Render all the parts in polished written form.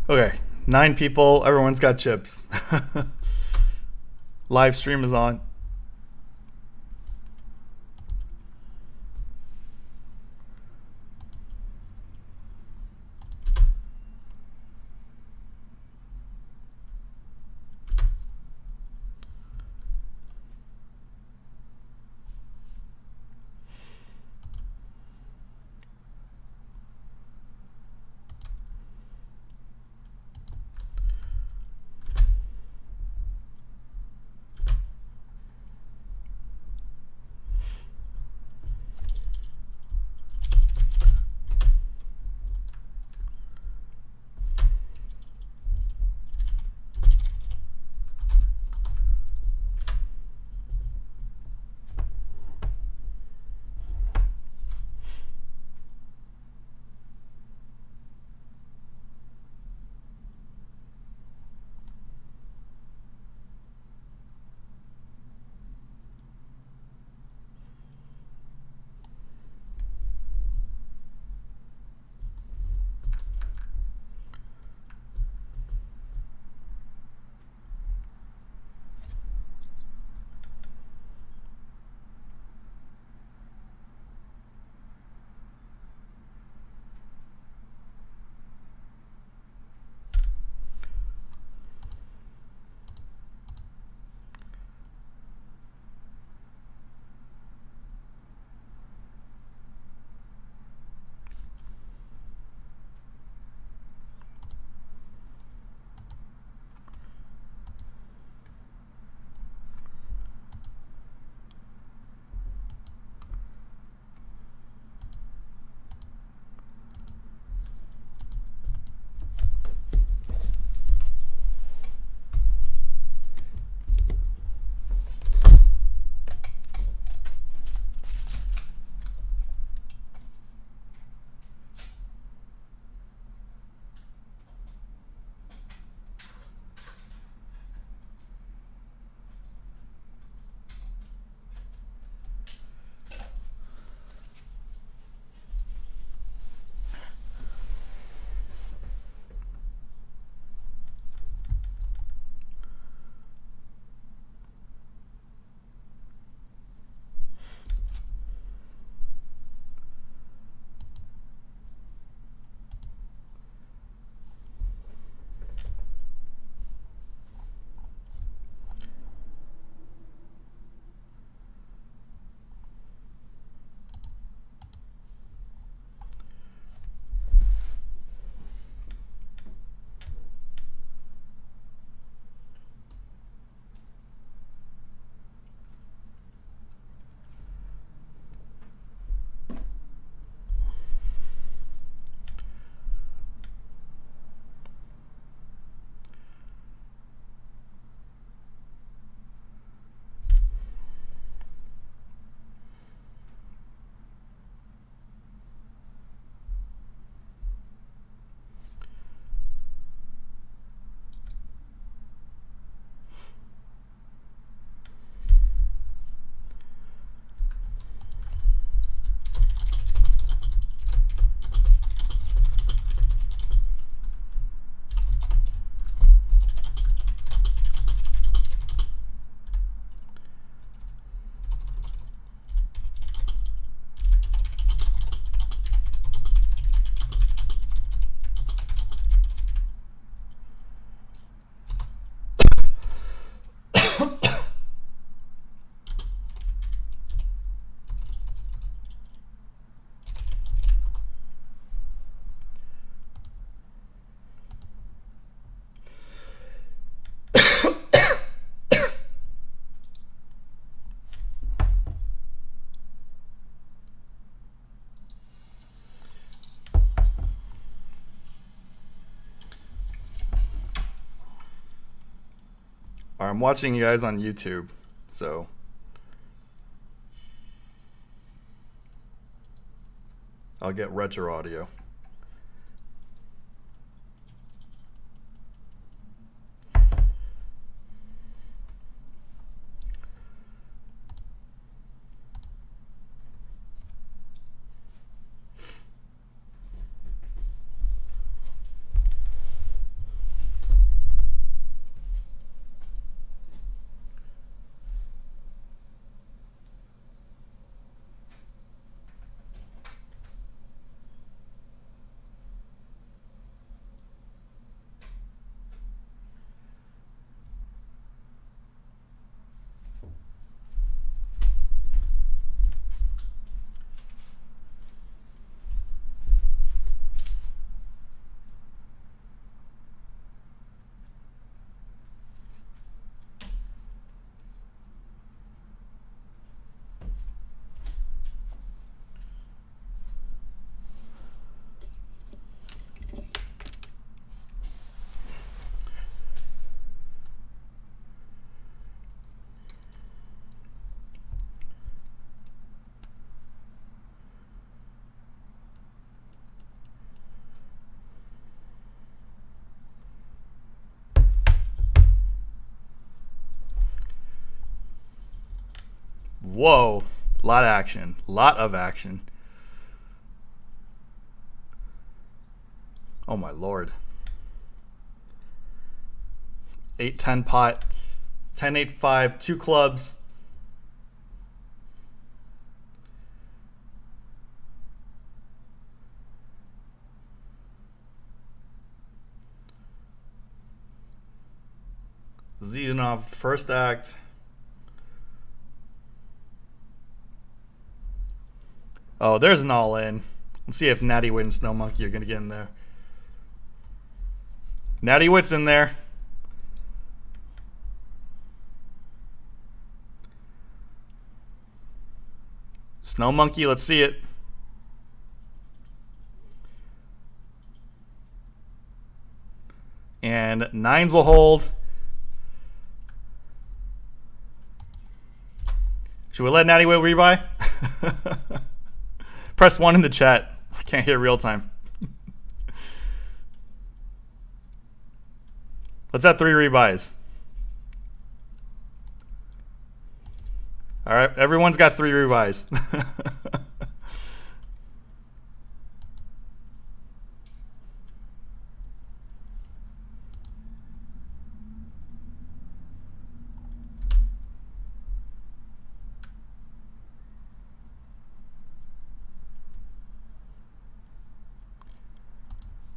Okay, 9 people. Everyone's got chips. Live stream is on. I'm watching you guys on YouTube, so I'll get retro audio. Whoa. Lot of action. Lot of action. Oh my lord. 8-10 pot. 10-8-5. 2 clubs. Zidane first act. Oh, there's an all-in. Let's see if Natty Wit and Snow Monkey are going to get in there. Natty Wit's in there. Snow Monkey, let's see it. And 9s will hold. Should we let Natty Wit rebuy? Press 1 in the chat. I can't hear real time. Let's have 3 rebuys. All right, everyone's got 3 rebuys.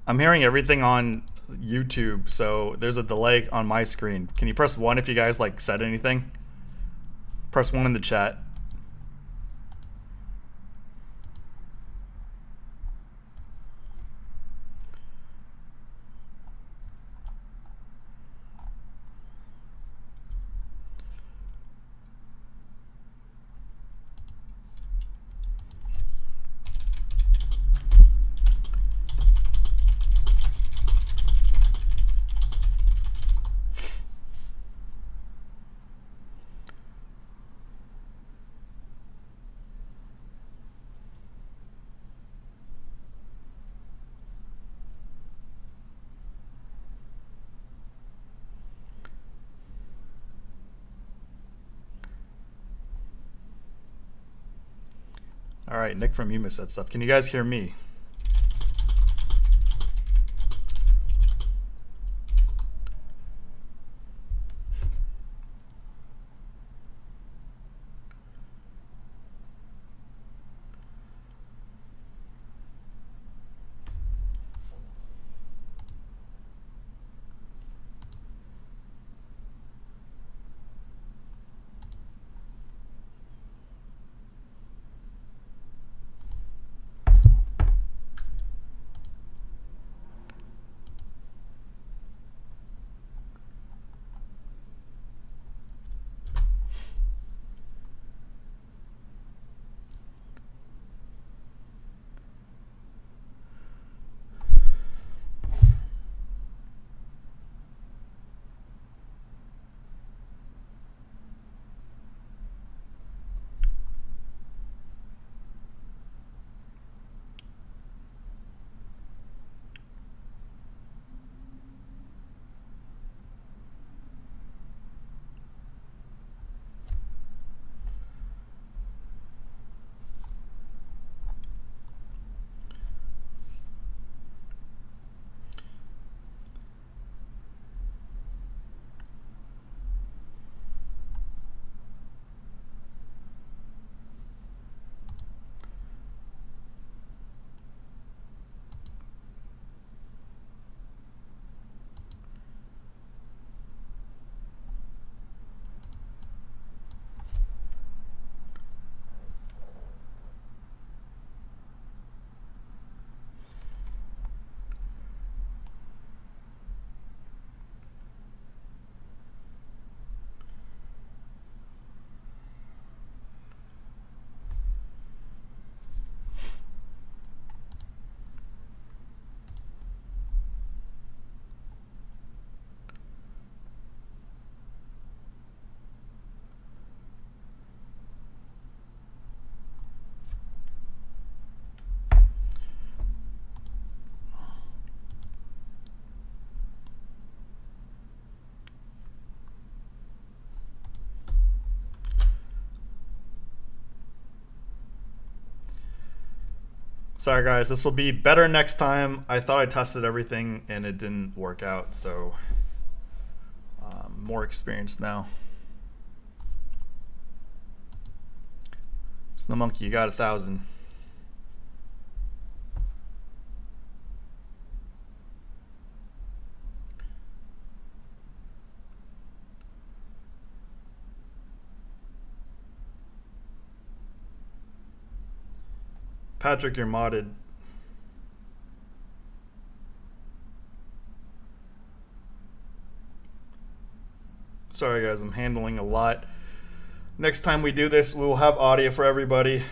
I'm hearing everything on YouTube, so there's a delay on my screen. Can you press 1 if you guys like said anything? Press 1 in the chat. All right, Nick from Yuma said stuff. Can you guys hear me? Sorry, guys. This will be better next time. I thought I tested everything and it didn't work out, so more experienced now. Snow Monkey, you got 1,000. Patrick, you're modded. Sorry, guys. I'm handling a lot. Next time we do this, we will have audio for everybody.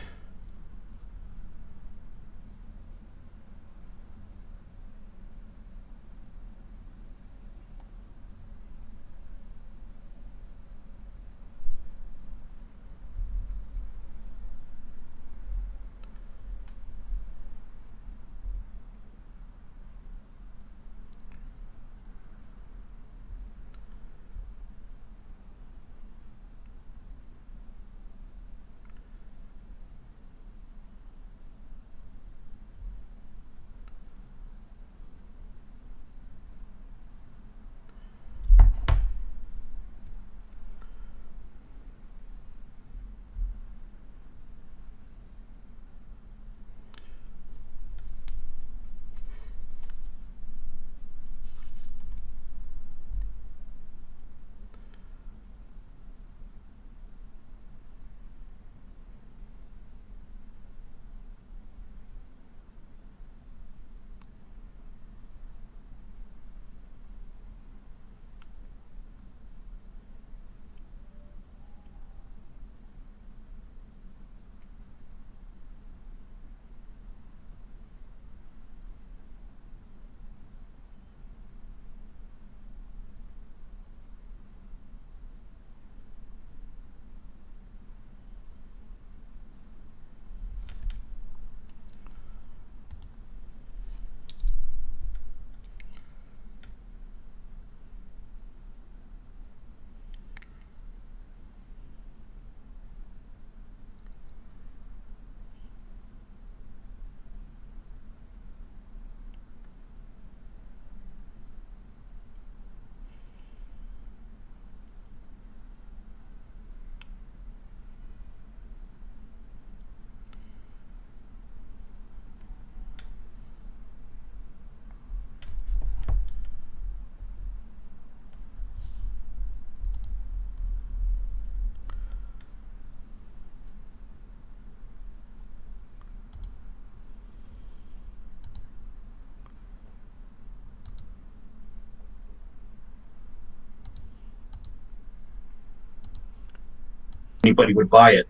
Anybody would buy it.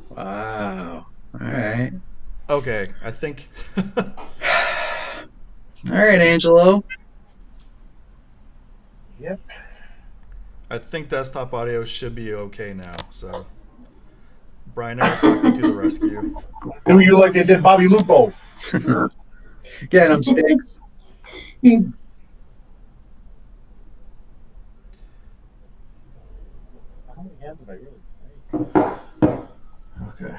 Wow. All right. Okay, I think. All right, Angelo. Yep. I think desktop audio should be okay now. So, Brian Arakaki to the rescue. Do you like they did Bobby Lupo? Get him, Sticks. How many hands have I really played? Okay.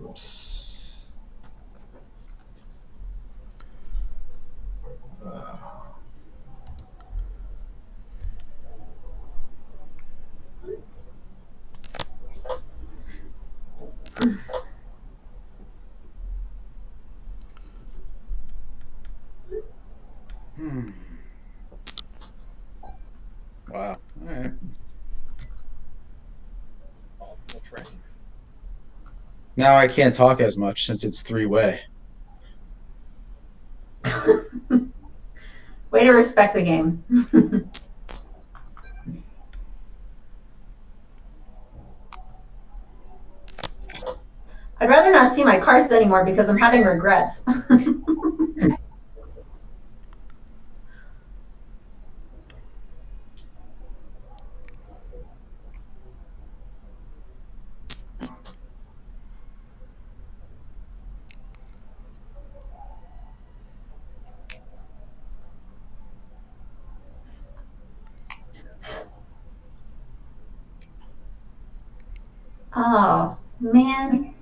Oops. Wow. All right. Now I can't talk as much since it's three-way. Way to respect the game. I'd rather not see my cards anymore because I'm having regrets. man.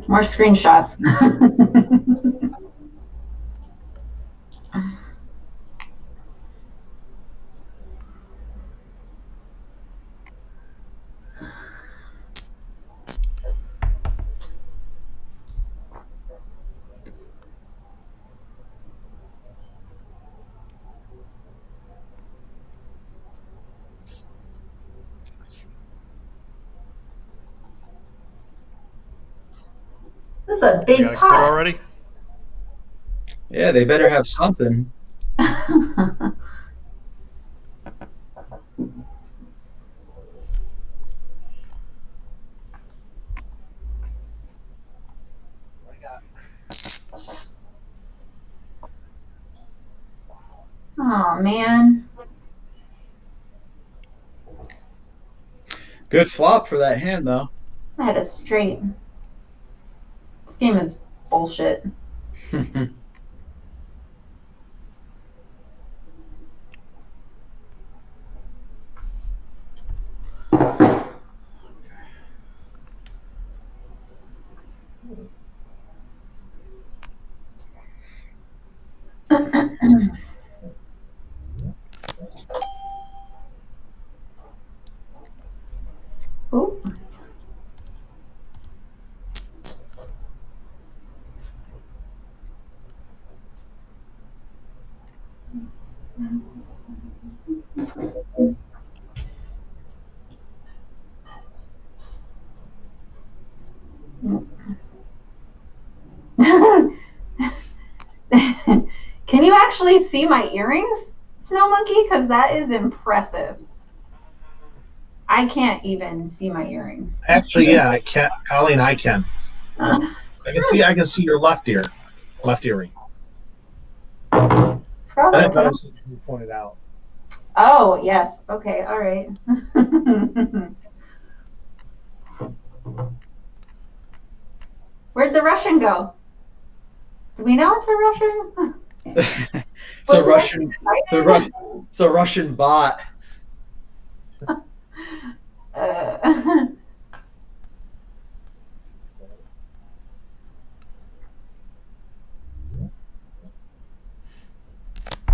More screenshots. This is a You big got it quit pot. already? Yeah, they better have something. Oh man. Good flop for that hand, though. I had a straight. This game is bullshit. Ooh. Can you actually see my earrings, Snow Monkey? Because that is impressive. I can't even see my earrings. Actually, yeah, I can't. Colleen, I can. I can see your left ear, left earring. I didn't notice it you pointed out. Oh, yes. Okay, all right. Where'd the Russian go? Do we know it's a Russian? It's a Russian. It's a Russian bot.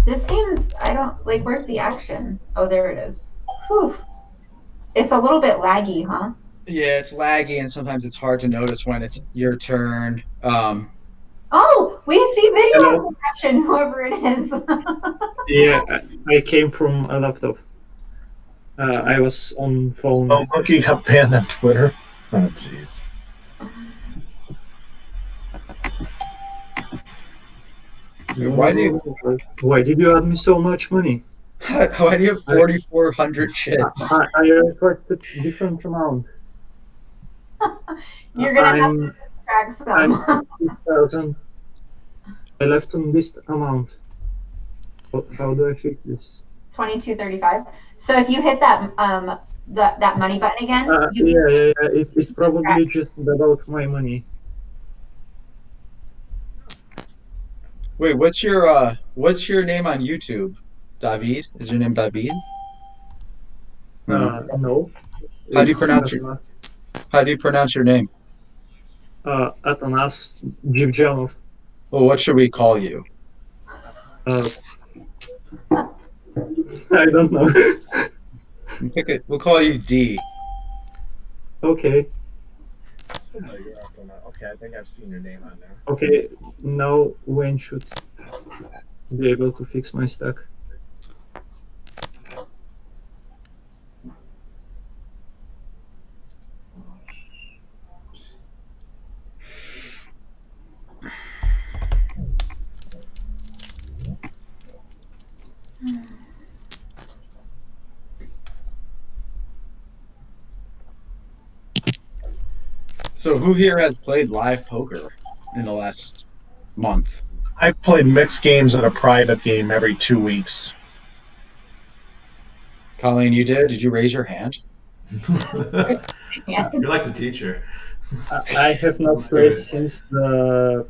This seems, I don't, like, where's the action? Oh, there it is. Whew. It's a little bit laggy, huh? Yeah, it's laggy, and sometimes it's hard to notice when it's your turn. Oh, we see video Hello. compression, whoever it is. Yeah, I came from a laptop. I was on phone. Oh, Monkey got banned on Twitter. Oh, jeez. Why Did you add me so much money? do you have 4,400 chips? I requested different amount. You're going to have to I'm track some. 2,000. I left on this amount. How do I fix this? 22.35. So if you hit that that money button again, Yeah. It probably just doubled my money. Wait, what's your name on YouTube? David? Is your name David? No. How do you It's pronounce it? Atanas. How do you pronounce your name? Atanas Jivjanov. Well, what should we call you? I don't know. Pick it. We'll call you D. Okay. Oh, you're up on that. Okay, I think I've seen your name on there. Okay. Now when should be able to fix my stack? So who here has played live poker in the last month? I've played mixed games and a private game every 2 weeks. Colleen, you did? Did you raise your hand? You're like the teacher. I have not played since the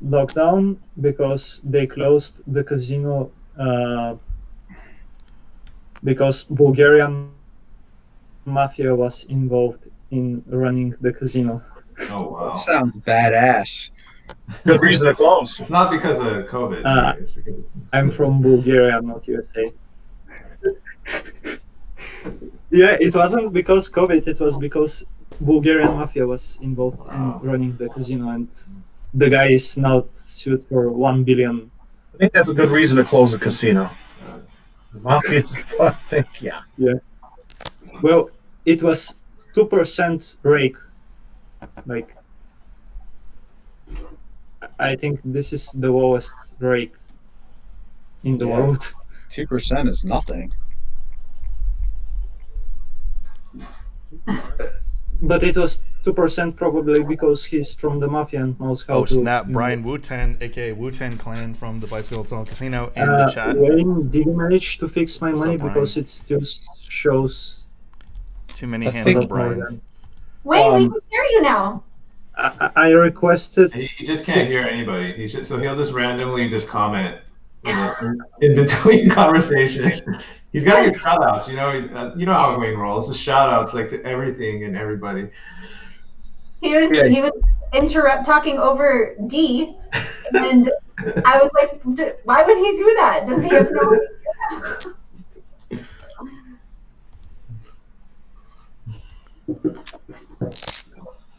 lockdown because they closed the casino because Bulgarian mafia was involved in running the casino. Oh wow. Sounds badass. Good reason to close. It's not because of COVID. Right? It's because of... I'm from Bulgaria, not USA. Yeah, it wasn't because COVID, it was because Bulgarian mafia was involved in running the casino, and the guy is now sued for 1 billion. I think that's a good reason to close a casino. The mafia, I think, yeah. Well, it was 2% rake. Like, I think this is the lowest rake in the Yeah. world. 2% is nothing. But it was 2% probably because he's from the mafia and knows how Oh to. snap! you know. Brian Wu-Ten, aka Wu-Ten Clan from the Bicycle Tunnel Casino, in the chat. Wayne, did you manage to fix my What's money up, Brian? because it still shows? Too many I hands think- on Brian's. Wait, we can hear you now. I requested. He just can't hear anybody. So he'll just randomly just comment in between conversation. He's got to get shout outs, you know how Wayne rolls. Just shout outs like to everything and everybody. He was talking over D, and I was like, why would he do that? Does he have no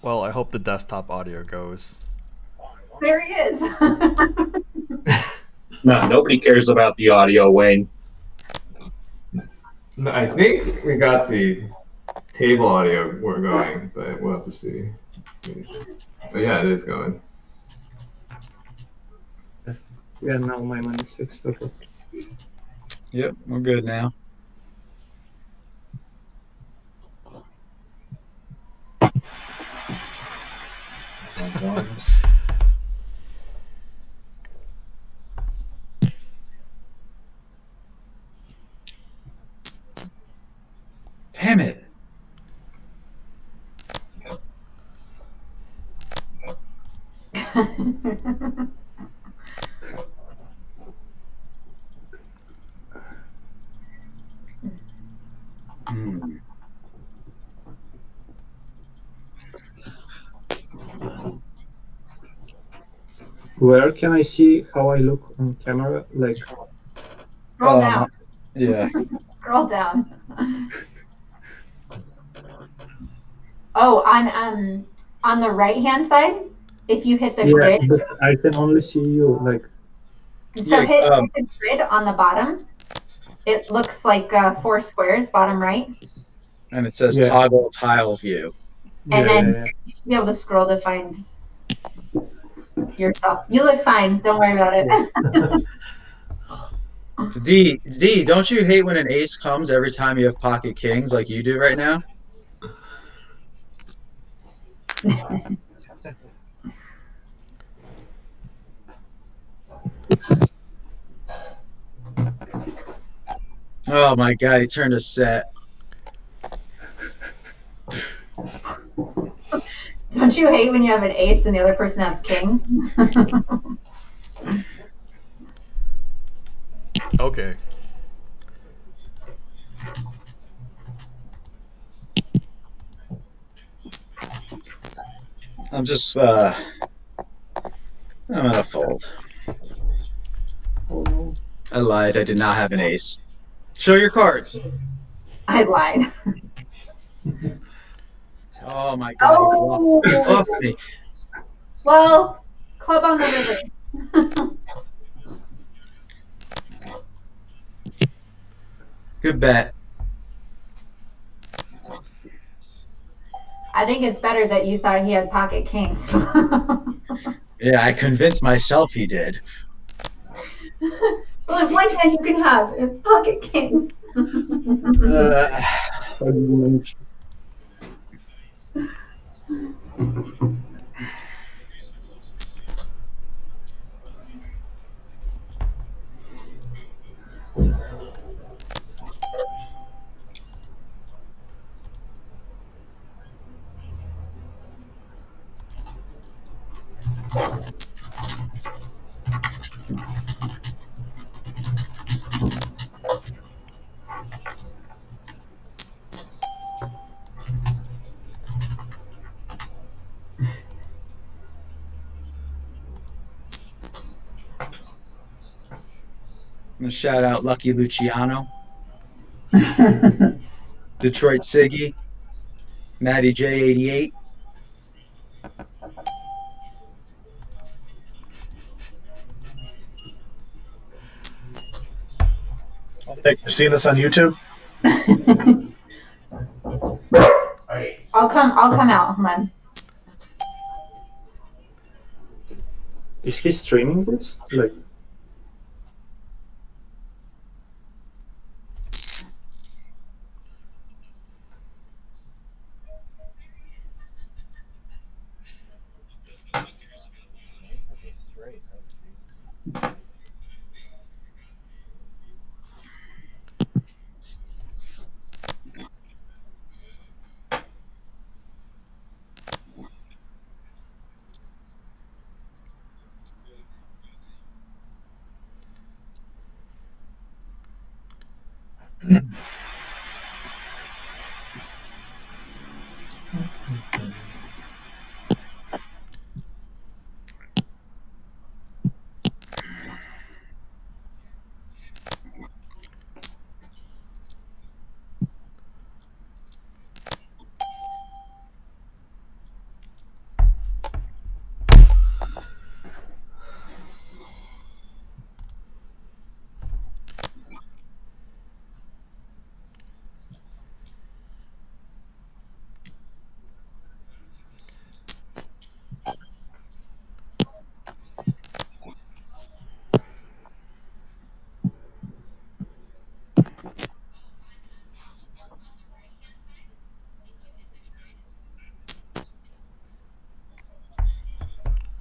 Well, I hope the desktop audio goes. There he is. No, nobody cares about the audio, Wayne. No, I think we got the table audio we're going, but we'll have to see. But yeah, it is going. Yeah, now my money's fixed. Okay. Yep, we're good now. Damn it. Hmm. Where can I see how I look on camera? Like, Scroll down. Yeah. Scroll down. Oh, on the right hand side, if you hit the yeah, grid, but I can only see you. Like, so Yeah, hit the grid on the bottom. It looks like 4 squares, bottom right, And it says Yeah. toggle tile view. and yeah, then yeah, you should be able to scroll to find yourself. You look fine. Don't worry about it. D, don't you hate when an ace comes every time you have pocket kings like you do right now? Oh my god, he turned a set. Don't you hate when you have an ace and the other person has kings? Okay. I'm just I'm gonna fold. Oh no. I lied, I did not have an ace. Show your cards. I lied. Oh my god, Oh, you bluffed me. well, club on the river. Good bet. I think it's better that you thought he had pocket kings. Yeah, I convinced myself he did. So if one hand you can have is pocket kings. How did you manage? gonna shout out Lucky Luciano, Detroit Siggy, Matty J88. Hey, you seeing this on YouTube? I'll come out. Hold on. Is he streaming this? Like,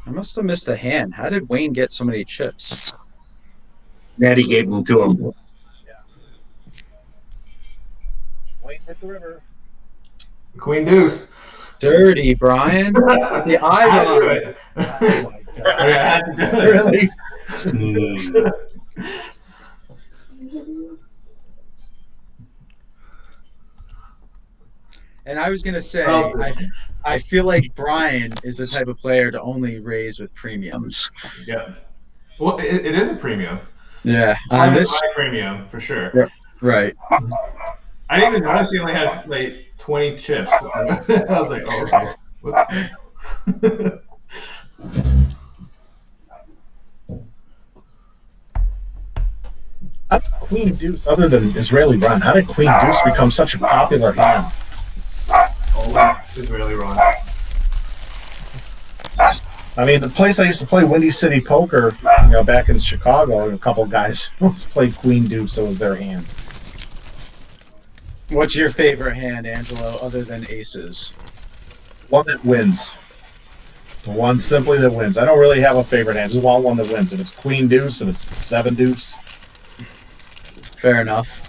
I must have missed a hand. How did Wayne get so many chips? Natty gave them to him. Wayne hit the river. Queen Deuce. Dirty, Brian. The I had to do eye. it. Oh my God. I had to do it. Really? Mm. And I was gonna say, Oh. I feel like Brian is the type of player to only raise with premiums. Yeah. Well, it is a premium. Yeah, On on this this, premium for sure. Yeah. right. I didn't even notice he only had like 20 chips. I was like, oh, okay. Whoops. How did Queen Deuce, other than Israeli Brown, how did Queen Deuce become such a popular hand? Oh, is really wrong. I mean, the place I used to play, Windy City Poker, back in Chicago, a couple guys played Queen Deuce, so it was their hand. What's your favorite hand, Angelo, other than aces? One that wins. The one simply that wins. I don't really have a favorite hand. Just want one that wins. If it's Queen Deuce and it's 7 Deuce. Fair enough.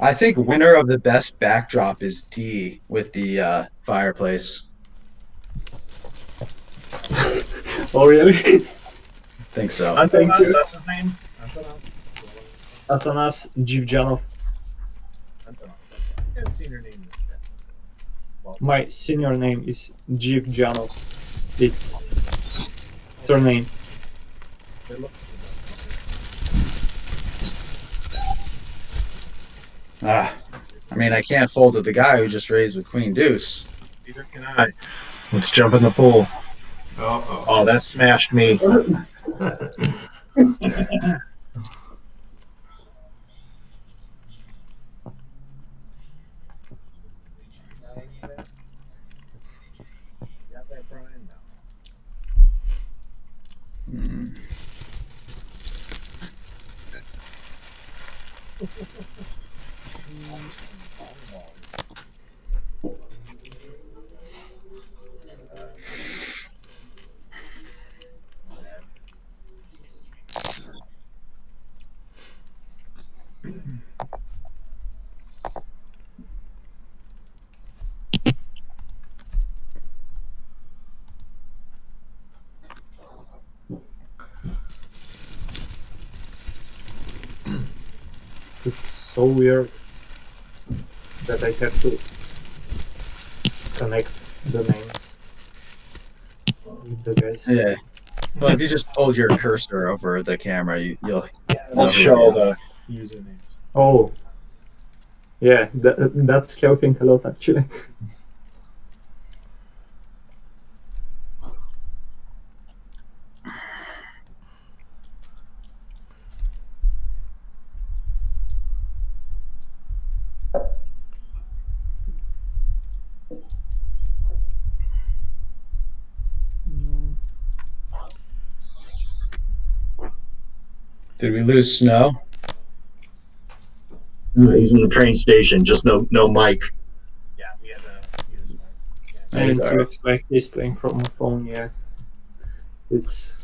I think winner of the best backdrop is D with the fireplace. oh really? Think so. Antonas, you. that's his name? Atanas Jivjanov. My senior name is Jivjanov. It's surname. I mean, I can't fold with the guy who just raised with Queen Deuce. Neither can I. Let's jump in the pool. Oh. Oh, that smashed me. Hmm. It's so weird that I have to connect the names with the guys. Yeah. Well, if you just hold your cursor over the camera, you'll We'll who show you the username. Oh, yeah, that's helping a lot actually. Did we lose Snow? He's in the train station, just no mic. Yeah, we had to use my. Oh, he's And alright. looks like he's playing from a phone. Yeah, it's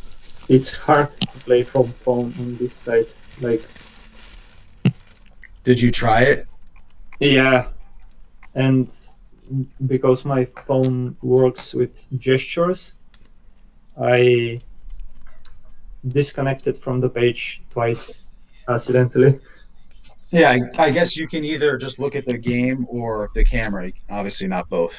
hard to play from phone on this side. Like, Did you try it? yeah, and because my phone works with gestures, I disconnected from the page twice accidentally. Yeah, I guess you can either just look at the game or the camera. Obviously, not both.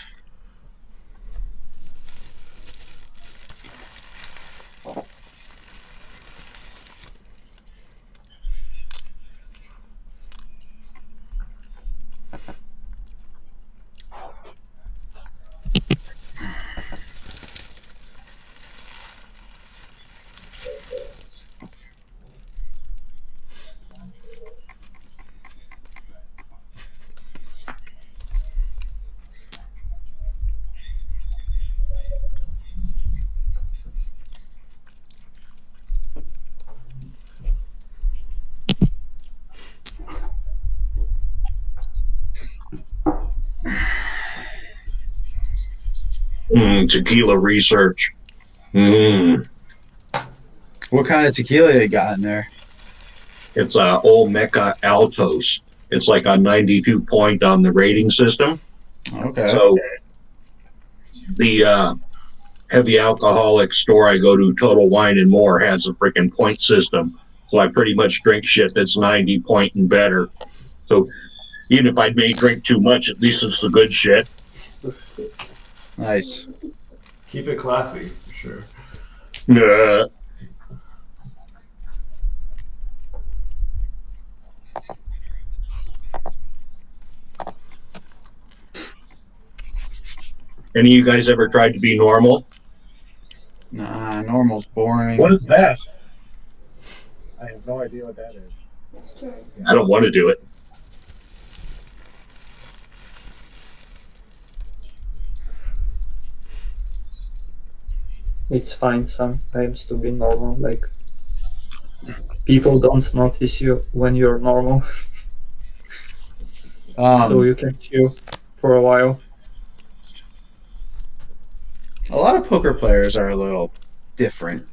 Tequila research. Mm. What kind of tequila you got in there? It's Olmeca Altos. It's like a 92 point on the rating system. Okay. So the heavy alcoholic store I go to, Total Wine and More, has a freaking point system. So I pretty much drink shit that's 90 point and better. So even if I may drink too much, at least it's the good shit. Nice. Keep it classy, for sure. Nah. Any of you guys ever tried to be normal? Nah, normal's boring. What is that? I have no idea what that is. I don't want to do it. It's fine sometimes to be normal. Like, people don't notice you when you're normal, so you can chill for a while. A lot of poker players are a little different.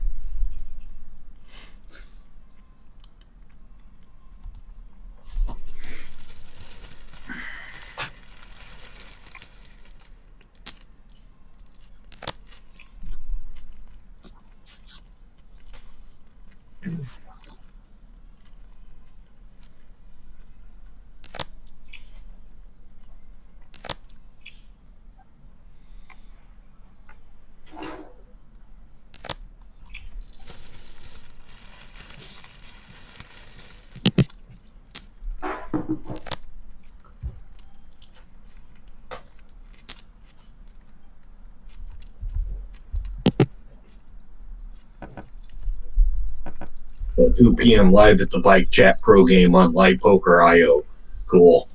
At 2 p.m. live at the Bike Chat Pro game on Live Poker IO. Cool.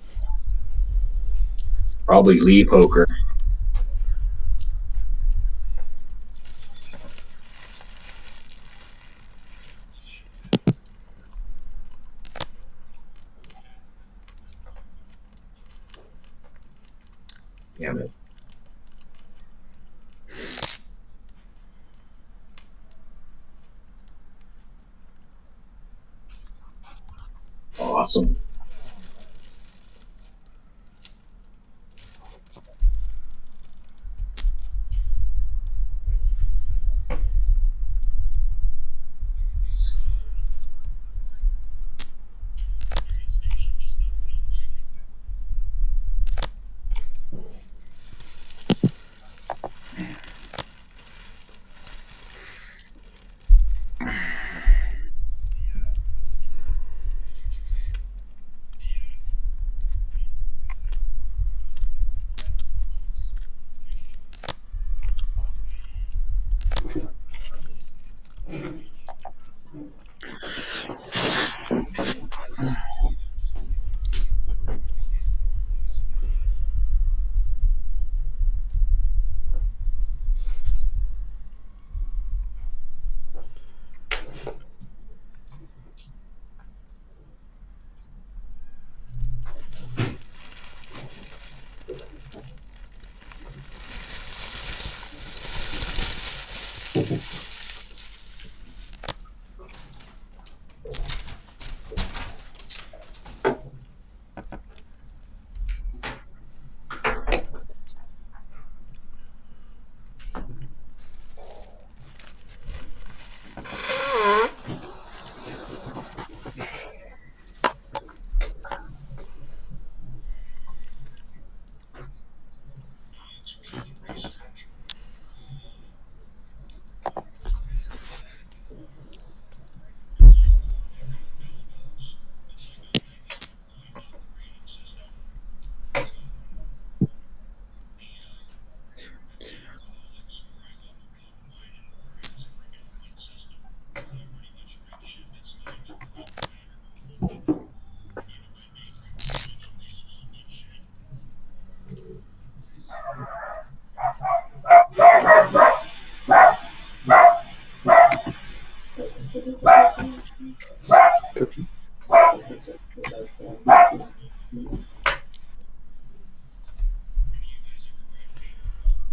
Probably Lee Poker. Damn it. Awesome.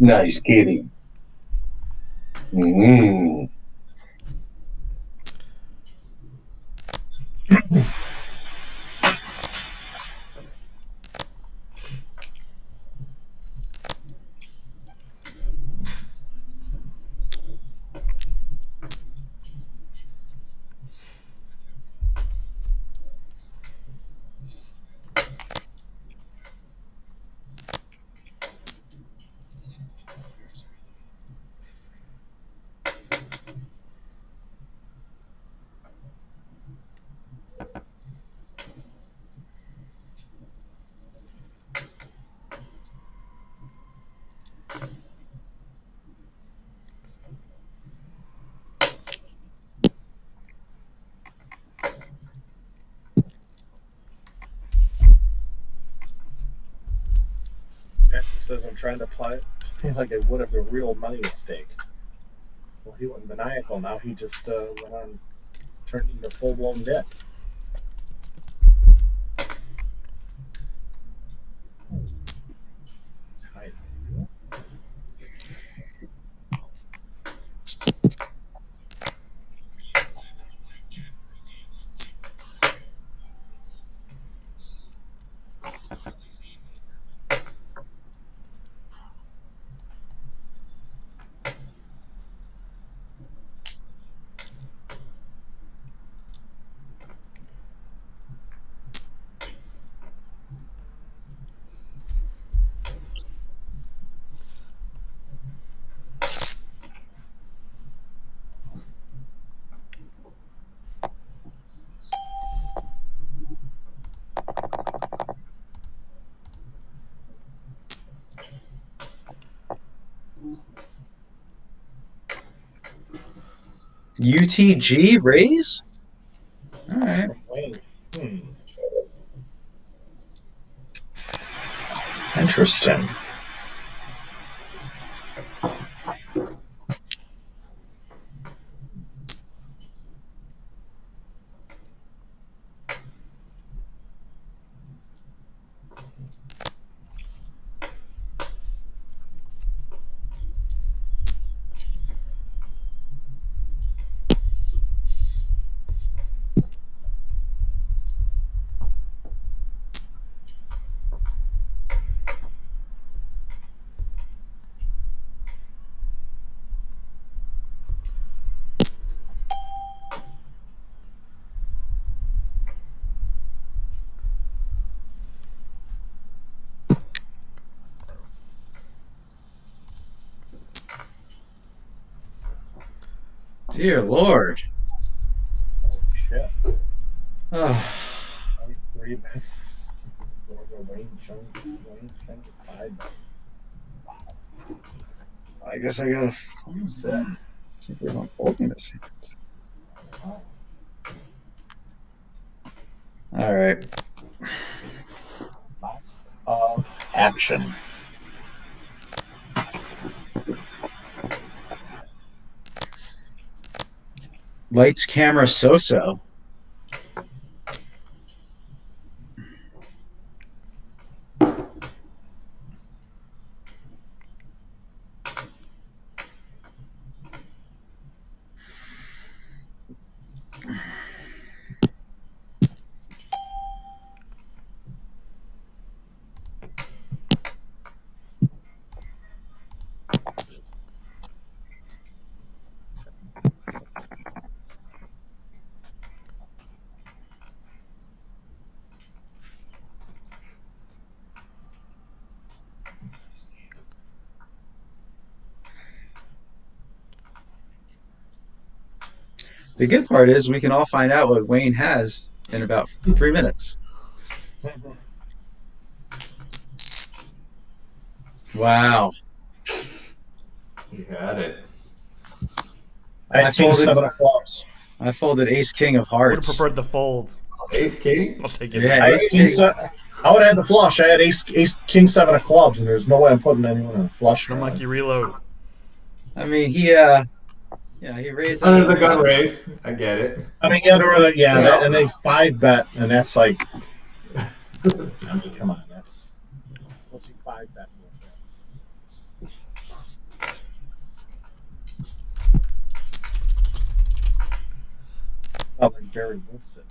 Nice kitty. Mm. Patrick says I'm trying to play like I would if the real money was stake. Well, he went maniacal. Now he just went on, turned into full blown debt. Hi. UTG raise? All right. Wait. Interesting. Dear Lord. Holy shit. Oh, 3 bets. Wayne Chung, 5 bets. I guess I gotta. Sick. We're not folding this. Wow. All right. Lots of action. Lights, camera, so-so. The good part is we can all find out what Wayne has in about 3 minutes. Wow. You had it. I had King 7 of clubs. I folded Ace King of I would have Hearts. preferred the fold. Ace King? I'll take it. Yeah, I, Ace had King King. I would have had the flush. I had Ace King 7 of clubs, and there's no way I'm putting anyone in a flush. The monkey reload. I mean, he raised Under the gun raise. I get it. I mean, and they 5 bet, and that's like, I mean, come on, that's what's he 5 bet? Oh, like Barry Woodson.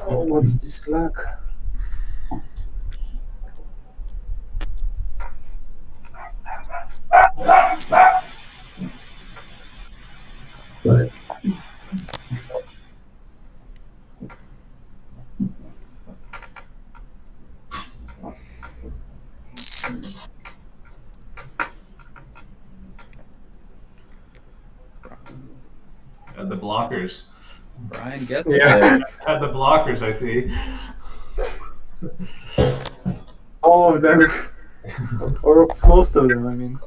Oh, what's this lag? At the blockers. Brian gets Yeah. there. At the blockers, I see. All of them. Or most of them, I mean.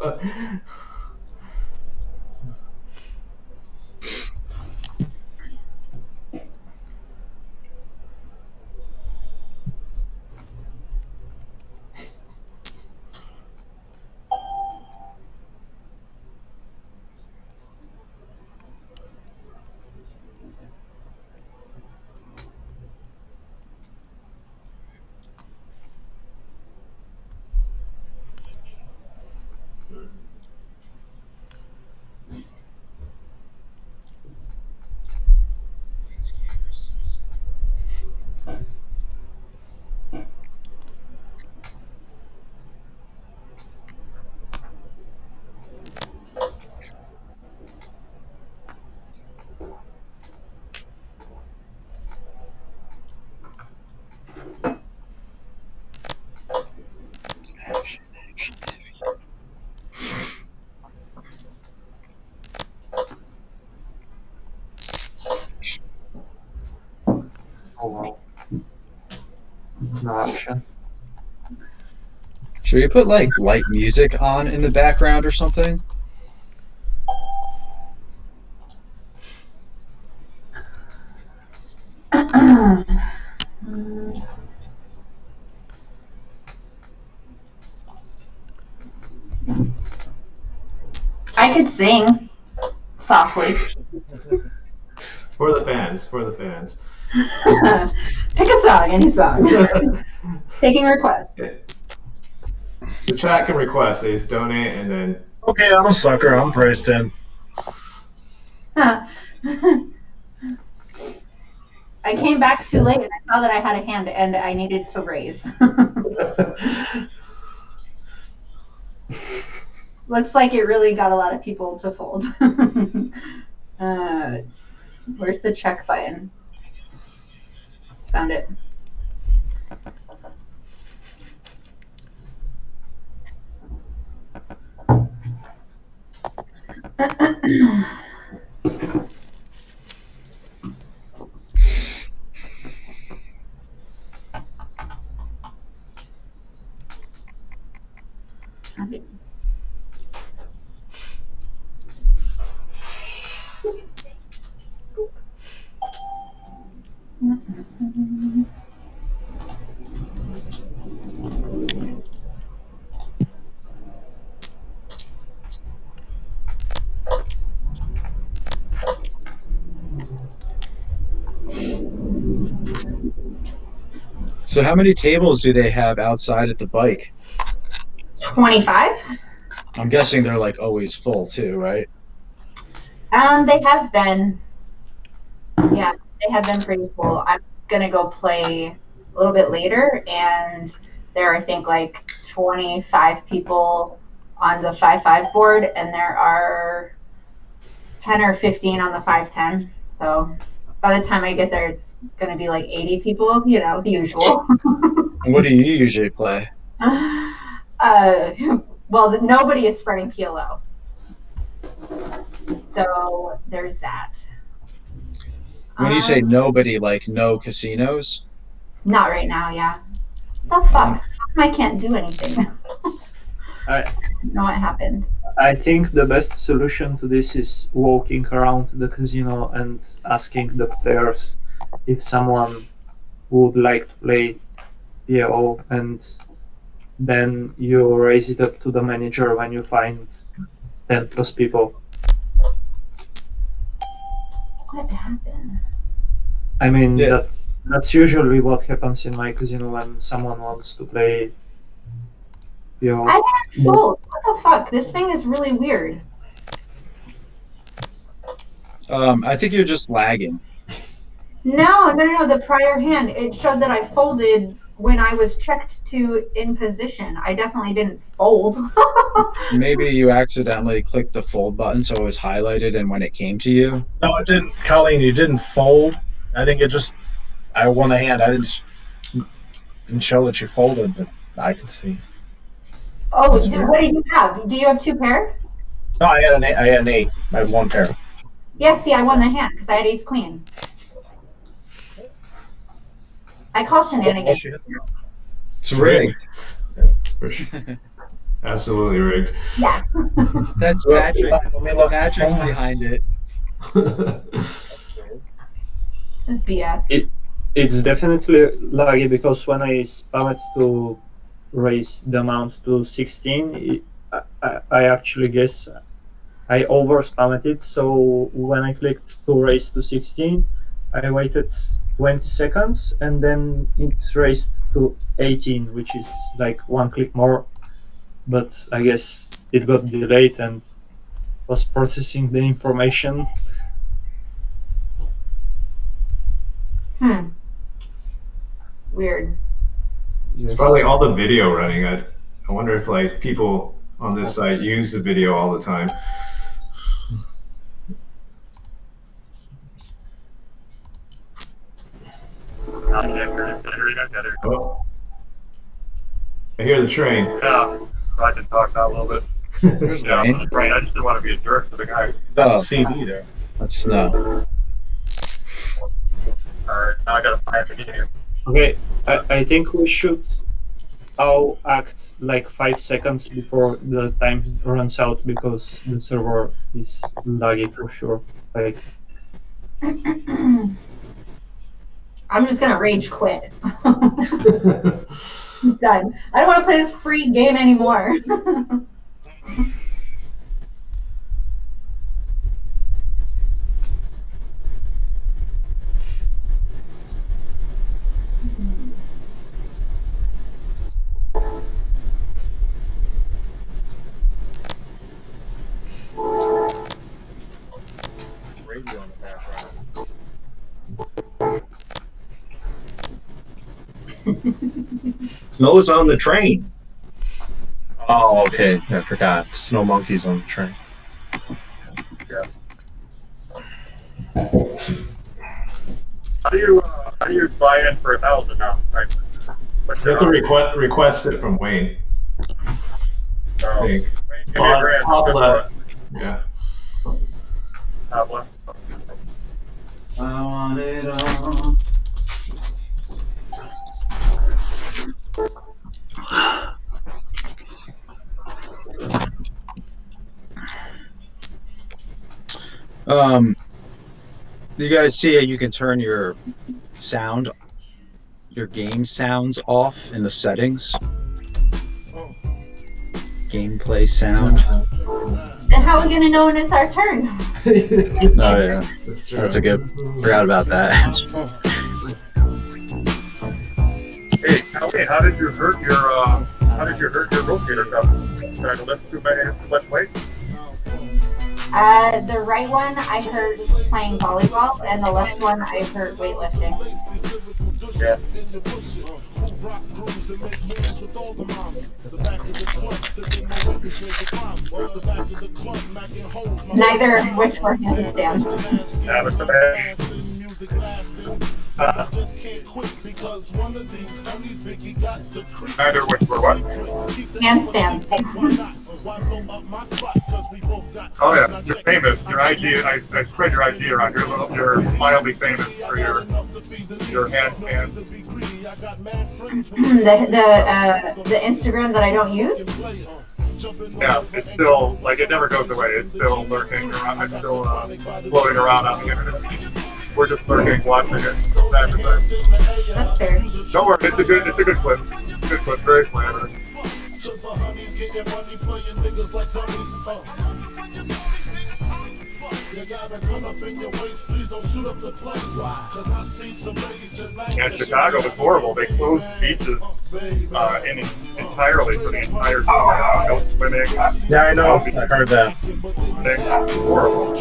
Oh wow. No action. Should we put like light music on in the background or something? I could sing softly. For the fans, for the fans. Pick a song, any song. Taking requests. The chat can request. They just donate and then. Okay, I'm a sucker. I'm priced in. I came back too late and I saw that I had a hand and I needed to raise. Looks like it really got a lot of people to fold. Where's the check button? Found it. So how many tables do they have outside at the bike? 25. I'm guessing they're like always full too, right? They have been. Yeah, they have been pretty cool. I'm gonna go play a little bit later, and there are, I think, like 25 people on the 5-5 board, and there are 10 or 15 on the 5-10. So by the time I get there, it's gonna be like 80 people. You know, the usual. What do you usually play? Well, nobody is spreading PLO, so there's that. When you say nobody, like no casinos? Not right now, yeah. The fuck? How come I can't do anything? I don't know what happened. I think the best solution to this is walking around the casino and asking the players if someone would like to play PLO, and then you raise it up to the manager when you find 10 plus people. What happened? I mean, Yeah. that's usually what happens in my casino when someone wants to play PLO. I didn't fold. What the fuck? This thing is really weird. I think you're just lagging. No. The prior hand, it showed that I folded when I was checked to in position. I definitely didn't fold. Maybe you accidentally clicked the fold button so it was highlighted, and when it came to you. No, it didn't. Colleen, you didn't fold. I think it just. I won the hand. I didn't show that you folded, but I could see. Oh, what do you have? Do you have 2 pair? No, I had an 8. I had an 8. I had 1 pair. Yeah, see, I won the hand because I had ace queen. I call shenanigans. It's rigged. For sure. Absolutely rigged. Yeah. That's Patrick. Patrick's behind it. This is BS. It's definitely laggy because when I spammed to raise the amount to 16, I actually guess I over spammed it. So when I clicked to raise to 16, I waited 20 seconds and then it raised to 18, which is like 1 click more. But I guess it got delayed and was processing the information. Weird. It's probably all the video running. I wonder if like people on this site use the video all the time. Oh. I hear the train. Yeah, I can talk now a little bit. There's Yeah, Wayne. I'm afraid I just didn't want to be a jerk to the guy. He's on the CD there. That's snow. Alright, now I gotta find the game. Okay, I think we should all act like 5 seconds before the time runs out because the server is laggy for sure. Like, I'm just gonna rage quit. I'm done. I don't want to play this free game anymore. Radio in the background. Snow's on the train. Oh, okay. I forgot. Snow monkeys on the train. How do you buy in for 1,000 now? Right? You have to request it from Wayne. Oh, I think. give me a grand. Top left. Yeah. Top left. I want it all. You guys see how you can turn your sound, your game sounds off in the settings? Gameplay sound. And how are we gonna know when it's our turn? Oh yeah, That's true. that's a good. Forgot about that. Colleen, how did you hurt your rotator cuff? Trying to lift too much weight? The right one I hurt playing volleyball, and the left one I hurt weightlifting. Yeah. Neither of which were handstands. That was the bad. Neither which were what? Handstands. Oh yeah, you're famous. Your IG, I spread your IG around. You're mildly famous for your handstand. The Instagram that I don't use. Yeah, it's still like it never goes away. It's still lurking around. It's still floating around on the internet. We're just lurking, watching it from time to time. That's fair. Don't worry, it's a good clip. Good clip, very flattering. And Chicago was horrible. They closed beaches entirely for the entire summer. No swimming. Yeah, I know. I heard that. Horrible.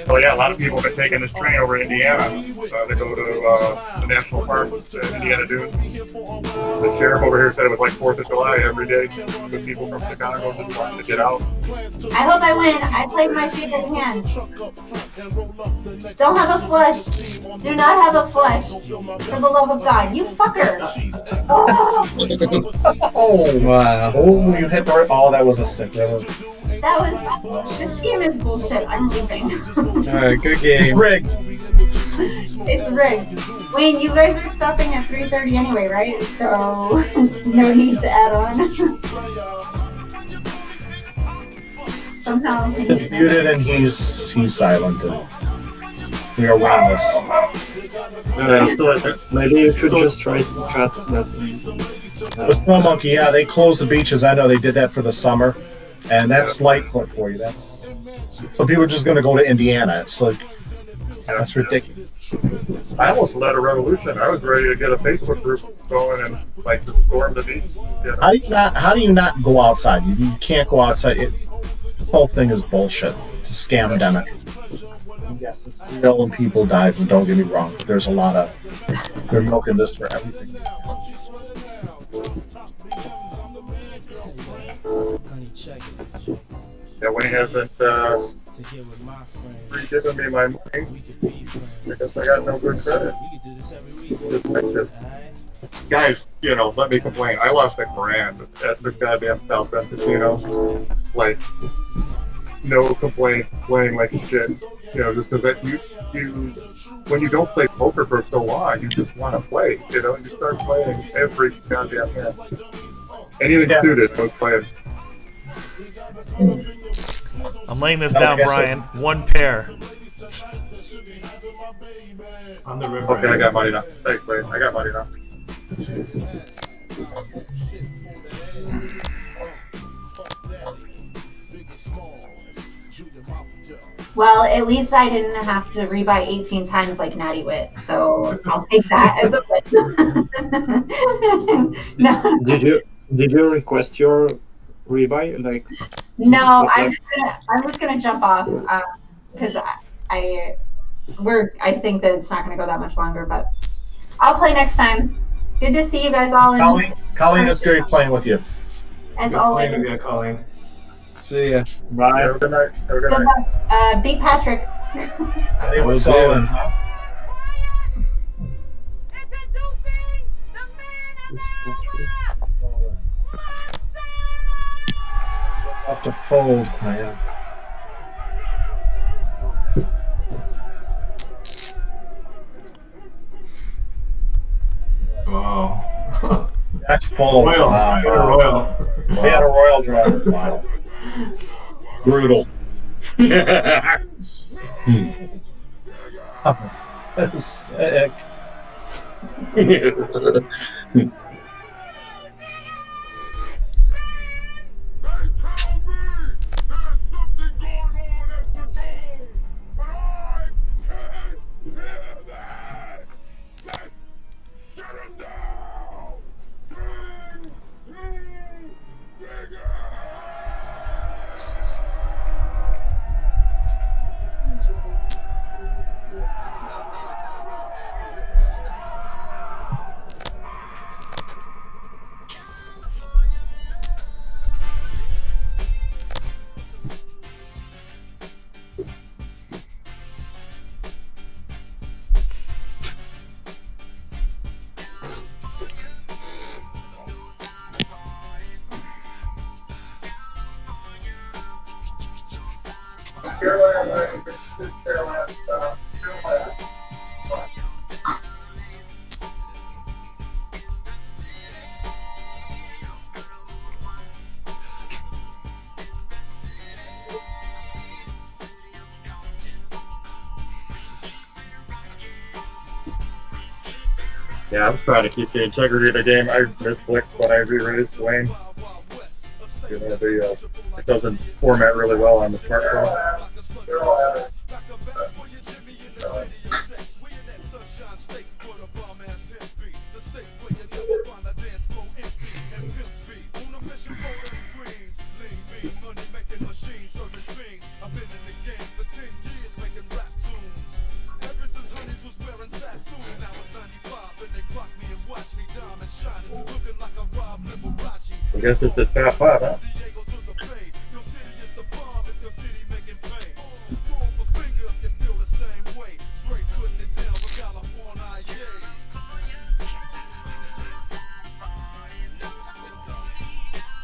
Oh yeah, a lot of people have been taking this train over to Indiana. They go to the national park, Indiana Dunes. The sheriff over here said it was like 4th of July every day. With people from Chicago just wanting to get out. I hope I win. I played my favorite hand. Don't have a flush. Do not have a flush. For the love of God, you fucker. Oh wow! Oh, you hit the right. Oh, that was a sick. This game is bullshit. I'm leaving. Alright, good It's game. rigged. It's rigged. Wayne, you guys are stopping at 3:30 anyway, right? So no need to add on. Somehow. It's muted and he's silent. And we are winning this. Maybe you should just try to chat that. The Snow Monkey, yeah, they closed the beaches. I know they did that for the summer, and that's light clip for you. That's so people are just going to go to Indiana. It's like that's ridiculous. I almost led a revolution. I was ready to get a Facebook group going and like just storm the beach. You know? How do you not go outside? You can't go outside. This whole thing is bullshit. It's a scam-demic. Yes, it's real and people die, and don't get me wrong. There's a lot of they're milking this for everything. Yeah, when he hasn't re-given me my money, I guess I got no good credit. Just makes it. Guys, you know, let me complain. I lost $1,000 at the goddamn South Bend Casino. Like, no complaints, playing like shit. You know, just because you when you don't play poker for so long, you just want to play. You know, you start playing every goddamn hand. Anything suited, I was playing. I'm laying this down, Brian. One pair. On the river. Okay, I got money now. Thanks, Wayne. I got money now. Well, at least I didn't have to rebuy 18 times like Natty Wit, so I'll take that as a win. No. Did you request your rebuy? Like No, I'm just gonna jump off because I think that it's not gonna go that much longer, but I'll play next time. Good to see you guys all. Colleen, it's great playing with you. As always. Playing with you, Colleen. See ya. Bye. Have a good night. Have a good Good night. luck. Beat Patrick. We'll see you. Have to fold. Yeah. Wow. That's full. Royal. Wow. Royal. We had a royal draw. Wow. Brutal. That's sick. Yeah, I'm trying to keep the integrity of the game. I misclicked when I re-released Wayne. You know, it doesn't format really well on the smartphone. I guess it's the top 5, huh?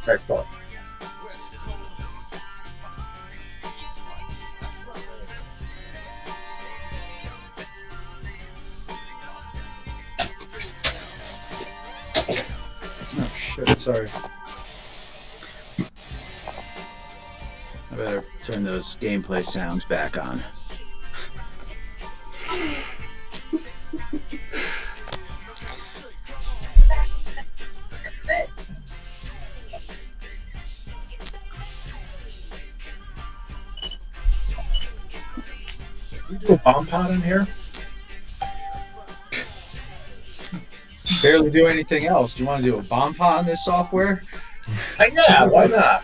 Excellent. Oh shit! Sorry. I better turn those gameplay sounds back on. We do a bomb pod in here? Barely do anything else. Do you want to do a bomb pot on this software? Yeah, why not?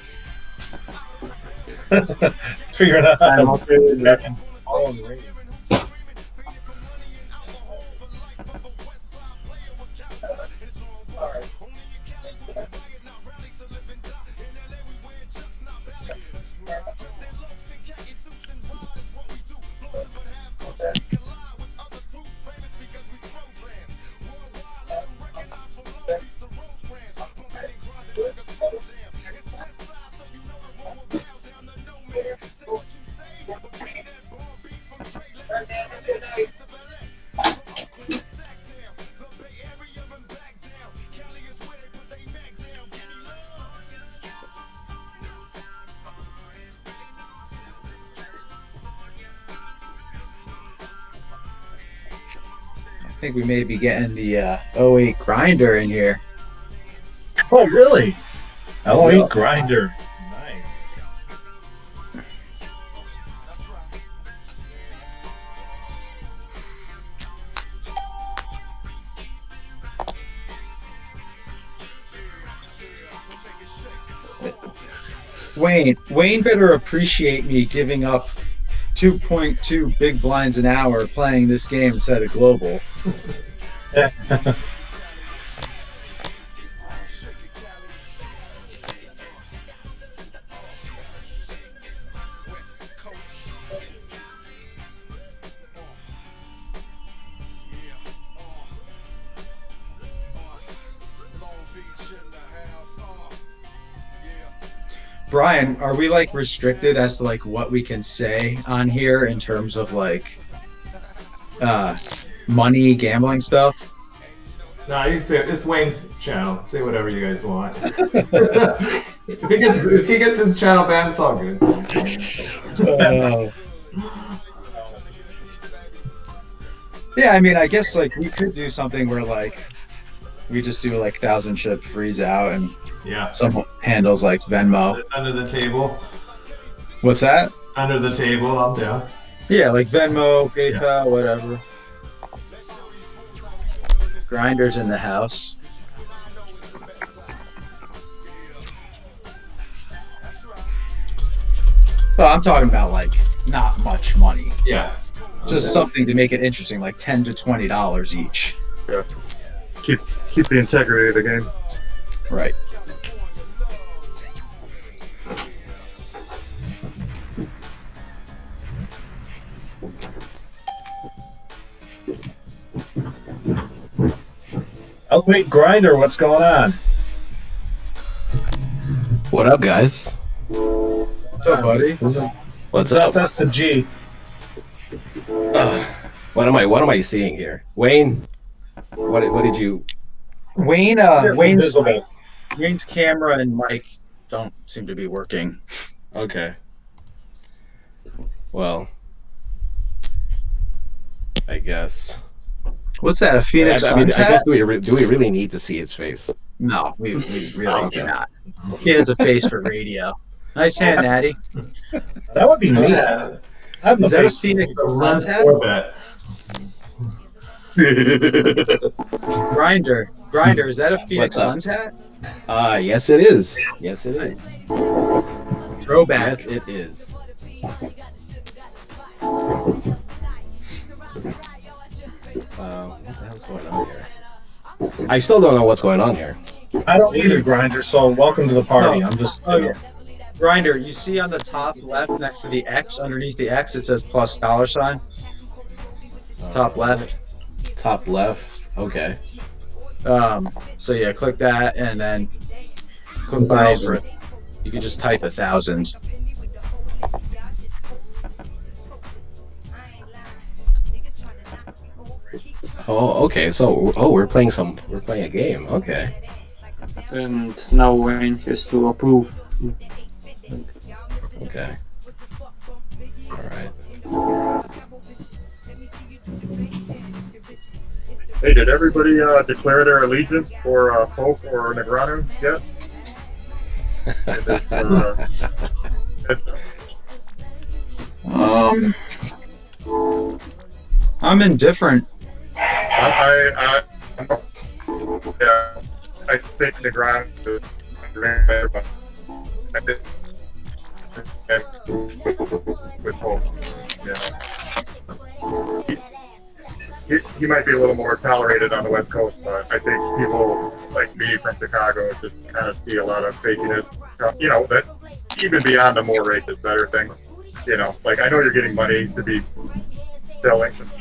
Figuring out how to do that. All in the range. I think we may be getting the 08 grinder in here. Oh, really? Oh, grinder. Nice. Wayne better appreciate me giving up 2.2 big blinds an hour playing this game instead of global. Brian, are we like restricted as to like what we can say on here in terms of like money gambling stuff? No, you can say it's Wayne's channel. Say whatever you guys want. if he gets his channel banned, it's all good. Yeah, I mean, I guess like we could do something where like we just do like 1,000 chip freeze out and Yeah. someone handles like Venmo. Under the table. What's that? Under the table, I'm down. Yeah, like Venmo, PayPal, whatever. Grinders in the house. Well, I'm talking about like not much money. Yeah. Just something to make it interesting, like $10 to $20 each. Yeah. Keep the integrity of the game. Right. Oh, wait, grinder, what's going on? What up, guys? What's up, buddy? What's It's up? SS to G. What am I seeing here? Wayne, what did you? Wayne's Invisible. Wayne's camera and mic don't seem to be working. Okay. Well, I guess. What's that? A Phoenix I Suns hat? guess do we really need to see his face? No, we really Okay. do not. He has a face for radio. Nice hand, Natty. That would be neat. I have Is the that a face. Phoenix Run Suns hat? for that. Grinder, is that a Phoenix What's up? Suns hat? Yes it is. Yes it is. Throwback. Yes it is. What the hell's going on here? I still don't know what's going on here. I don't either, Grinder. So welcome to the party. I'm just. Oh, yeah. Grinder, you see on the top left next to the X, underneath the X, it says plus $sign. Top left. Top left. Okay. So yeah, click that and then click buy for it. You can just type 1,000. Oh, okay. So, we're playing a game. Okay. And now Wayne has to approve. Okay. All right. Hey, did everybody declare their allegiance for Pope or Negranu yet? I'm indifferent. I think Negranu is better, but I think with Pope, he might be a little more tolerated on the West Coast, but I think people like me from Chicago just kind of see a lot of fakiness. You know, that even beyond the more rate is better thing. You know, like I know you're getting money to be selling some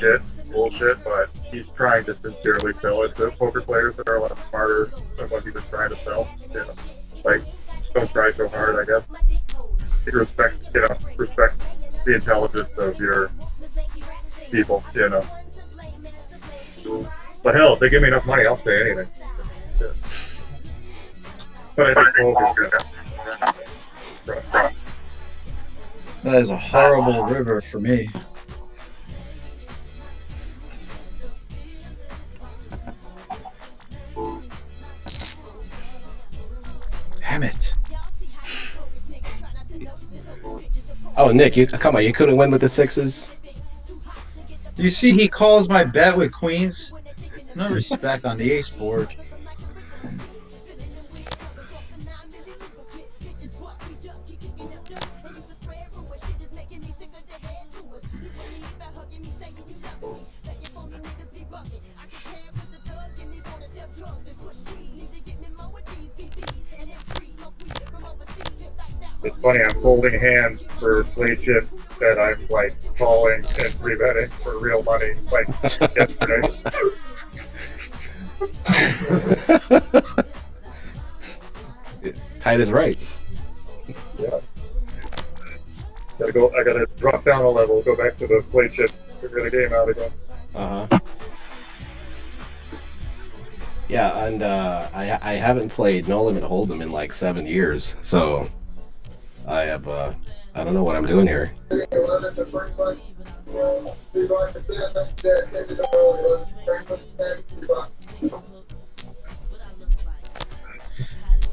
bullshit, but he's trying to sincerely sell it to poker players that are a lot smarter than what he was trying to sell. You know, like don't try so hard, I guess. Respect the intelligence of your people, you know. But hell, if they give me enough money, I'll say anything. Yeah. But I think poker is good. That is a horrible river for me. Damn it. Oh, Nick, come on, you couldn't win with the sixes. You see, he calls my bet with queens. No respect on the ace board. It's funny, I'm holding hands for plate chips that I'm like calling and free betting for real money like yesterday. Tight is right. Yeah. I gotta drop down a level, go back to the plate chip, figure the game out again. Yeah, and I haven't played No Limit Hold'em in like 7 years, so I have I don't know what I'm doing here.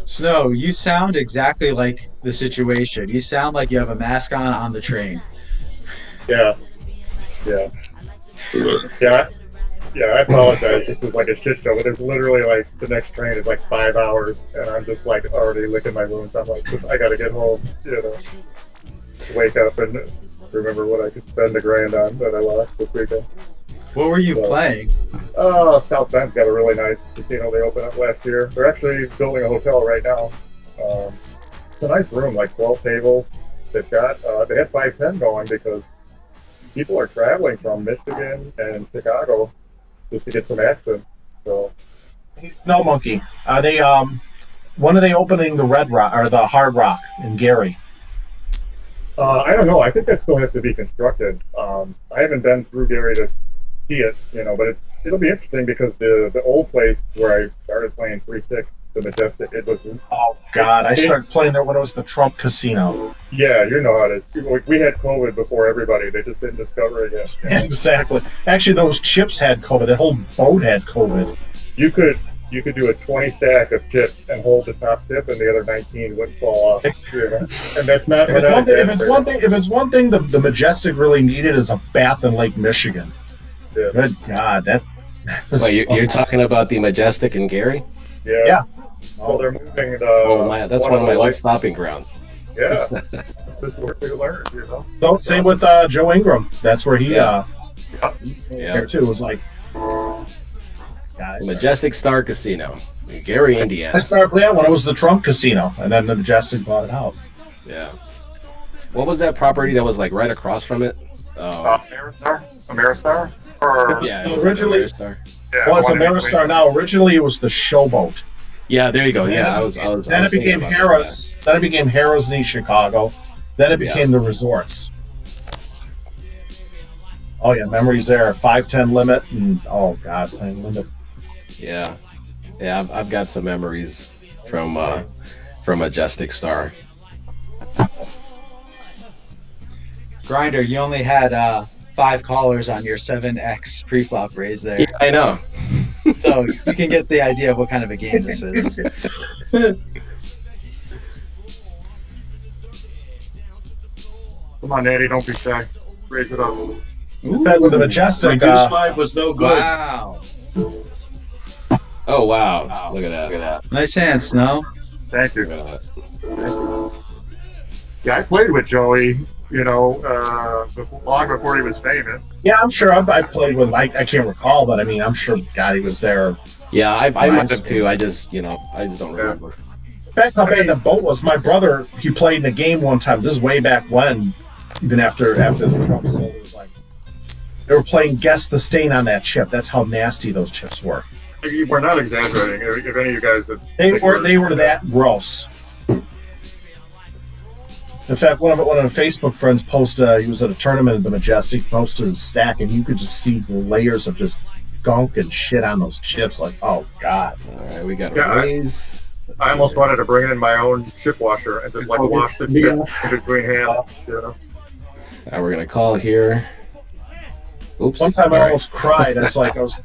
Snow, you sound exactly like the situation. You sound like you have a mask on the train. Yeah. I apologize. This was like a shit show, but there's literally like the next train is like 5 hours, and I'm just like already licking my wounds. I'm like, I gotta get home, you know, wake up and remember what I could spend $1,000 on that I lost this weekend. What were you playing? South Bend's got a really nice casino they opened up last year. They're actually building a hotel right now. It's a nice room, like 12 tables. They've got they had 510 going because people are traveling from Michigan and Chicago just to get some action. So Snow Monkey. Are they when are they opening the Red Rock or the Hard Rock in Gary? I don't know. I think that still has to be constructed. I haven't been through Gary to see it, but it'll be interesting because the old place where I started playing 3-6, the Majestic, it was. Oh God, I started playing there when it was the Trump Casino. Yeah, you know how it is. We had COVID before everybody. They just didn't discover it yet. Yeah, exactly. Actually, those chips had COVID. The whole boat had COVID. You could do a 20 stack of chips and hold the top tip, and the other 19 wouldn't fall off. And that's not. If it's one thing, the Majestic really needed is a bath in Lake Michigan. Yeah. Good God, that. Wait, you're talking about the Majestic in Gary? Yeah. So they're moving the. Oh my, that's one of my stopping grounds. Yeah. This is where you learn, So same with Joe Ingram. That's where he. Yeah. There too. It was like. Majestic Star Casino, in Gary, Indiana. I started playing when it was the Trump Casino, and then the Majestic bought it out. Yeah. What was that property that was like right across from it? Ameristar? Yeah, originally. Ameristar. Yeah, Well, it's Ameristar now. Originally, it was the Showboat. Yeah, there you go. Yeah, I was. Then it became Harrah's. Then it became Harrah's in East Chicago. Then it became the resorts. Oh yeah, memories there. 5-10 limit, and oh God, playing limit. Yeah, I've got some memories from Majestic Star. Grinder, you only had 5 callers on your 7X preflop raise there. Yeah, I know. So you can get the idea of what kind of a game this is. Come on, Eddie, don't be shy. Raise it up. With the Majestic. Goose 5 was no good. Wow. Oh wow! Look at that! Nice hand, Snow. Thank you. Look at that. Yeah, I played with Joey, long before he was famous. Yeah, I'm sure I've played with him. I can't recall, but I mean, I'm sure God he was there. Yeah, I might have too. I just don't remember. In fact, how bad the boat was. My brother, he played in a game one time. This is way back when, even after the Trump sold, it was like they were playing Guess the Stain on that chip. That's how nasty those chips were. We're not exaggerating. If any of you guys They were that gross. In fact, one of the Facebook friends posted. He was at a tournament at the Majestic. Posted a stack, and you could just see the layers of just gunk and shit on those chips. Like, oh God! All right, we got a raise. I almost wanted to bring in my own chip washer and just wash the chip in between hands. Now we're gonna call here. Oops. One time I almost cried. It's like I was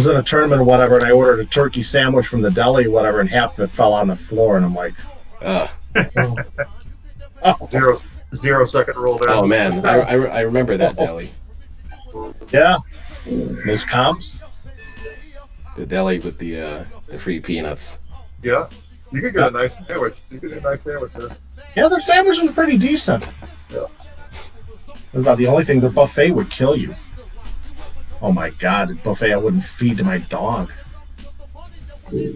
in a tournament or whatever, and I ordered a turkey sandwich from the deli or whatever, and half of it fell on the floor, and I'm like, oh. 0 second rule there. Oh man, I remember that deli. Yeah, those comps. The deli with the free peanuts. Yeah, you could get a nice sandwich. There. Yeah, their sandwiches are pretty decent. Yeah. That's about the only thing. The buffet would kill you. Oh my God, the buffet I wouldn't feed to my dog. Yeah,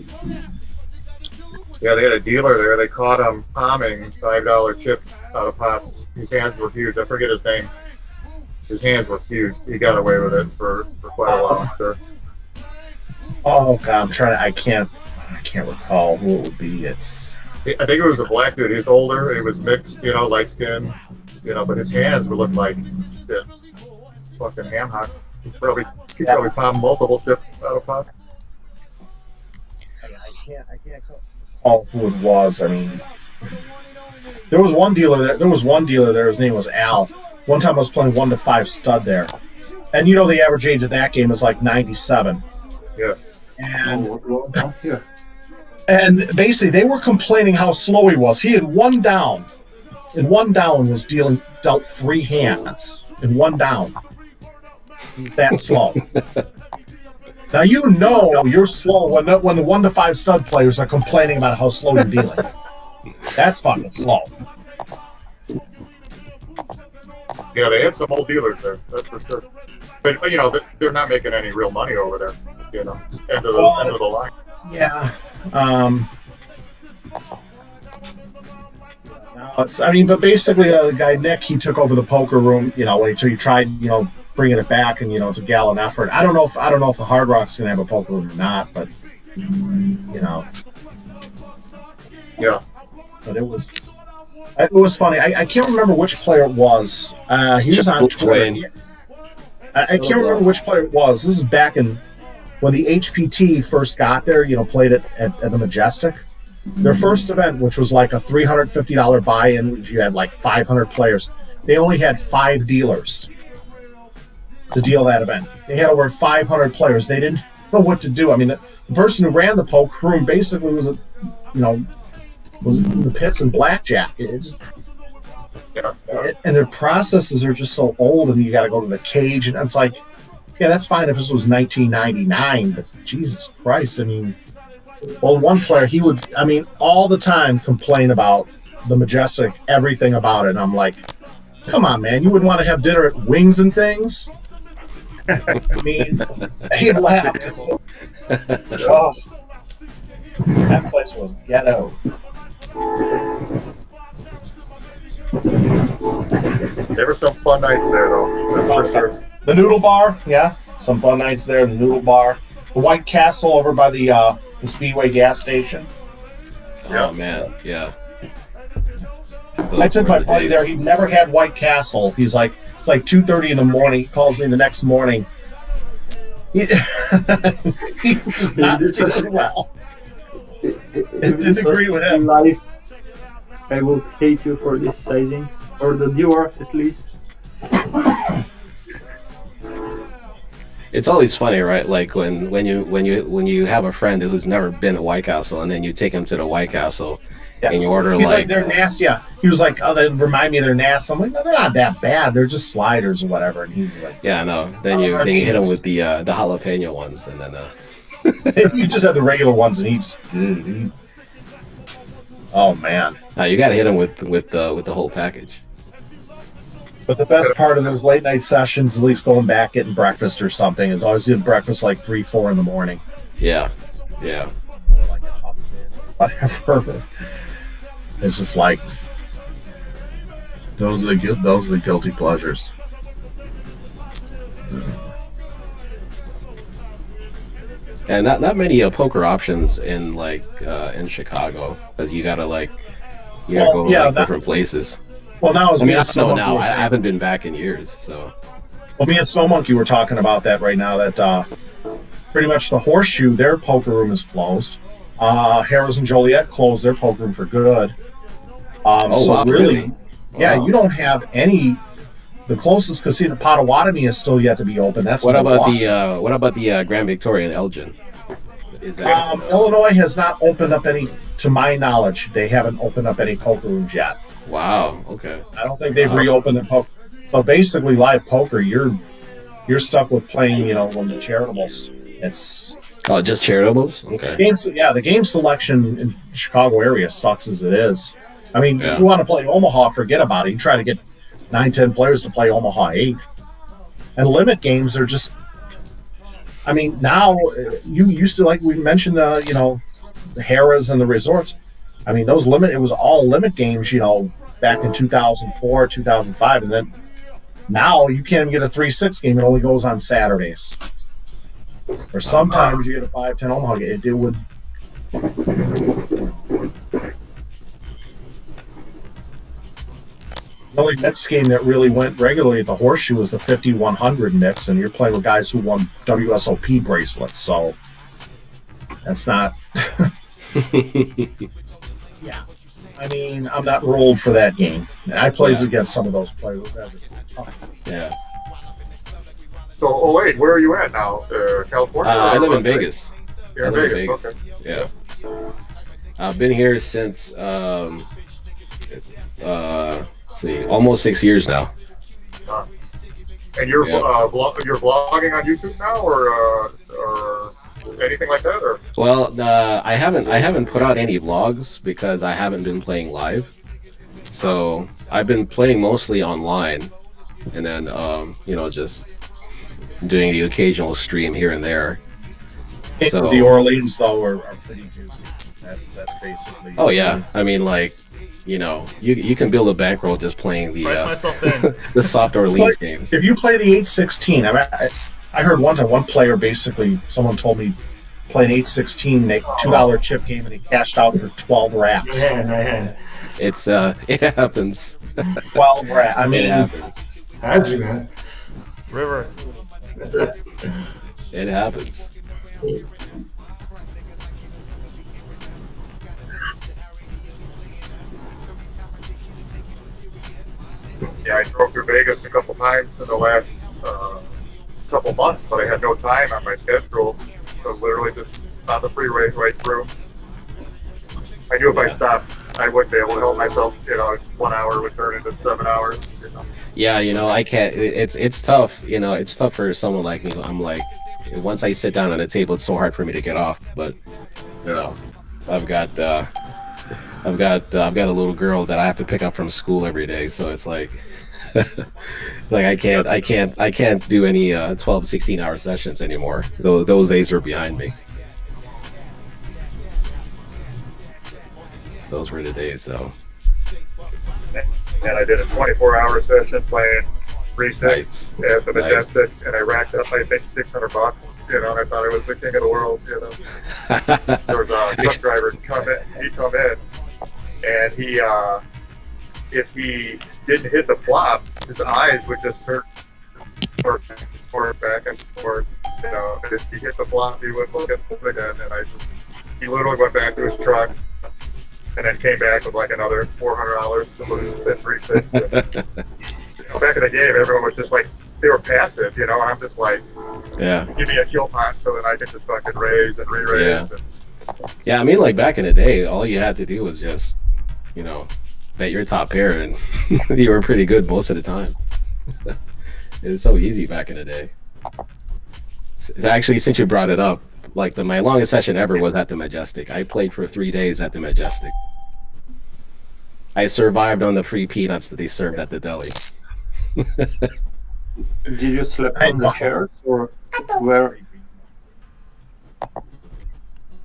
they had a dealer there. They caught him palming $5 chips out of pots. His hands were huge. I forget his name. His hands were huge. He got away with it for quite a while, I'm sure. Oh God, I can't recall who it would be. I think it was a black dude. He was older. He was mixed, light skin, but his hands would look like shit. Fucking ham hock. He probably palmed multiple chips out of pots. I can't recall who it was. I mean, there was one dealer there. His name was Al. One time I was playing 1 to 5 stud there, and the average age of that game is like 97. Yeah. And basically, they were complaining how slow he was. He had one down. And one down was dealt 3 hands. In one down. That slow. Now you're slow when the 1 to 5 stud players are complaining about how slow you're dealing. That's fucking slow. Yeah, they have some old dealers there. That's for sure. But they're not making any real money over there. End of the line. Yeah. But basically, the guy Nick, he took over the poker room. When he tried, bringing it back, and it's a gallon effort. I don't know if the Hard Rock's gonna have a poker room or not, but Yeah. But it was. It was funny. I can't remember which player it was. He was on Twitter. I can't remember which player it was. This is back in when the HPT first got there. Played it at the Majestic. Their first event, which was like a $350 buy-in, which you had like 500 players. They only had 5 dealers to deal that event. They had over 500 players. They didn't know what to do. I mean, the person who ran the poker room basically was was in the pits and blackjack. And their processes are just so old, and you got to go to the cage, and it's like, yeah, that's fine if this was 1999, but Jesus Christ, I mean, well, one player, he would, all the time complain about the Majestic, everything about it, and I'm like, come on, man, you wouldn't want to have dinner at Wings and Things? He laughed. Oh, that place was ghetto. There were some fun nights there, though. That's for sure. The Noodle Bar, yeah, some fun nights there. The Noodle Bar, the White Castle over by the Speedway gas station. Oh man, yeah. I took my buddy there. He never had White Castle. He's like, it's like 2:30 in the morning. He calls me the next morning. He was not doing well. It didn't agree with him. Life, I will hate you for this sizing, or the viewer at least. It's always funny, right? Like when you have a friend who's never been to White Castle, and then you take him to the White Castle, and you order He's like they're nasty. Yeah, he was like, oh, they remind me of their nasty. I'm like, no, they're not that bad. They're just sliders or whatever. And he's like, yeah, no. Then you hit him with the jalapeno ones, and then you just have the regular ones, and he's. Oh man! You got to hit him with the whole package. But the best part of those late night sessions, at least going back getting breakfast or something, is always getting breakfast like 3-4 in the morning. Yeah. Whatever. It's just like those are the guilty pleasures. And not many poker options in in Chicago, because you gotta go different places. Well, now I haven't been back in years, so. Well, me and Snow Monkey were talking about that right now. That pretty much the Horseshoe, their poker room is closed. Harrah's and Joliet closed their poker room for good. Really? Yeah, you don't have any. The closest casino, Potawatomi, is still yet to be open. That's what about the Grand Victoria in Elgin? Is that Illinois has not opened up any, to my knowledge. They haven't opened up any poker rooms yet. Wow. Okay. I don't think they've reopened the poker. So basically, live poker, you're stuck with playing, one of the charitables. It's just charitables. Okay. The game selection in the Chicago area sucks as it is. I mean, you want to play Omaha, forget about it. You try to get 9-10 players to play Omaha 8, and limit games are just. I mean, now you used to, like we mentioned, the Harrah's and the resorts. I mean, it was all limit games, back in 2004, 2005, and then now you can't even get a 3-6 game. It only goes on Saturdays, or sometimes you get a 5-10 Omaha game. It would. The only mix game that really went regularly at the Horseshoe was the 50-100 mix, and you're playing with guys who won WSOP bracelets, so that's not. Yeah, I mean, I'm not rolled for that game. I played against some of those players. Yeah. So, where are you at now? California? I live in Vegas. You're in Vegas. Okay. Yeah. I've been here since let's see, almost 6 years now. And you're you're vlogging on YouTube now, or anything like that, or? Well, I haven't put out any vlogs because I haven't been playing live. So I've been playing mostly online, and then just doing the occasional stream here and there. So the Orleans though are pretty juicy. That's basically. Oh yeah, I mean you can build a bankroll just playing the the soft Orleans games. If you play the 8-16, I heard one player basically, someone told me, playing 816, $2 chip game, and he cashed out for 12 racks. Man. It's it happens. 12 racks. I It mean, happens. How'd you, man? River. It happens. Yeah, I drove through Vegas a couple times in the last couple months, but I had no time on my schedule. So literally just on the freeway right through. I knew if I stopped, I wouldn't be able to help myself. 1 hour would turn into 7 hours. Yeah, I can't. It's tough. It's tough for someone like me. I'm like, once I sit down at a table, it's so hard for me to get off. But I've got a little girl that I have to pick up from school every day, so it's like, I can't do any 12, 16-hour sessions anymore. Those days are behind me. Those were the days, though. And I did a 24-hour session playing 3-6 at the Majestic, and I racked up, I think, $600. And I thought I was the king of the world. There was a truck driver come in, and he, if he didn't hit the flop, his eyes would just turn back and forth. And if he hit the flop, he would look at it again, and he literally went back to his truck. And then came back with like another $400 to lose at 3-6. Back in the game, everyone was just like, they were passive, and I'm just like, yeah, give me a kill pot so that I can just fucking raise and re-raise. Yeah. Yeah, I mean, like back in the day, all you had to do was just, bet your top pair, and you were pretty good most of the time. It was so easy back in the day. Actually, since you brought it up, like my longest session ever was at the Majestic. I played for 3 days at the Majestic. I survived on the free peanuts that they served at the deli. Did you sleep on the chairs or where?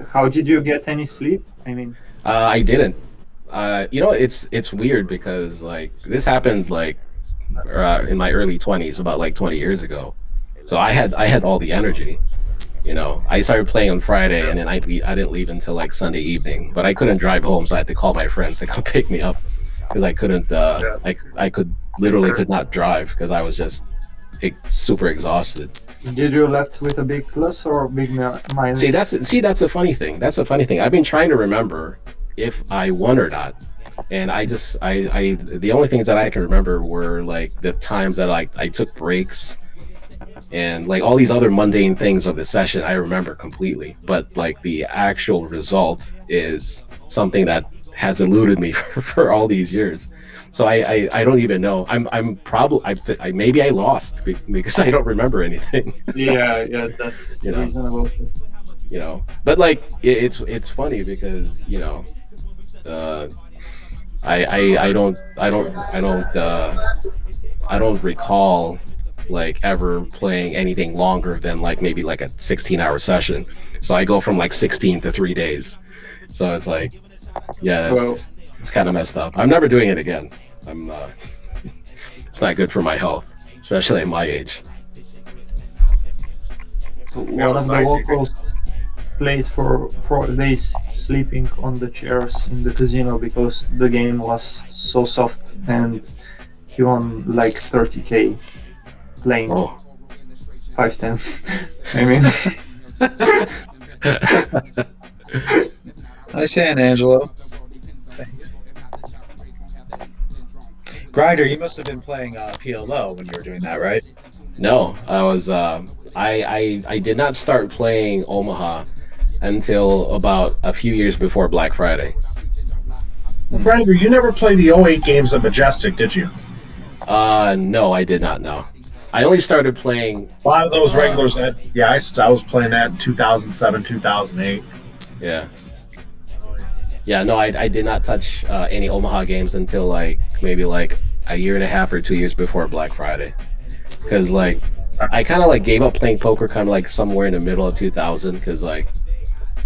How did you get any sleep? I mean, I didn't. It's weird because like this happened like in my early 20s, about like 20 years ago. So I had all the energy. I started playing on Friday, and then I didn't leave until like Sunday evening. But I couldn't drive home, so I had to call my friends to come pick me up because I couldn't. I could not drive because I was just super exhausted. Did you left with a big plus or a big minus? That's a funny thing. I've been trying to remember if I won or not, and the only things that I can remember were like the times that I took breaks. And like all these other mundane things of the session, I remember completely. But like the actual result is something that has eluded me for all these years. So I don't even know. I'm probably maybe I lost because I don't remember anything. Yeah, that's reasonable. But like it's funny because I don't recall like ever playing anything longer than like maybe like a 16-hour session. So I go from like 16 to 3 days. So it's like, yeah, it's kind of messed up. I'm never doing it again. It's not good for my health, especially at my age. One of the locals played for 4 days sleeping on the chairs in the casino because the game was so soft, and he won like 30K playing 5-10. I mean, nice hand, Angelo. Grinder, you must have been playing PLO when you were doing that, right? No, I was. I did not start playing Omaha until about a few years before Black Friday. Grinder, you never played the 08 games at Majestic, did you? No, I did not. No, I only started playing. A lot of those regulars that, I was playing that in 2007, 2008. Yeah. Yeah, no, I did not touch any Omaha games until like maybe like a year and a half or 2 years before Black Friday. Because like I kind of like gave up playing poker kind of like somewhere in the middle of 2000 because like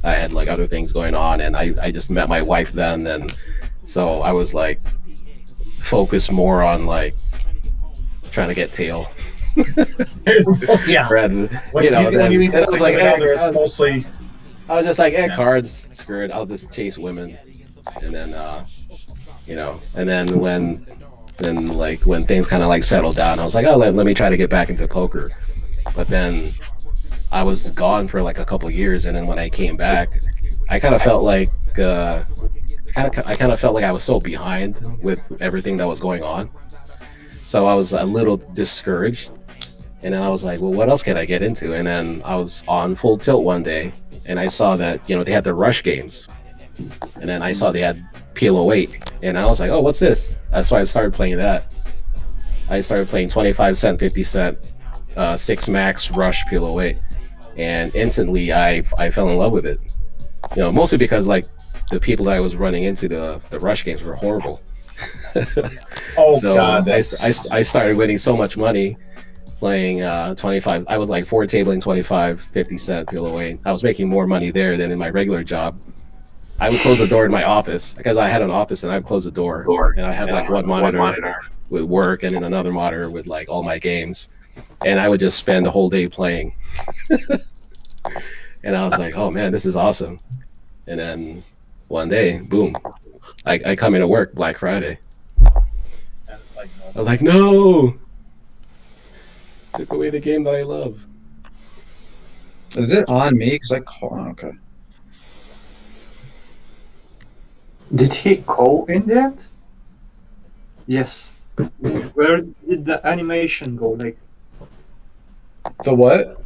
I had like other things going on, and I just met my wife then, and so I was like focused more on like trying to get tail. Yeah. Rather, When you mean then I was like, it's mostly I was just like, cards, screw it. I'll just chase women, and then and then when things kind of like settled down, I was like, oh, let me try to get back into poker. But then I was gone for like a couple years, and then when I came back, I kind of felt like I was so behind with everything that was going on. So I was a little discouraged, and then I was like, well, what else can I get into? And then I was on Full Tilt one day, and I saw that they had the Rush games, and then I saw they had PL08, and I was like, oh, what's this? That's why I started playing that. I started playing 25 cent, 50 cent, 6 max Rush PL08, and instantly I fell in love with it. Mostly because like the people that I was running into the Rush games were horrible. Oh so God! I started winning so much money playing 25. I was like 4 tabling 25, 50 cent PL08. I was making more money there than in my regular job. I would close the door in my office because I had an office, and I'd close the door, and I had like one monitor with work, and then another monitor with like all my games, and I would just spend the whole day playing. And I was like, oh man, this is awesome. And then one day, boom, I come into work Black Friday. I was like, no, took away the game that I love. Is it on me? Because okay. Did he go in the end? Yes. Where did the animation go? Like The what?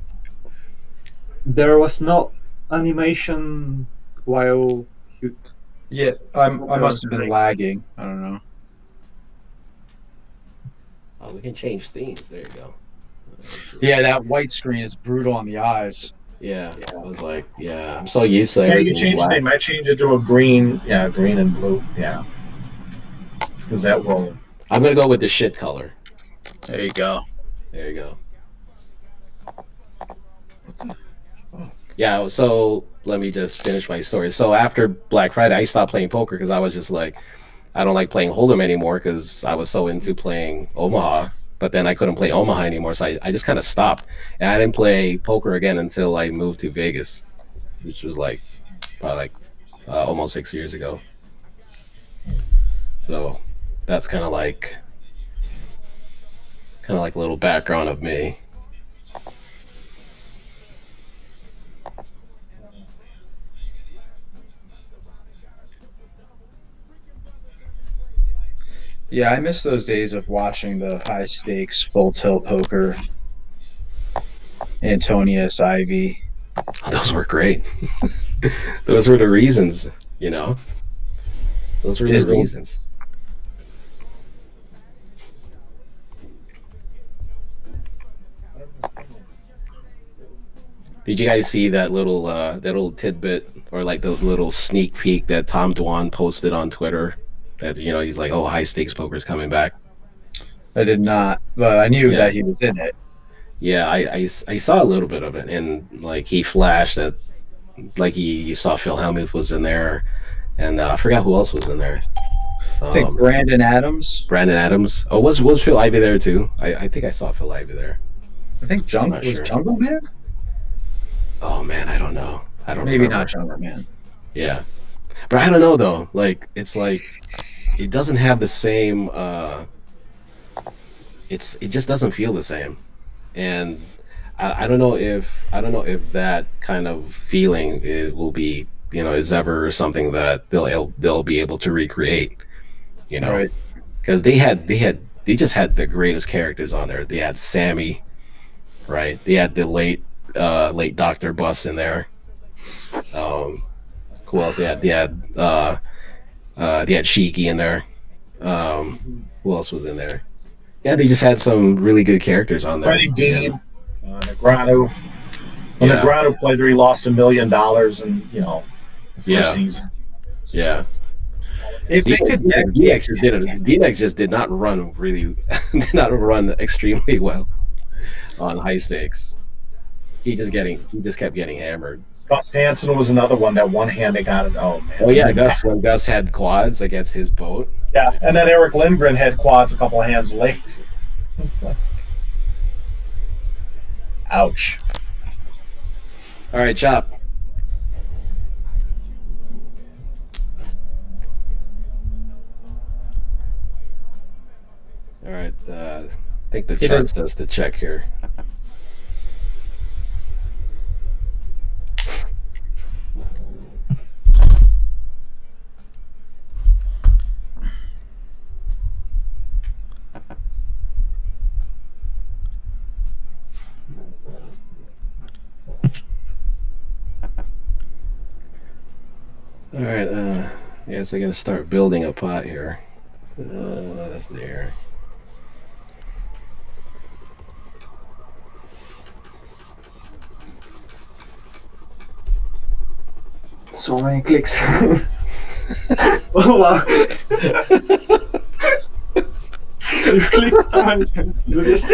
there was no animation while he... Yeah, I must have been lagging. I don't know. Oh, we can change themes. There you go. Yeah, that white screen is brutal on the eyes. Yeah, I was like, I'm so used to Yeah, everything. you can change the name. I change it to a green. Yeah, green and blue. Yeah, because that will. I'm gonna go with the shit color. There you go. There you go. Yeah, so let me just finish my story. So after Black Friday, I stopped playing poker because I was just like, I don't like playing Hold'em anymore because I was so into playing Omaha. But then I couldn't play Omaha anymore, so I just kind of stopped. And I didn't play poker again until I moved to Vegas, which was like probably like almost 6 years ago. So that's kind of like a little background of me. Yeah, I miss those days of watching the high stakes full tilt poker. Antonius, Ivy. Oh, those were great. Those were the reasons, Those were the reasons. Did you guys see that little tidbit or like the little sneak peek that Tom Dwan posted on Twitter? That he's like, oh, high stakes poker's coming back. I did not, but I knew that he was in it. Yeah, I saw a little bit of it, and like he flashed that, like he saw Phil Hellmuth was in there, and I forgot who else was in there. I think Brandon Adams. Oh, was Phil Ivey there too? I think I saw Phil Ivey there. I think Jungle Man. Oh man, I don't know. Maybe remember. not Jungle Man. Yeah, but I don't know though. Like it's like it doesn't have the same. It just doesn't feel the same, and I don't know if that kind of feeling will be is ever something that they'll be able to recreate. Right. Because they just had the greatest characters on there. They had Sammy, right? They had the late Dr. Bus in there. Who else? They had Shiki in there. Who else was in there? Yeah, they just had some really good characters on there. Freddie Dean, Negreanu. When Negreanu played there, he lost $1 million in the first season. Yeah. If they could, DX just did not run extremely well on high stakes. He just kept getting hammered. Gus Hansen was another one that one hand they got it. Oh man. Oh yeah, when Gus had quads against his boat. Yeah, and then Eric Lindgren had quads a couple of hands late. Ouch. All right, Chop. I think the He chat does- says to check here. All right, yes, I gotta start building a pot here. That's there. So many clicks. Oh wow. You clicked so many times to do this.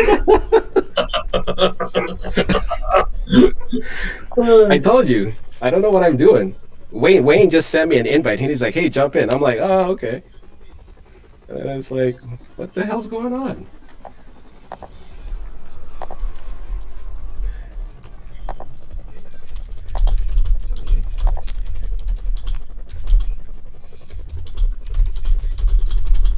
I told you, I don't know what I'm doing. Wayne just sent me an invite and he's like, hey, jump in. I'm like, oh, okay. And it's like, what the hell's going on?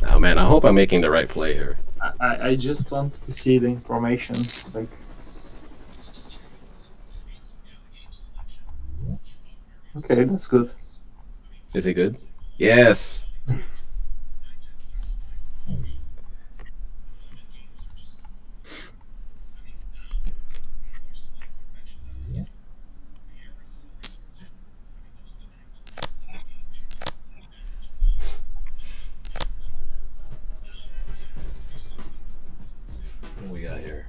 Oh man, I hope I'm making the right play here. I just want to see the information. Like, okay, that's good. Is it good? Yes. What do we got here?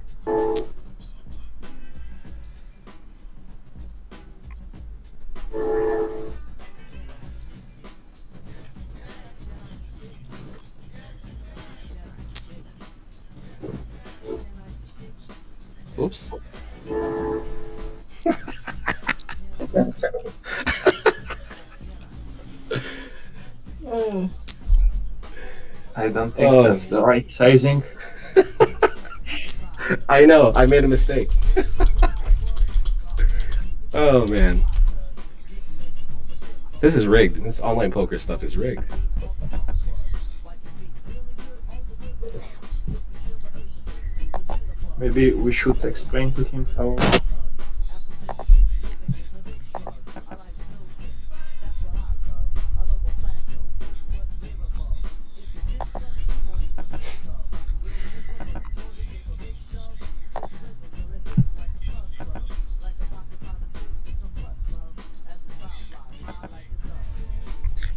Oops. I don't think that's the right sizing. I know, I made a mistake. Oh man. This is rigged. This online poker stuff is rigged. Maybe we should explain to him how.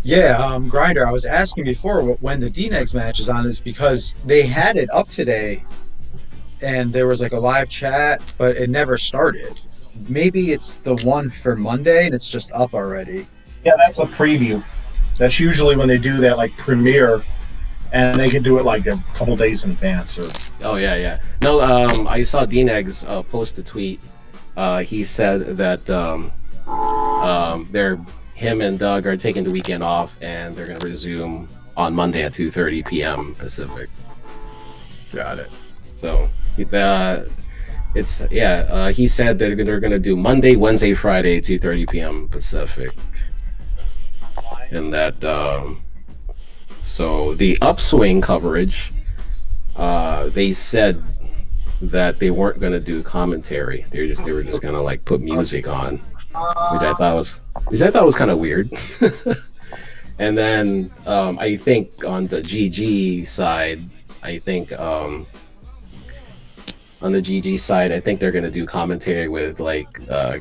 Yeah, Grinder, I was asking before when the D-Negs match is on is because they had it up today and there was like a live chat, but it never started. Maybe it's the one for Monday and it's just up already. Yeah, that's a preview. That's usually when they do that like premiere, and they can do it like a couple days in advance. Or Oh yeah. No, I saw D-Negs post a tweet. He said that him and Doug are taking the weekend off and they're gonna resume on Monday at 2:30 p.m. Pacific. Got it. So he said that they're gonna do Monday, Wednesday, Friday, 2:30 p.m. Pacific, and that so the upswing coverage, they said that they weren't gonna do commentary. They were just gonna like put music on, which I thought was kind of weird. And then I think on the GG side, I think they're gonna do commentary with like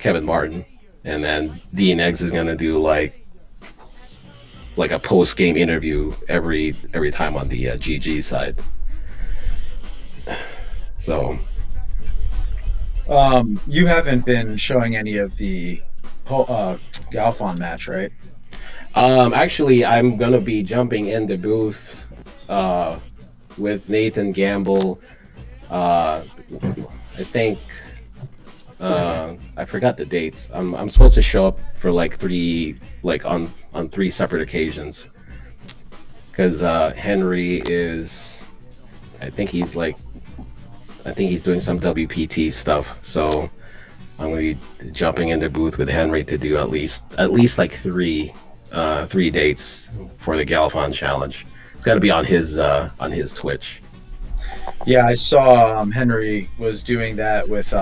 Kevin Martin, and then D-Negs is gonna do like a post game interview every time on the GG side. So you haven't been showing any of the Galfon match, right? Actually, I'm gonna be jumping in the booth with Nathan Gamble. I think I forgot the dates. I'm supposed to show up for like on three separate occasions, because Henry is, I think he's doing some WPT stuff. So I'm gonna be jumping in the booth with Henry to do at least like three dates for the Galfon challenge. It's got to be on his Twitch. Yeah, I saw Henry was doing that with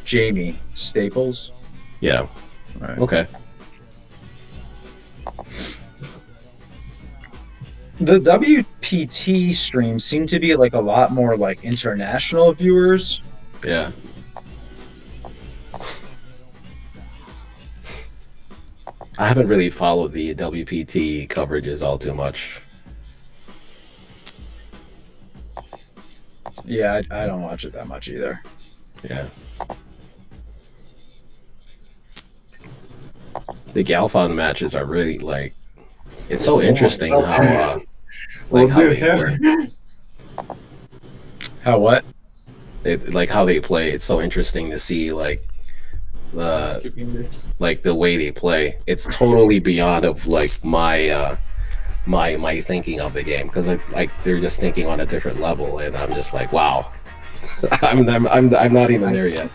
Jamie Staples. Yeah. Right. Okay. The WPT streams seem to be like a lot more like international viewers. Yeah. I haven't really followed the WPT coverages all too much. Yeah, I don't watch it that much either. Yeah. The Galfond matches are really like, it's so interesting how like how they play. How what? Like how they play. It's so interesting to see like the way they play. It's totally beyond of like my my thinking of the game, because like they're just thinking on a different level, and I'm just like, wow. I'm not even there yet.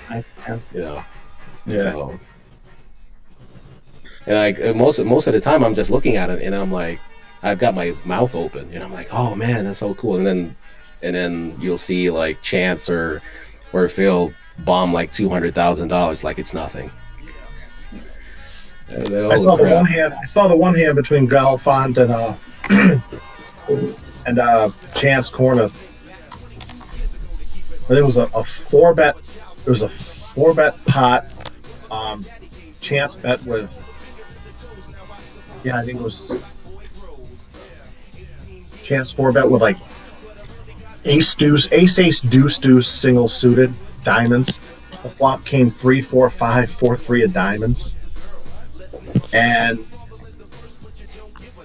You know. Yeah. So, and like most of the time, I'm just looking at it, and I'm like, I've got my mouth open, and I'm like, oh man, that's so cool. And then you'll see like Chance or Phil bomb like $200,000 like it's nothing. I saw the one hand between Galfond and Chance Corneth. It was a 4-bet. It was a 4-bet pot. Chance bet with. Yeah, I think it was Chance 4-bet with like ace deuce single suited diamonds. The flop came 3 4 5 4 3 of diamonds, and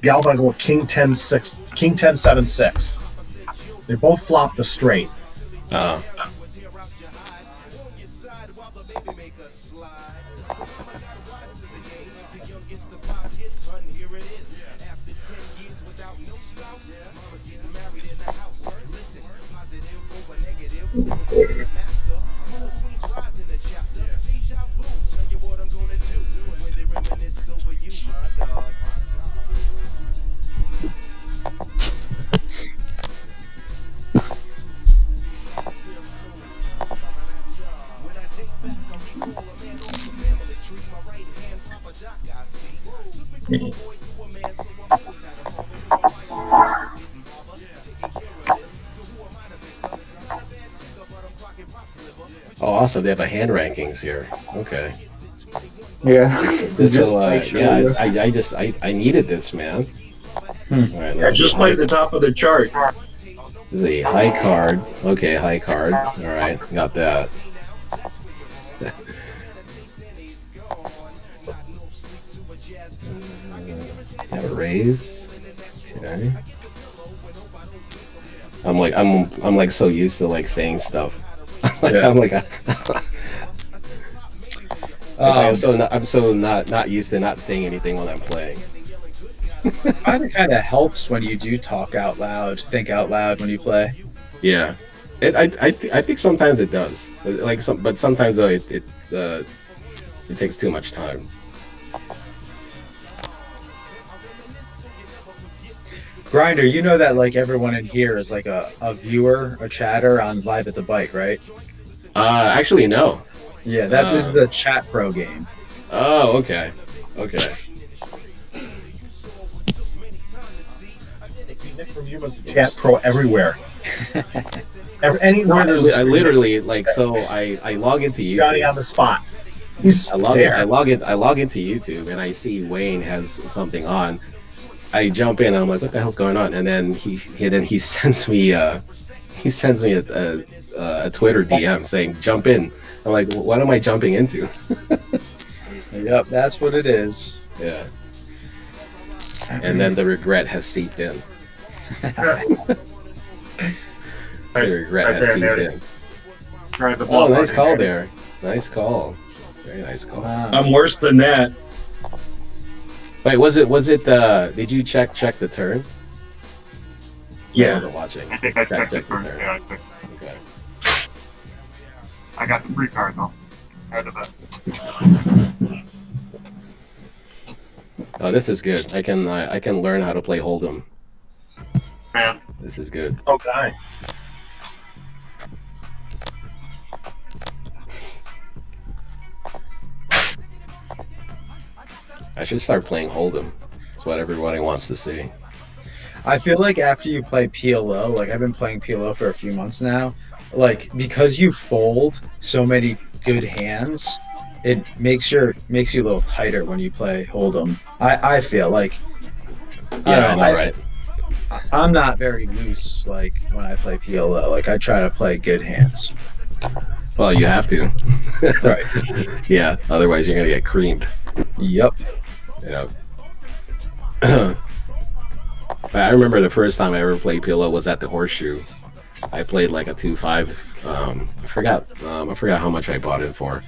Galvin with king 10 7 6. They both flopped the straight. Oh, awesome! They have a hand rankings here. Okay. Yeah. I needed this, man. All right, Yeah, just play the top of the chart. This is a high card. Okay, high card. All right, got that. Have a raise. Okay. I'm like so used to like saying stuff. I'm so not used to not saying anything while I'm playing. It kind of helps when you do talk out loud, think out loud when you play. Yeah, I think sometimes it does. But sometimes though it takes too much time. Grinder, you know that like everyone in here is like a viewer, a chatter on Live at the Bike, right? Actually, no. Yeah, this is the Chat Pro game. Oh, okay. Okay. Nick from Yuma's Chat Pro everywhere. Anywhere I literally like, so I log into YouTube. Johnny on the spot. I log into YouTube and I see Wayne has something on. I jump in and I'm like, what the hell's going on? And then he sends me a Twitter DM saying, jump in. I'm like, what am I jumping into? Yep, that's what it is. Yeah. And then the regret has seeped in. The regret has seeped in. Oh, nice call there. Nice call. Very nice call. I'm worse than that. Wait, was it did you check the turn? Yeah. I wasn't watching. I think I checked the it first. turn. Yeah, I checked. Okay. I got the free card though. Ahead of that. Oh, this is good. I can learn how to play Hold'em. Man, This is good. Okay. I should start playing Hold'em. That's what everybody wants to see. I feel like after you play PLO, like I've been playing PLO for a few months now, like because you fold so many good hands, it makes you a little tighter when you play Hold'em. I feel like Yeah, I know, right? I'm not very loose like when I play PLO. Like I try to play good hands. Well, you have to. Right. Yeah, otherwise you're gonna get creamed. Yep. Yeah. I remember the first time I ever played PLO was at the Horseshoe. I played like a 2-5. I forgot how much I bought it for.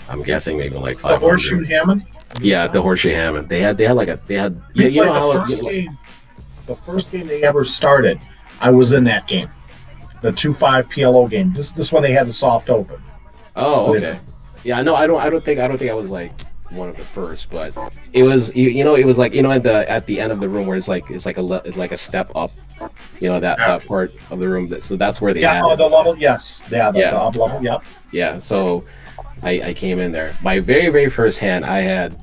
I'm guessing maybe like The 500. Horseshoe Hammond? Yeah, the Horseshoe Hammond. They had We you know played how the first game they ever started, I was in that game. The 2-5 PLO game. This one they had the soft open. Oh, okay. Yeah, I know. I don't think I was like one of the first, but it was it was like at the end of the room where it's like a step up, that part of the room. So that's where they had the level. Yes, the up level. Yep. Yeah. So I came in there. My very very first hand, I had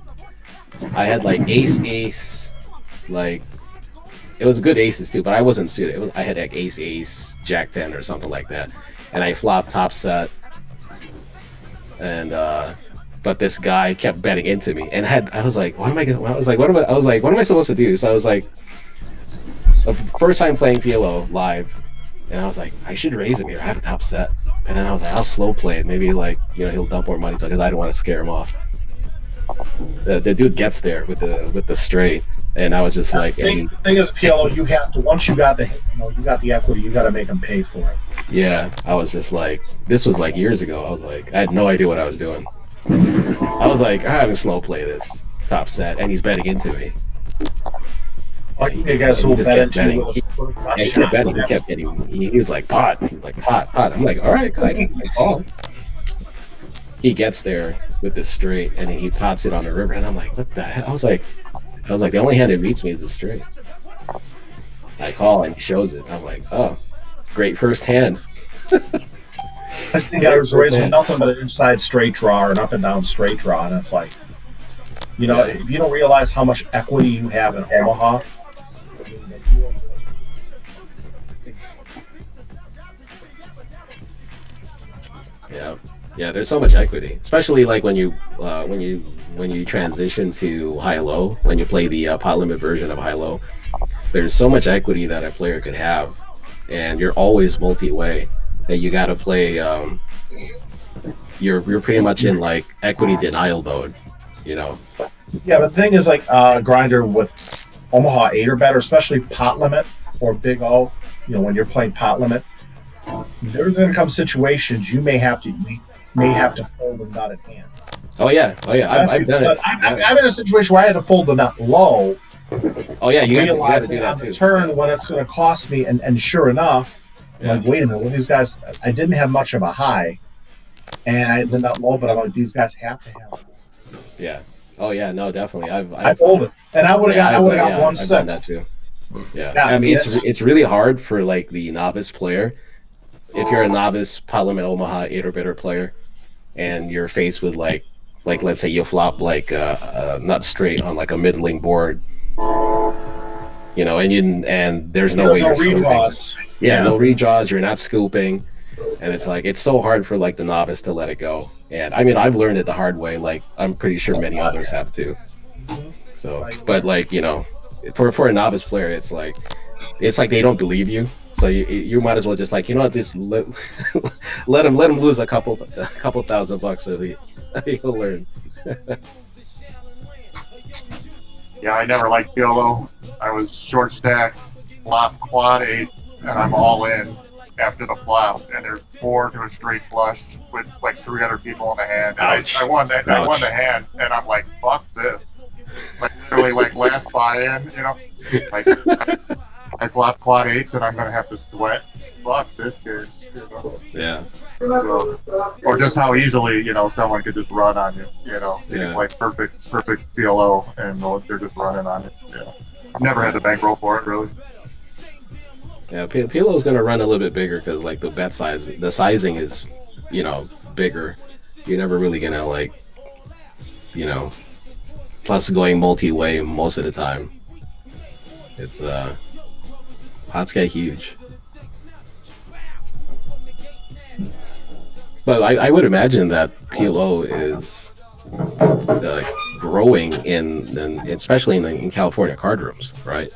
like ace, like it was good aces too, but I wasn't suited. I had like ace, jack 10 or something like that, and I flopped top set, and but this guy kept betting into me, and I was like, what am I supposed to do? So I was like, the first time playing PLO live, and I was like, I should raise him here. I have a top set, and then I was like, I'll slow play it. Maybe like he'll dump more money, because I don't want to scare him off. The dude gets there with the straight, and I was just like, thing is, PLO, you have to, once you got the equity, you got to make them pay for it. Yeah, I was just like, this was like years ago. I was like, I had no idea what I was doing. I was like, I'm gonna slow play this top set, and he's betting into me. You guys will bet into you. He kept betting. He kept getting. He was like pot. He was like pot. I'm like, all right, I call. He gets there with the straight, and he pots it on the river, and I'm like, what the hell? I was like, the only hand that beats me is the straight. I call, and he shows it. I'm like, oh, great first hand. I think I was raising nothing but an inside straight draw or an up and down straight draw, and it's like, if you don't realize how much equity you have in Omaha. Yeah, there's so much equity, especially like when you transition to high-low, when you play the pot limit version of high-low. There's so much equity that a player could have, and you're always multi-way. That you got to play. You're pretty much in like equity denial mode, Yeah, but the thing is, like grinder with Omaha 8 or better, especially pot limit or big O. When you're playing pot limit, there's going to come situations you may have to fold the nut in hand. Oh yeah. I've done it. I'm in a situation where I had to fold the nut low. Oh yeah, you got to do realizing that on too. the turn what it's going to cost me, and sure enough. Like, wait a minute, well, these guys, I didn't have much of a high, and I did not low, but I'm like, these guys have to have it. Yeah. Oh yeah, no, definitely. I folded, and I would have got 1/6. I've done that too. Yeah. I mean, it's really hard for like the novice player. If you're a novice pot limit Omaha 8 or better player, and you're faced with like let's say you flop like a nut straight on like a middling board, and there's no way you're redraws. Yeah, no redraws. You're not scooping, and it's like it's so hard for like the novice to let it go. And I mean, I've learned it the hard way. Like I'm pretty sure many others have too. So, but like for a novice player, it's like they don't believe you. So you might as well just just let him lose a couple $1,000 so he'll learn. Yeah, I never liked PLO. I was short stack, flop quad 8, and I'm all in after the flop. And there's 4 to a straight flush with like 3 other people in the hand. And I won that. I won the hand, and I'm like, fuck this. Like really, like last buy-in, like I flop quad 8s, and I'm gonna have to sweat. Fuck this game. Yeah. So, or just how easily someone could just run on you. You can play perfect PLO, and they're just running on it. Never had the bankroll for it really. Yeah, Pilo's gonna run a little bit bigger because like the bet size, the sizing is, bigger. You're never really gonna like, plus going multi-way most of the time. It's pots get huge. But I would imagine that PLO is growing especially in California card rooms, right?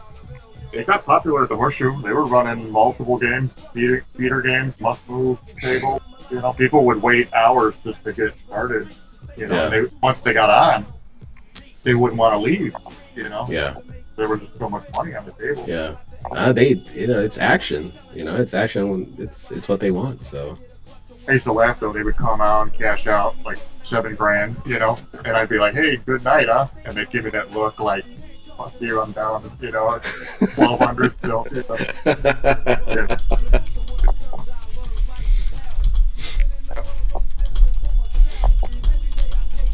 It got popular at the Horseshoe. They were running multiple games, feeder games, must move table. People would wait hours just to get started. Once they got on, they wouldn't want to leave. Yeah. There was just so much money on the table. Yeah. It's action. It's action. It's what they want. So. I used to laugh though. They would come out and cash out like $7,000, and I'd be like, "Hey, good night, huh?" And they'd give me that look like, "Fuck you, I'm down." 1,200 still. Yeah.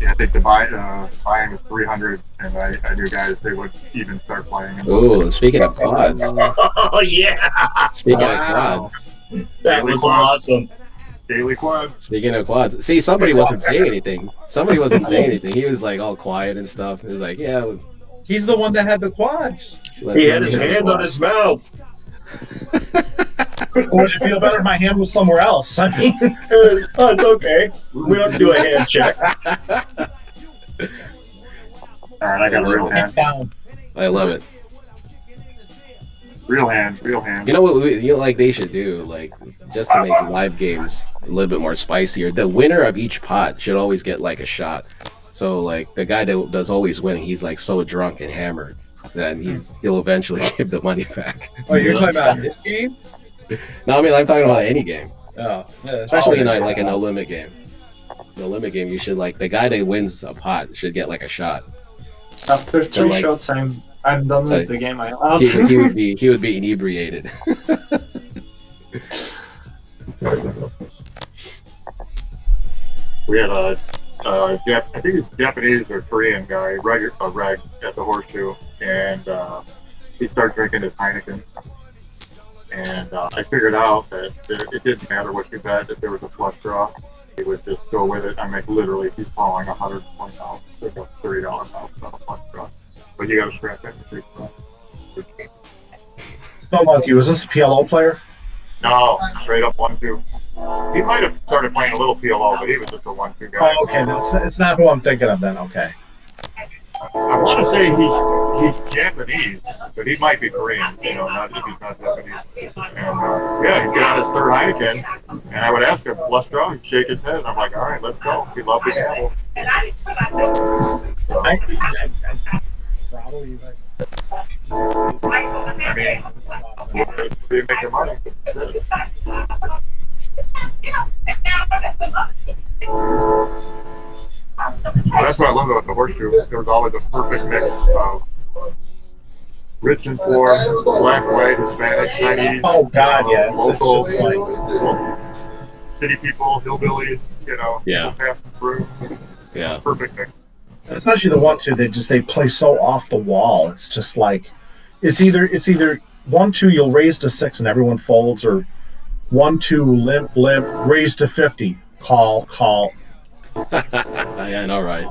Yeah, I think the buying was 300, and I knew guys they would even start playing. Oh, speaking of quads. Oh yeah. Speaking of quads. That was awesome. Daily quad. Speaking of quads, see, somebody wasn't saying anything. He was like all quiet and stuff. He was like, "Yeah." He's the one that had the quads. He had his hand on his mouth. Would you feel better if my hand was somewhere else? I mean, it's okay. We don't have to do a hand check. All right, I got a real hand. I love it. Real hand. You know what they should do, like, just to make live games a little bit more spicier. The winner of each pot should always get like a shot. So like the guy that does always win, he's like so drunk and hammered that he'll eventually give the money back. Oh, you're talking about this game? No, I mean I'm talking about any game. Oh, yeah, especially in like a no limit game. No limit game, you should like the guy that wins a pot should get like a shot. After three shots, I'm done with the game. I'm out. He would be inebriated. We had I think he's Japanese or Korean guy, a reg at the Horseshoe, and he started drinking his Heineken. And I figured out that it didn't matter what you bet. If there was a flush draw, he would just go with it. I mean, literally, he's falling $120, like a $30 house on a flush draw. But you got to scrap it. Snow Monkey, was this a PLO player? No, straight up 1-2. He might have started playing a little PLO, but he was just a 1-2 guy. Oh, okay. It's not who I'm thinking of then. Okay. I want to say he's Japanese, but he might be Korean. Not if he's not Japanese. And he'd get on his third Heineken, and I would ask him, flush draw, he'd shake his head, and I'm like, all right, let's go. He loved to gamble. Probably. I mean, you make your money. That's what I love about the Horseshoe. There was always a perfect mix of rich and poor, black, white, Hispanic, Chinese. Oh God, yeah. Locals, it's just like city people, hillbillies. Yeah. People passing through. Yeah. Perfect mix. Especially the 1-2, they play so off the wall. It's just like it's either 1-2 you'll raise to 6 and everyone folds, or 1-2 limp raise to 50 call. Yeah, I know, right?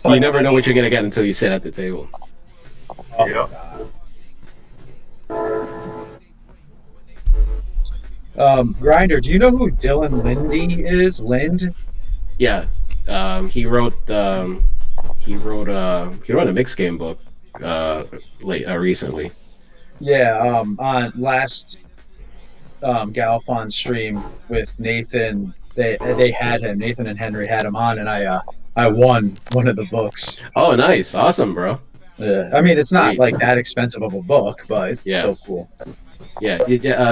You never know what you're gonna get until you sit at the table. Yeah. Grinder, do you know who Dylan Lindy is? Lind? Yeah. He wrote a mixed game book recently. Yeah, on last Galfon stream with Nathan, they had him. Nathan and Henry had him on, and I won one of the books. Oh, nice, awesome, bro. I mean, it's not like that expensive of a book, but it's so cool. Yeah.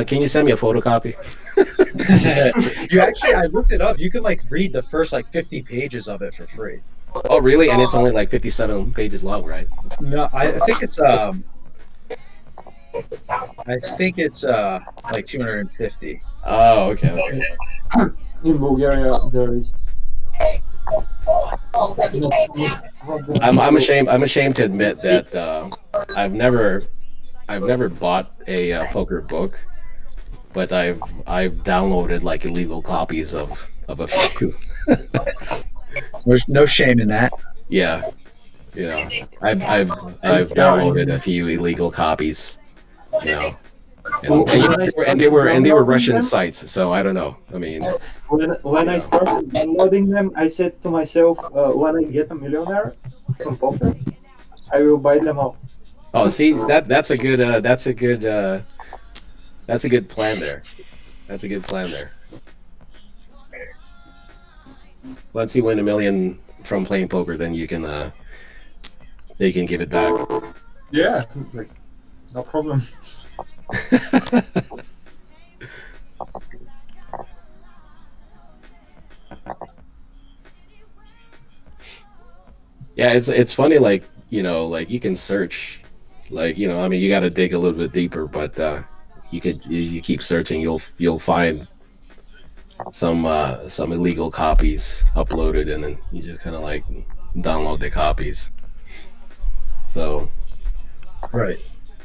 Can you send me a photocopy? I looked it up. You can read the first 50 pages of it for free. Oh, really? And it's only 57 pages long, right? No, I think it's 250. Oh, okay. In Bulgaria, there is. I'm ashamed to admit that I've never I've never bought a poker book, but I've downloaded like illegal copies of a few. There's no shame in that. Yeah, you know, I've downloaded a few illegal copies. You know, and they were Russian sites, so I don't know. I mean, when I started downloading them, I said to myself, when I get a millionaire from poker, I will buy them all. oh, see, that's a good plan there. That's a good plan there. Once you win $1 million from playing poker, then you can they can give it back. Yeah, like, no problem. Yeah, it's funny, like, you know, like you can search, like, you know, I mean, you got to dig a little bit deeper, but you keep searching, you'll find some illegal copies uploaded, and then you just kind of like download the copies. So Right.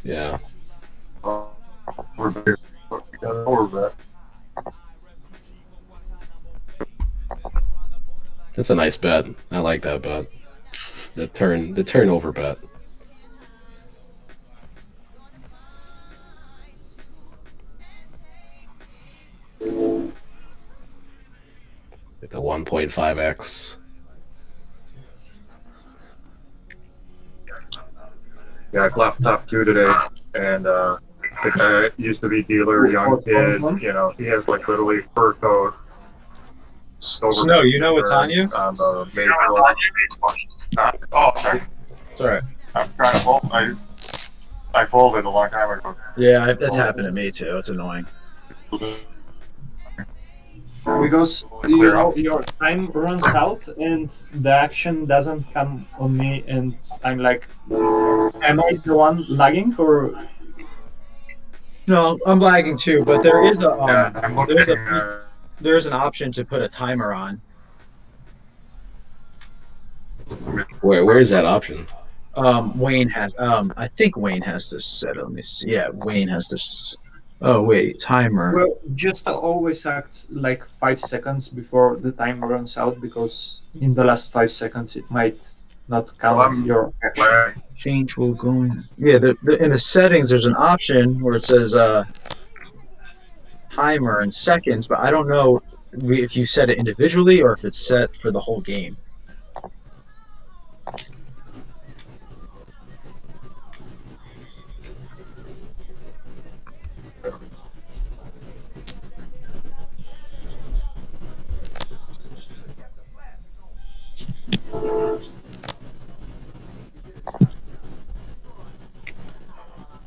yeah, We're big. We got an over bet. that's a nice bet. I like that bet. The turnover bet. With the 1.5x. Yeah, I flopped top 2 today, and the guy used to be dealer, young kid. You know, he has like literally fur coat. Snow, you know what's on you? On the main Oh, sorry. It's all right. I'm trying to fold. I folded a long time ago. Yeah, that's happened to me too. It's annoying. Because you know your time runs out and the action doesn't come on me, and I'm like, am I the one lagging or? No, I'm lagging too, but there is a Yeah, I'm looking. there's an option to put a timer on. Where is that option? Wayne has. I think Wayne has to set it. Let me see. Yeah, Wayne has to. Oh wait, timer. Well, just always act like 5 seconds before the time runs out, because in the last 5 seconds it might not count your action. Change will go in. Yeah, in the settings, there's an option where it says timer in seconds, but I don't know if you set it individually or if it's set for the whole game.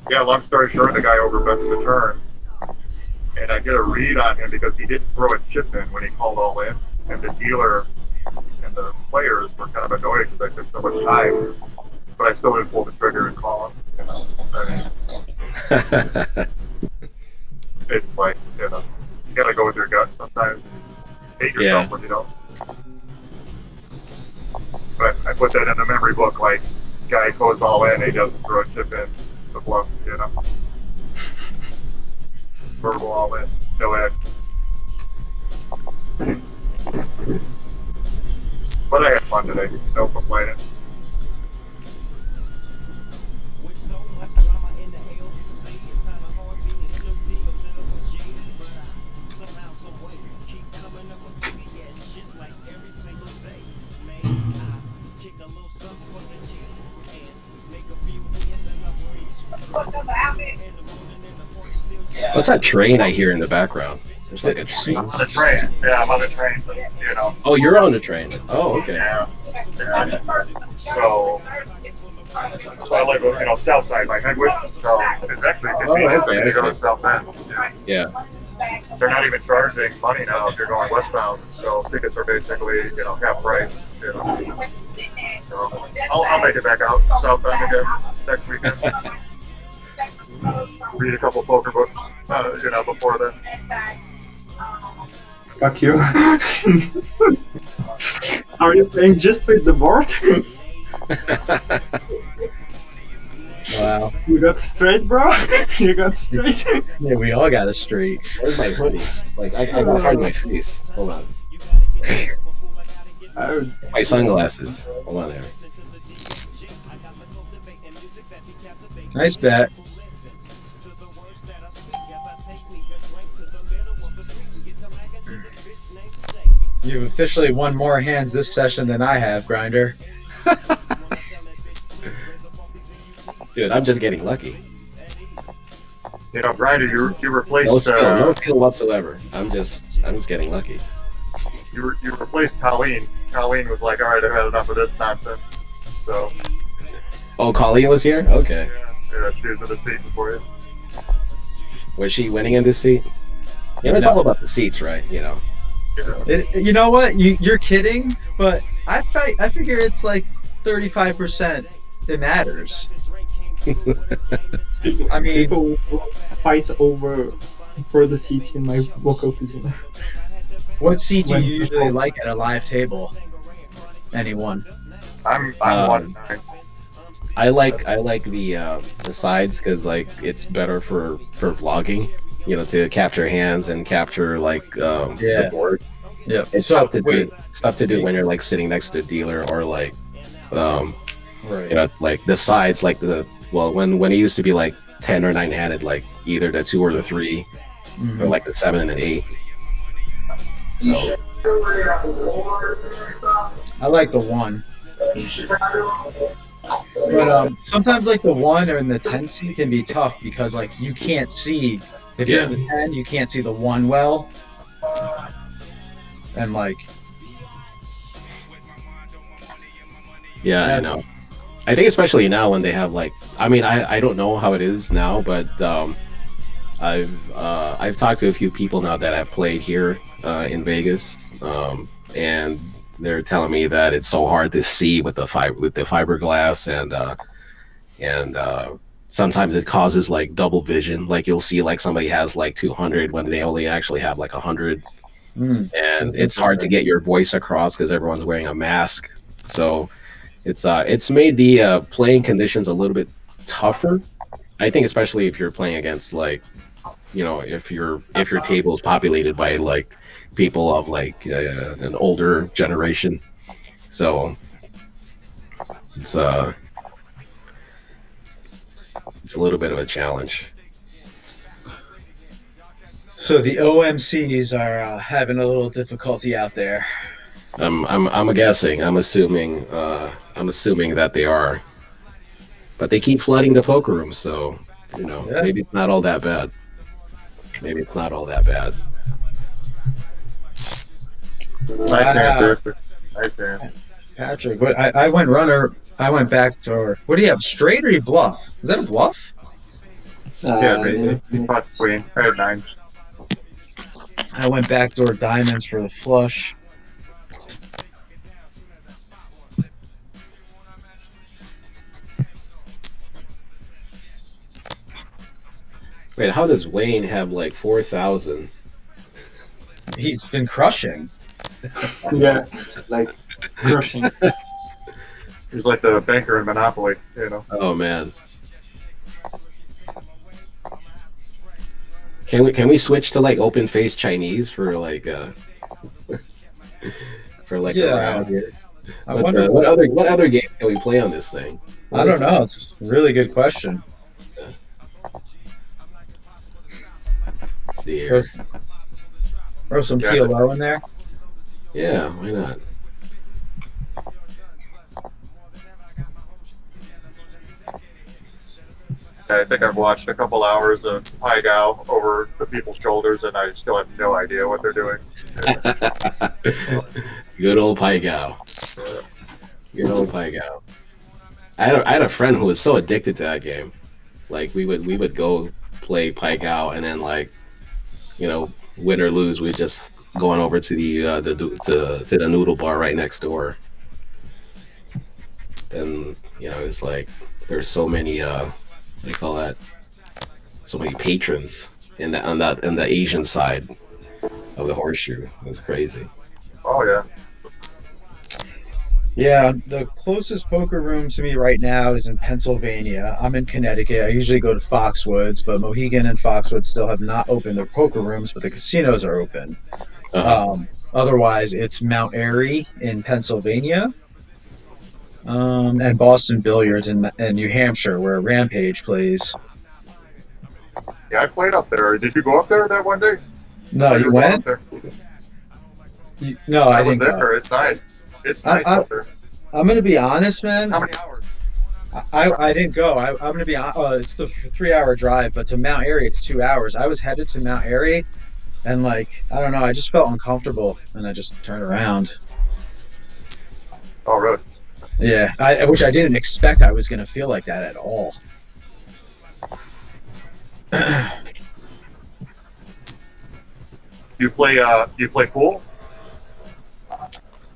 Yeah, long story short, the guy overbets the turn. And I get a read on him because he didn't throw a chip in when he called all in. And the dealer and the players were kind of annoyed because I took so much time. But I still didn't pull the trigger and call him. You know? I mean, it's like, you know, you gotta go with your gut sometimes. Hate yourself when you don't. But I put that in the memory book, like, guy goes all in, he doesn't throw a chip in. The bluff, you know. Verbal all in, no action. But I had fun today, no complaining. What's that train I hear in the background? There's like a train. I'm on the train. Yeah, I'm on the train, but, you know. Oh, you're on the train. Oh, okay. Yeah. So I live, you know, south side, my Headwich, so it's actually convenient for me to go to South End. Yeah. They're not even charging money now if you're going westbound, so tickets are basically, you know, half price. You know. So I'll make it back out South End again next weekend. Read a couple poker books, you know, before then. Fuck you. Are you playing just with the board? Wow. You got straight, bro. You got straight. Yeah, we all got a streak. Where's my hoodie? Like I got hard my face. Hold on. I, My sunglasses. Hold on there. Nice bet. You've officially won more hands this session than I have, Grinder. Dude, I'm just getting lucky. You know, Grinder, you replaced No skill whatsoever. I'm just getting lucky. you replaced Colleen. Colleen was like, all right, I've had enough of this nonsense. So Oh, Colleen was here? Okay. yeah, she was in the seat before you. Was she winning in this seat? You know, it's all about the seats, right? You know. Yeah. You know what? You're kidding, but I figure it's like 35%. It matters. I mean, people fight over for the seats in my vocal cuisine. what seat do When- you usually like at a live table? Anyone? I'm 1-9. I like the sides because like it's better for vlogging. You know, to capture hands and capture like the board. Yeah. It's So stuff to do when you're like sitting next to a dealer or like right. you know, like the sides, like when it used to be like 10 or 9 handed, like either the 2 or the 3 Mhm. or like the 7 and an 8. So I like the 1. But sometimes like the 1 or in the 10 seat can be tough because like you can't see if you're in the 10, you can't see the 1 well. And like yeah, I know. I think especially now when they have like, I mean, I don't know how it is now, but I've talked to a few people now that have played here in Vegas, and they're telling me that it's so hard to see with the fiberglass, and sometimes it causes like double vision. Like you'll see like somebody has like 200 when they only actually have like 100, and it's hard to get your voice across because everyone's wearing a mask. So it's made the playing conditions a little bit tougher. I think especially if you're playing against like, you know, if your table is populated by like people of like an older generation. So it's a little bit of a challenge. so the OMCs are having a little difficulty out there. I'm guessing. I'm assuming that they are, but they keep flooding the poker rooms, so you know maybe it's not all that bad. Maybe it's not all that bad. Nice answer. Nice answer. Patrick, what I went runner. I went backdoor. What do you have? Straight or you bluff? Is that a bluff? Yeah, maybe. He fought queen. I had 9. I went backdoor diamonds for the flush. Wait, how does Wayne have like 4,000? He's been crushing. Yeah, like crushing. He's like the banker in Monopoly, you know. Oh man. Can we switch to like open face Chinese for like for like a round here? I wonder What other game can we play on this thing? I don't know. It's a really good question. Let's see here. Throw some PLO in there. Yeah, why not? I think I've watched a couple hours of Pai Gao over the people's shoulders, and I still have no idea what they're doing. Good old Pai Gao. Good old Pai Gao. I had a friend who was so addicted to that game. Like we would go play Pai Gao, and then like, you know, win or lose, we'd just going over to the noodle bar right next door. And you know, it's like there's so many what do you call that? So many patrons on the Asian side of the horseshoe. It was crazy. Oh yeah. Yeah, the closest poker room to me right now is in Pennsylvania. I'm in Connecticut. I usually go to Foxwoods, but Mohegan and Foxwoods still have not opened their poker rooms, but the casinos are open. Uh-huh. Otherwise, it's Mount Airy in Pennsylvania, and Boston Billiards in New Hampshire, where Rampage plays. Yeah, I played up there. Did you go up there that one day? No, Oh, you were going up went? there. No, I I was didn't go. there. It's nice. It's I, nice I, up there. I'm gonna be honest, man. How many hours? I didn't go. I'm gonna be honest. It's the 3 hour drive, but to Mount Airy, it's 2 hours. I was headed to Mount Airy, and like I don't know, I just felt uncomfortable, and I just turned around. Oh, really? Yeah, which I didn't expect I was gonna feel like that at all. You play pool?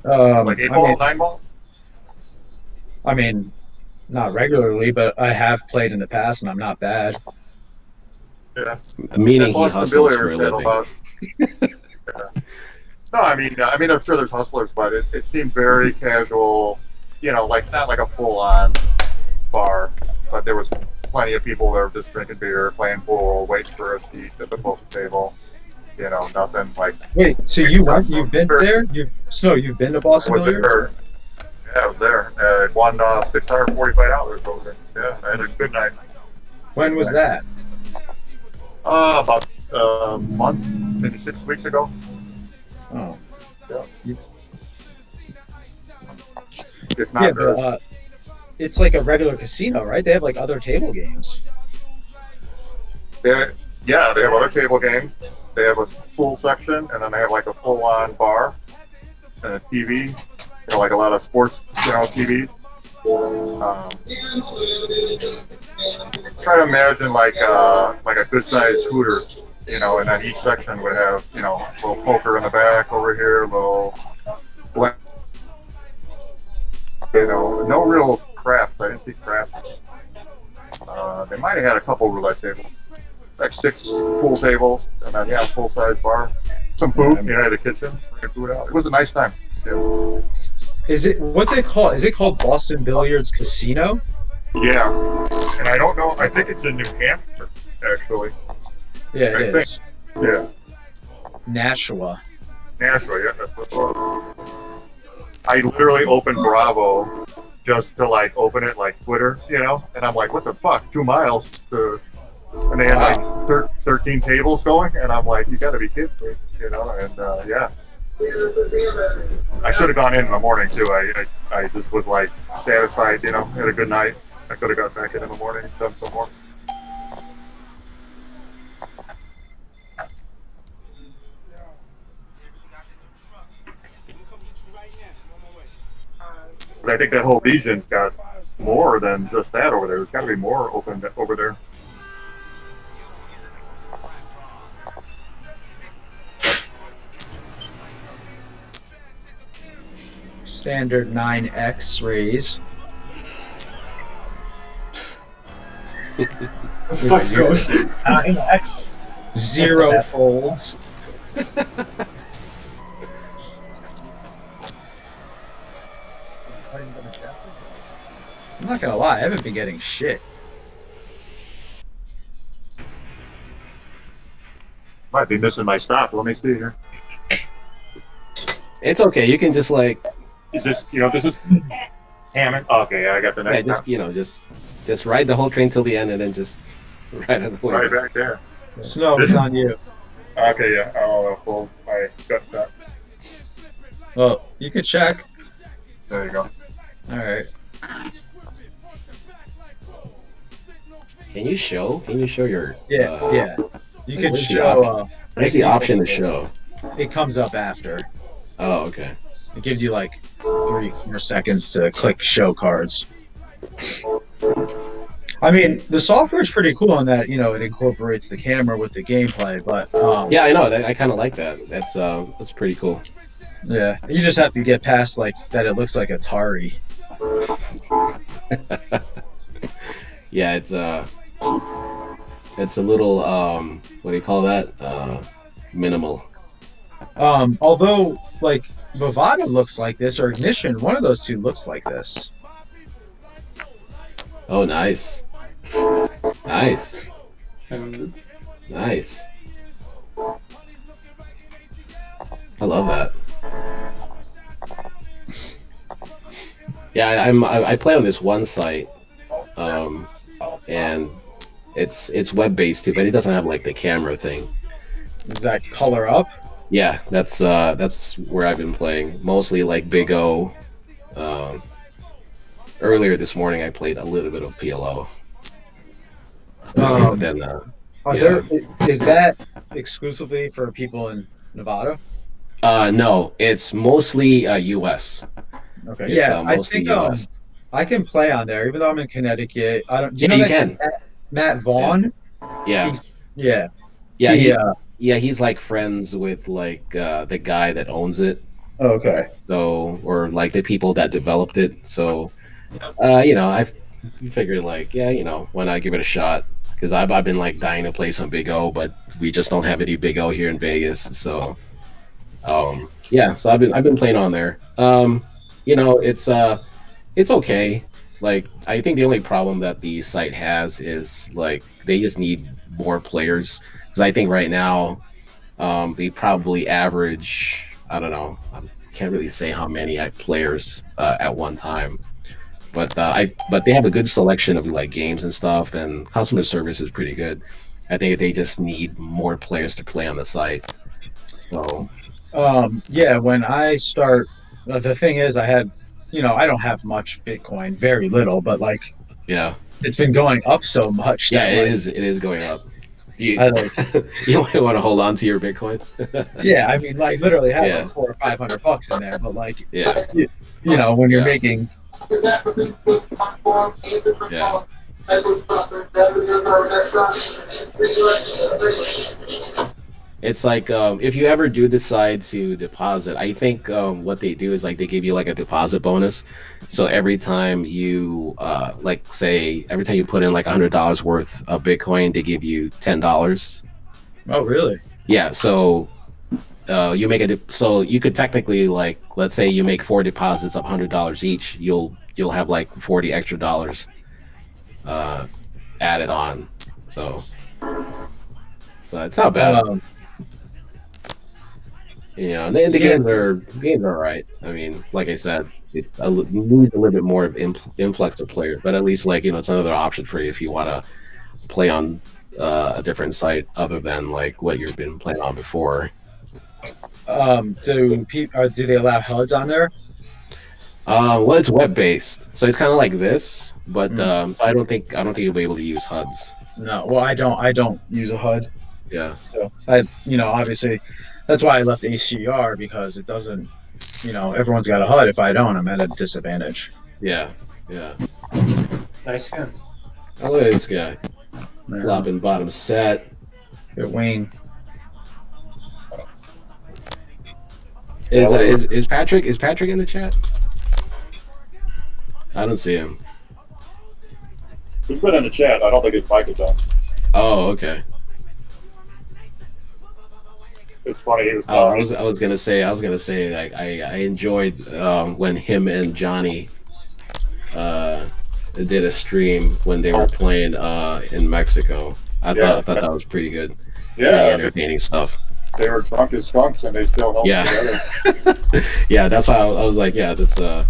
Like 8 ball, 9 ball? I mean, not regularly, but I have played in the past, and I'm not bad. Yeah. Meaning he Boston hustles for a Billiards had living. lot. Yeah. No, I mean, I'm sure there's hustlers, but it seemed very casual. You know, like not like a full-on bar, but there was plenty of people that were just drinking beer, playing pool, waiting for a seat at the poker table. You know, nothing like. Wait, so you've been there? You've been to I Boston was Billiards? there. Yeah, I was there. I won $645 over there. Yeah, I had a good night. When was that? About a month, maybe 6 weeks ago. Oh, Yeah. If not, yeah, but it's like a regular casino, right? They have like other table games. they have other table games. They have a pool section, and then they have like a full-on bar and a TV. You know, like a lot of sports, TVs. Try to imagine like a good-sized Hooters, and then each section would have, a little poker in the back over here, a little, no real craft. I didn't see crafts. They might have had a couple roulette tables, like 6 pool tables, and then full-size bar, some food. I had a kitchen, bring food out. It was a nice time. Yeah. What's it called? Is it called Boston Billiards Casino? Yeah, and I don't know. I think it's in New Hampshire, actually. Yeah, I it is. Yeah, Nashua. Nashua. Yeah, that's what it was. I literally opened Bravo just to like open it like Twitter, and I'm like, what the fuck? 2 miles to, and they had like 13 tables going, and I'm like, you got to be kidding me, and yeah. I should have gone in the morning too. I just was like satisfied, had a good night. I could have got back in the morning and done some more. But I think that whole region's got more than just that over there. There's got to be more open over there. Standard 9X raise. Fuck goes. 9X. 0 folds. I'm not gonna lie, I haven't been getting shit. Might be missing my stop. Let me see here. It's okay. You can just like Is this, this is Hammond? Okay, I got the next just ride the whole train till the end and then just ride out the way. right back there. Snow, it's on you. Okay, yeah. Oh, well, I got that. Well, you can check. There you go. Alright. Can you show your? Yeah. You can where's the show. Where's the option to show? It comes up after. Oh, okay. It gives you like 3 more seconds to click show cards. I mean, the software is pretty cool on that. It incorporates the camera with the gameplay, but Yeah, I know. I kind of like that. That's pretty cool. yeah, you just have to get past like that. It looks like Atari. Yeah, it's a little what do you call that? Minimal. Although like Bovada looks like this, or Ignition, one of those two looks like this. Oh, nice. Nice. And Nice. I love that. Yeah, I play on this one site, and it's web based too, but it doesn't have like the camera thing. Is that Color Up? Yeah, that's where I've been playing mostly like Big O. Earlier this morning, I played a little bit of PLO. But then Is that exclusively for people in Nevada? no, it's mostly US. Okay. It's, Yeah, I mostly think US. I can play on there, even though I'm in Connecticut. I don't. Do you Yeah, know you that can. Matt Vaughn? Yeah, Yeah. yeah, He, yeah. He's like friends with like the guy that owns it. okay. So, or like the people that developed it. So, I figured like, yeah, why not give it a shot? Because I've been like dying to play some Big O, but we just don't have any Big O here in Vegas. So, yeah, so I've been playing on there. It's okay. Like, I think the only problem that the site has is like they just need more players. Because I think right now, they probably average, I don't know, I can't really say how many players at one time. But but they have a good selection of like games and stuff, and customer service is pretty good. I think they just need more players to play on the site. So Yeah, when I start, the thing is, I don't have much Bitcoin, very little, but like yeah, it's been going up so much. yeah, That, it like, is. It is going up. You I like, you might want to hold on to your Bitcoin. yeah, I mean, like literally have Yeah. like $400 or $500 in there, but like, Yeah, when you're Yeah. making, yeah. It's like if you ever do decide to deposit, I think what they do is like they give you like a deposit bonus. So every time you like say every time you put in like $100 worth of Bitcoin, they give you $10. oh really? Yeah, so you make so you could technically like let's say you make 4 deposits of $100 each, you'll have like 40 extra dollars added on. So it's not bad. And the games are all right. I mean, like I said, you need a little bit more of influx of players, but at least like it's another option for you if you want to play on a different site other than like what you've been playing on before. Do they allow HUDs on there? Well, it's web based, so it's kind of like this, but I don't think you'll be able to use HUDs. No. Well, I don't use a HUD. Yeah. So obviously, that's why I left HCR, because it doesn't. Everyone's got a HUD. If I don't, I'm at a disadvantage. Yeah. Yeah. nice hand. Oh, look at this guy. Flop and bottom set. Good wing. Is Patrick in the chat? I don't see him. He's been in the chat. I don't think his mic is on. Oh, okay. It's funny. He was Oh, I talking. was gonna say like I enjoyed when him and Johnny did a stream when they were playing in Mexico. I thought that was pretty good. Pretty Yeah, entertaining stuff. they were drunk as skunks and they still held Yeah. together. Yeah, that's why I was like, yeah, that's I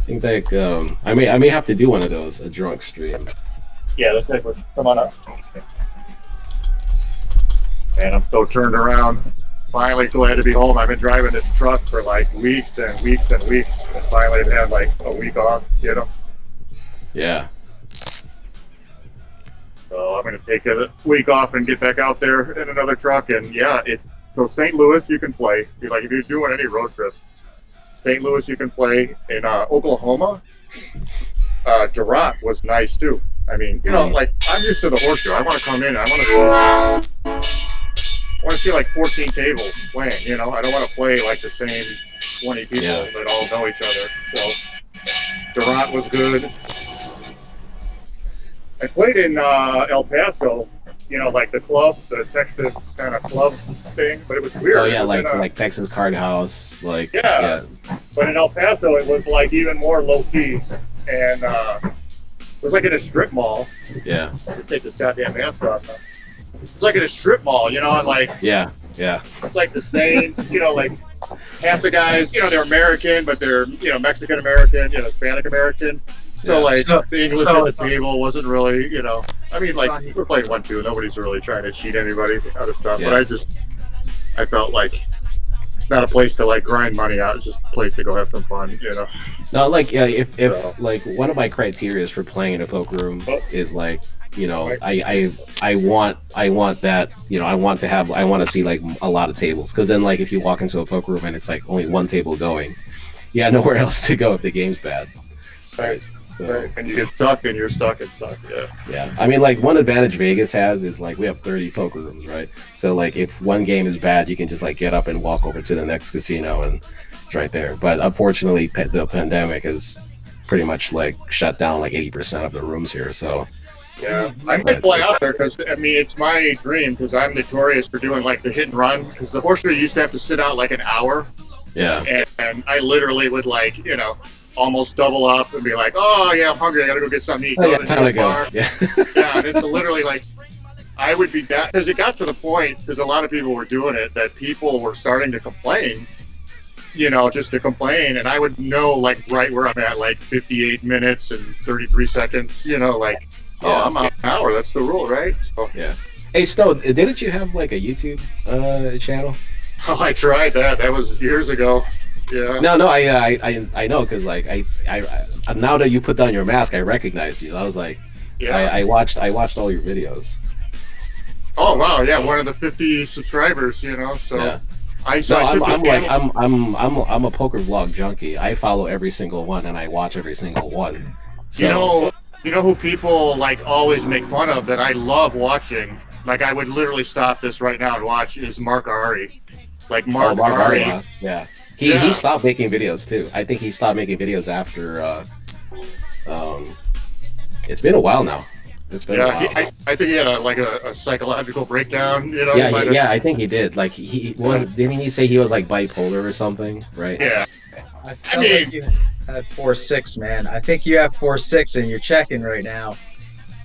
think that I may have to do one of those, a drunk stream. Yeah, let's take one. Come on up. And I'm so turned around. Finally glad to be home. I've been driving this truck for like weeks and weeks and weeks. And finally I've had like a week off, Yeah. So I'm going to take a week off and get back out there in another truck. And yeah, so St. Louis you can play. If you're doing any road trip, St. Louis you can play. In Oklahoma, Durant was nice too. I mean, like I'm used to the horseshoe. I want to come in and I want to see like 14 tables playing. I don't want to play like the same 20 people that all know each other. So Durant was good. I played in El Paso like the club, the Texas kind of club thing. But it was weird. Oh yeah, And, like Texas Card House, like yeah. But in El Paso, it was like even more low key, and it was like in a strip mall. Yeah. Take this goddamn mask off now. It's like in a strip mall, and like yeah. it's like the same, like half the guys, they're American, but they're Mexican American, Hispanic American. So like the English at the table wasn't really, I mean, like we're playing 1-2. Nobody's really trying to cheat anybody out of stuff. Yeah. But I felt like it's not a place to like grind money out. It's just a place to go have some fun, No, like if like one of my criteria for playing in a poker room is like, I want that, I want to see like a lot of tables, because then like if you walk into a poker room and it's like only one table going, nowhere else to go if the game's bad. Right. Right. And you get stuck and you're stuck and stuck. Yeah. I mean, like one advantage Vegas has is like we have 30 poker rooms, right? So like if one game is bad, you can just like get up and walk over to the next casino and it's right there. But unfortunately, the pandemic has pretty much like shut down like 80% of the rooms here. So yeah, I might fly out there because I mean it's my dream, because I'm notorious for doing like the hit and run, because the horse used to have to sit out like an hour. Yeah. And I literally would like almost double up and be like, oh yeah, I'm hungry, I gotta go get something to eat. Oh, yeah, time to go. Yeah. Yeah, and it's literally like I would be that, because it got to the point, because a lot of people were doing it, that people were starting to complain, just to complain, and I would know like right where I'm at, like 58 minutes and 33 seconds, like, oh, I'm out an hour, that's the rule, right? So, yeah. Hey, Snow, didn't you have like a YouTube channel? Oh, I tried that. That was years ago. Yeah. No, I know, because like I now that you put down your mask, I recognized you. I was like, yeah. I watched all your videos. Oh wow, yeah, one of the 50 subscribers, so yeah. I'm a poker vlog junkie. I follow every single one and I watch every single one. So, you know who people like always make fun of that I love watching? Like I would literally stop this right now and watch, is Mark Ari. Like Mark Ari. Yeah. He stopped making videos too. I think he stopped making videos after it's been a while now. It's been a while. I think he had a psychological breakdown, Yeah, I think he did. Like he was, didn't he say he was like bipolar or something, right? Yeah. I mean, like you had 4-6, man. I think you have 4-6 and you're checking right now.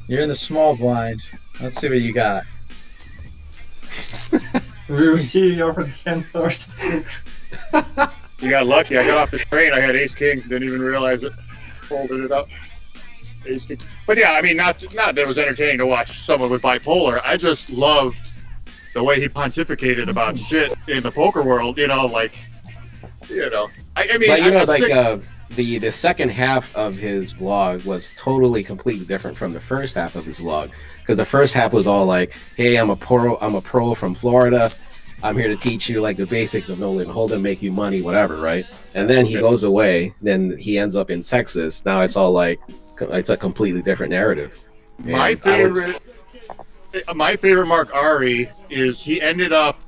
You're in the small blind. Let's see what you got. We will see your hand first. You got lucky. I got off the train. I had Ace King. Didn't even realize it. Folded it up. Ace King. But yeah, I mean, not that it was entertaining to watch someone with bipolar. I just loved the way he pontificated about shit in the poker world. I mean, but the second half of his vlog was totally completely different from the first half of his vlog, because the first half was all like, hey, I'm a pro from Florida, I'm here to teach you like the basics of Nolan Hold'em, make you money, whatever, right? And then he goes away, then he ends up in Texas. Now it's all like, it's a completely different narrative. My favorite Mark Ari is he ended up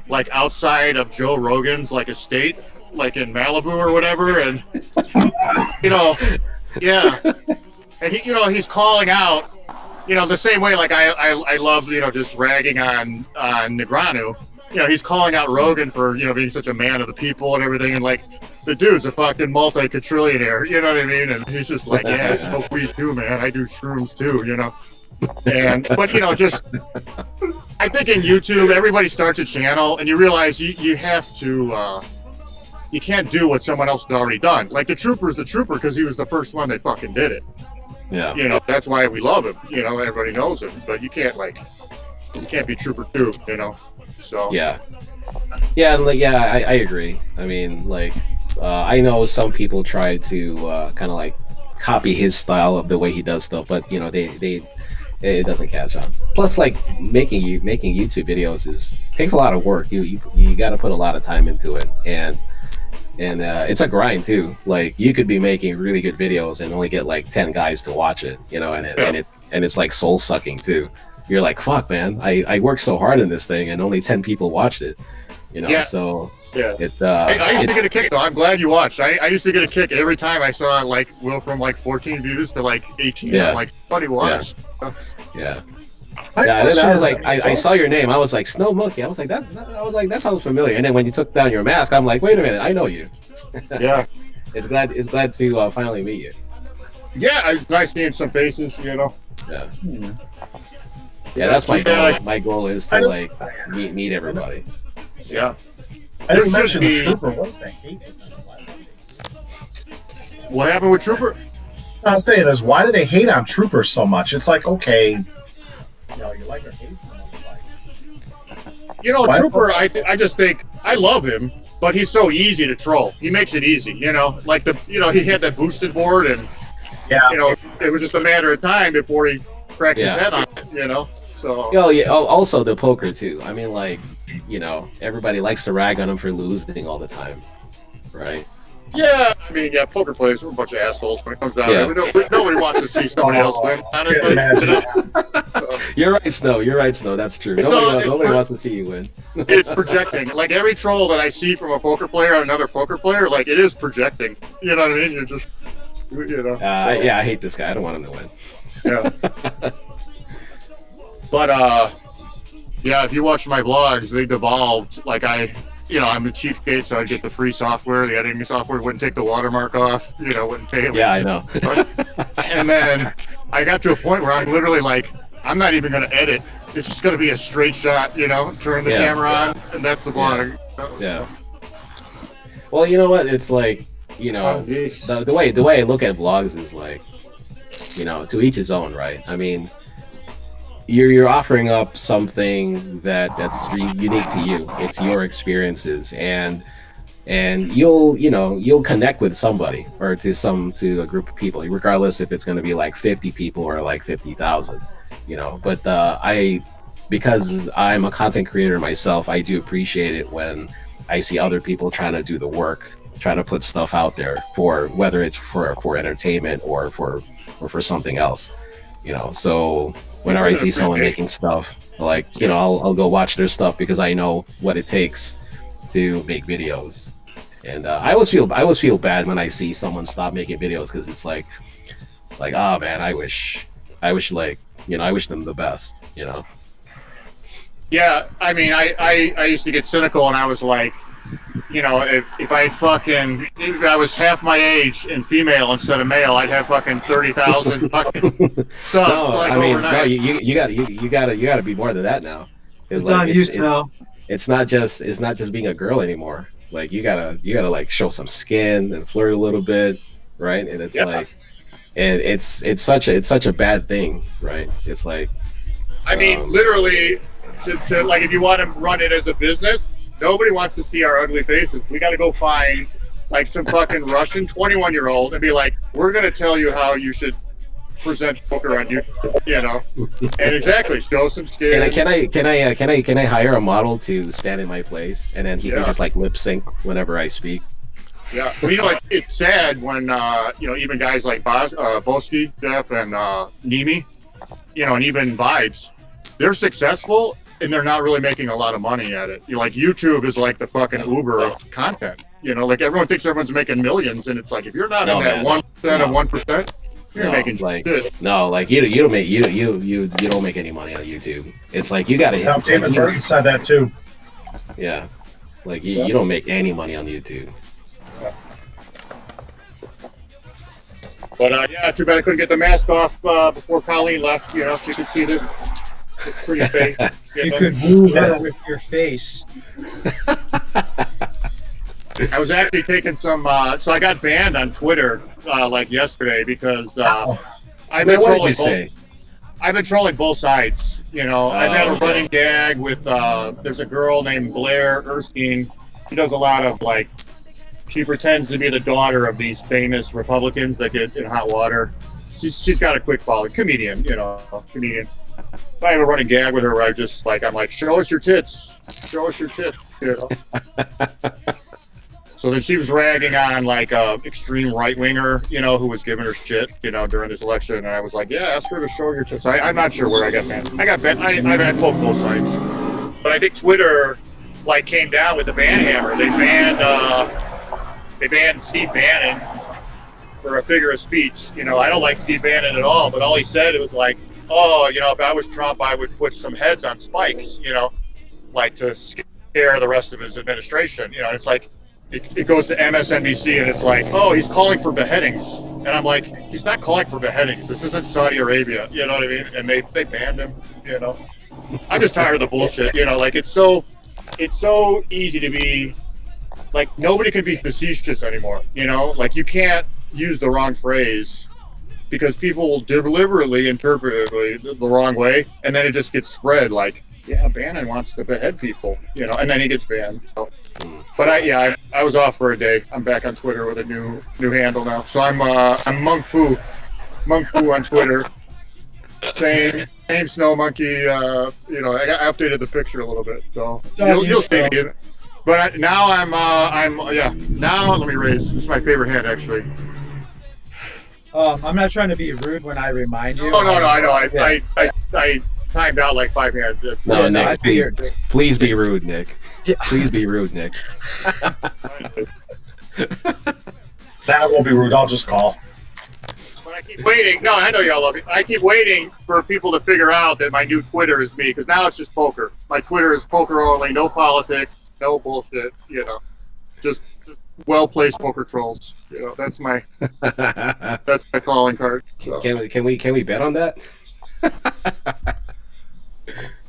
like outside of Joe Rogan's like estate, like in Malibu or whatever, and yeah, and he's calling out, the same way like I love just ragging on Negreanu. He's calling out Rogan for being such a man of the people and everything, and like the dude's a fucking multi-quadrillionaire, you know what I mean? And he's just like, yeah, I smoke weed too, man. I do shrooms too, but just I think in YouTube everybody starts a channel and you realize you have to you can't do what someone else has already done. Like the Trooper's the Trooper because he was the first one that fucking did it. Yeah. That's why we love him. Everybody knows him, but you can't be Trooper 2, So yeah, I agree. I mean, like, I know some people try to kind of like copy his style of the way he does stuff, but it doesn't catch on. Plus, like making YouTube videos takes a lot of work. You got to put a lot of time into it, and it's a grind too. Like you could be making really good videos and only get like 10 guys to watch it, and it's like soul sucking too. You're like, fuck, man, I worked so hard in this thing and only 10 people watched it, so yeah. I used to get a kick though. I'm glad you watched. I used to get a kick every time I saw like Will from like 14 views to like 18. Yeah. I'm like, buddy, watch. Yeah. My Yeah, and then question I was is, like, I saw your name. I was like, Snow Monkey. I was like, that sounds familiar. And then when you took down your mask, I'm like, wait a minute, I know you. Yeah. It's glad to finally meet you. Yeah, it's nice seeing some faces, you know. Yeah. Yeah, that's my Yeah, goal. like- My goal is to like meet everybody. Yeah. I didn't There mention should the be- Trooper. What's the hate? What happened with Trooper? I was saying is, why do they hate on Trooper so much? It's like, okay, you know, you like or hate someone, it's like, You know, Why- Trooper, I just think, I love him, but he's so easy to troll. He makes it easy, you know? Like, he had that boosted board, and, yeah, you know, it was just a matter of time before he cracked Yeah. his head on it, you know? So, Oh yeah. Also the poker too. I mean, like, you know, everybody likes to rag on him for losing all the time, right? yeah, I mean, yeah, poker players are a bunch of assholes when it comes down Yeah. to it. Nobody wants to see somebody else win, honestly. You know? So, You're right, Snow. You're right, Snow. That's true. It's Nobody wants to see you win. it's projecting. Like, every troll that I see from a poker player on another poker player, like, it is projecting. You know what I mean? You're just, you know. so, Yeah, I hate this guy. I don't want him to win. Yeah. But yeah, if you watch my vlogs, they devolved. Like, I'm the cheapskate, so I'd get the free software, the editing software, wouldn't take the watermark off, you know, wouldn't pay. Yeah, I know. And then I got to a point where I'm literally like, I'm not even going to edit. It's just going to be a straight shot, you know, turn the Yeah. camera on, and that's the vlog. Yeah. Well, you know what? It's like, you know, the way I look at vlogs is like, you know, to each his own, right? I mean, you're offering up something that's unique to you. It's your experiences, and you'll connect with somebody or to a group of people, regardless if it's going to be like 50 people or like 50,000, you know. But because I'm a content creator myself, I do appreciate it when I see other people trying to do the work, trying to put stuff out there for whether it's for entertainment or for something else, you know. So whenever I see someone making stuff, like, you know, I'll go watch their stuff because I know what it takes to make videos. And I always feel bad when I see someone stop making videos, because it's like, oh man, I wish like, you know, I wish them the best, you know. Yeah, I mean, I used to get cynical, and I was like, you know, if I was half my age and female instead of male, I'd have fucking 30,000 fucking subs. No, like, I mean, overnight. no, you gotta be more than that now. It's on you now. It's not just being a girl anymore. Like, you gotta like show some skin and flirt a little bit, right? And it's like, and it's such a bad thing, right? It's like, I mean, literally, to like, if you want to run it as a business, nobody wants to see our ugly faces. We got to go find like some fucking Russian 21-year-old and be like, we're gonna tell you how you should present poker on YouTube, you know. And exactly, show some skin. can I hire a model to stand in my place, and then he can just like lip sync whenever I speak? Yeah, well, you know, it's sad when you know, even guys like Boski, Jeff, and Nimi, you know, and even Vibes, they're successful and they're not really making a lot of money at it. You know, like, YouTube is like the fucking Uber of content. You know, like, everyone thinks everyone's making millions, and it's like, if you're not in that 1% of 1%, you're making shit. No, like, you don't make you don't make any money on YouTube. It's like, you gotta Now, David Burton said that too. Yeah, like, you don't make any money on YouTube. But yeah, too bad I couldn't get the mask off before Colleen left. You know, she could see this. It's pretty fake. You could move her with your face. I was actually taking some. So I got banned on Twitter like yesterday because I've been trolling both. I've been trolling both sides. You know, I've had a running gag with. There's a girl named Blair Erskine. She does a lot of like. She pretends to be the daughter of these famous Republicans that get in hot water. She's got a quick following. Comedian, you know, comedian. I have a running gag with her where I'm like, show us your tits. Show us your tits, you know. So then she was ragging on like a extreme right winger, you know, who was giving her shit, you know, during this election. And I was like, yeah, ask her to show your tits. I'm not sure where I got banned. I poked both sides. But I think Twitter like came down with the ban hammer. They banned Steve Bannon for a figure of speech. You know, I don't like Steve Bannon at all, but all he said, it was like, oh, if I was Trump, I would put some heads on spikes, like to scare the rest of his administration. It's like it goes to MSNBC and it's like, oh, he's calling for beheadings. And I'm like, he's not calling for beheadings. This isn't Saudi Arabia. You know what I mean? And they banned him, I'm just tired of the bullshit. Like it's so easy to be like, nobody can be facetious anymore. Like you can't use the wrong phrase because people will deliberately interpret it the wrong way. And then it just gets spread like, yeah, Bannon wants to behead people, and then he gets banned. So, but I was off for a day. I'm back on Twitter with a new handle now. So I'm Monk Fu on Twitter. Same snow monkey. I updated the picture a little bit, so you'll see me. But now Now let me raise. This is my favorite hand, actually. I'm not trying to be rude when I remind you. No, I know. I timed out like 5 hands. No, Nick, I figured. please be rude, Nick. Yeah. Please be rude, Nick. That won't be rude. I'll just call. But I keep waiting. No, I know y'all love me. I keep waiting for people to figure out that my new Twitter is me, because now it's just poker. My Twitter is poker only, no politics, no bullshit. Just well-placed poker trolls. That's my calling card. So. Can we bet on that?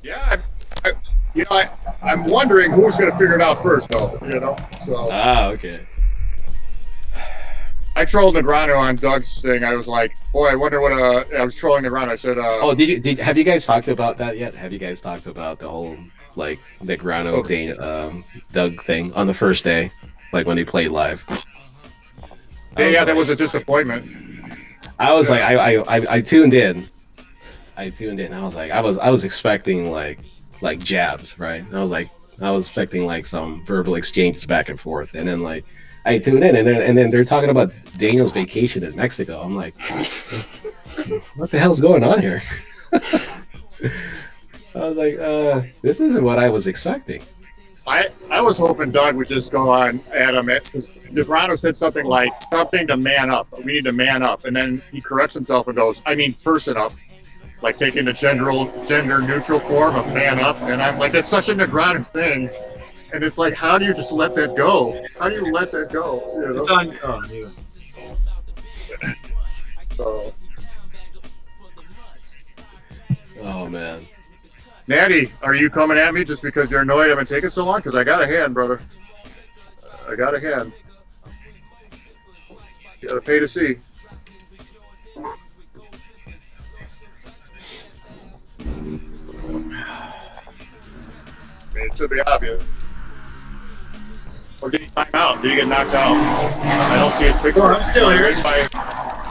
Yeah, I'm wondering who's going to figure it out first, though. So. Okay. I trolled Negrano on Doug's thing. I was like, boy, I wonder what. I was trolling Negrano. I said. Have you guys talked about that yet? Have you guys talked about the whole like Negrano Doug thing on the first day, like when he played live? That was a disappointment. I was like, I tuned in. I was expecting like jabs, right? I was expecting like some verbal exchanges back and forth, and then like I tuned in, and then they're talking about Daniel's vacation in Mexico. I'm like, what the hell's going on here? I was like, this isn't what I was expecting. I was hoping Doug would just go on at him because Negrano said something to man up. We need to man up, and then he corrects himself and goes, I mean person up. Like taking the gender neutral form of man up, and I'm like, it's such a Negrano thing, and it's like, how do you just let that go? How do you let that go? It's on you. So. Oh man, Natty, are you coming at me just because you're annoyed I've been taking so long? Because I got a hand, brother. I got a hand. You gotta pay to see. It should be obvious. Or did he time out? Did he get knocked out? I don't see his picture. I'm still here.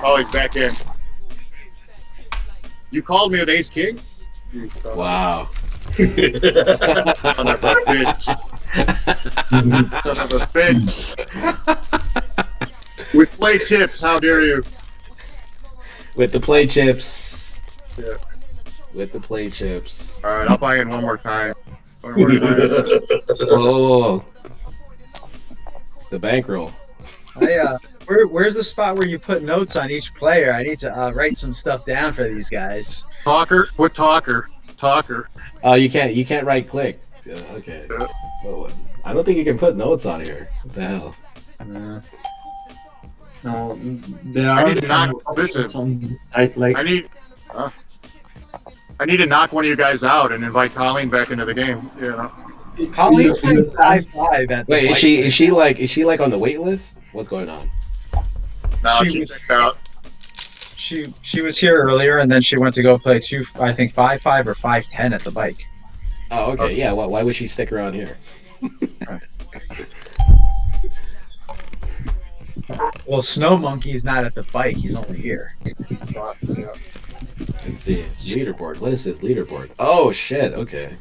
Oh, he's back in. You called me with Ace King? wow. Son of a bitch. Son of a bitch. With play chips, how dare you? With the play chips. Yeah. With the play chips. Alright, I'll buy in one more time. Oh. The bankroll. Where's the spot where you put notes on each player? I need to write some stuff down for these guys. Talker? What talker? Oh, you can't right click. Okay. Oh, I don't think you can put notes on here. What the hell? No, there I are need to knock. Listen, on the site like I need to knock one of you guys out and invite Colleen back into the game. Colleen's playing 5-5 at the Wait, White is she like on the wait list? What's going on? Now She she was- checked out. She was here earlier, and then she went to go play 5-5 or 5-10 at the bike. Oh, okay. Yeah. Why would she stick around here? Well, Snow Monkey's not at the bike; he's only here. Let's see. Leaderboard. What is this leaderboard? Oh shit. Okay.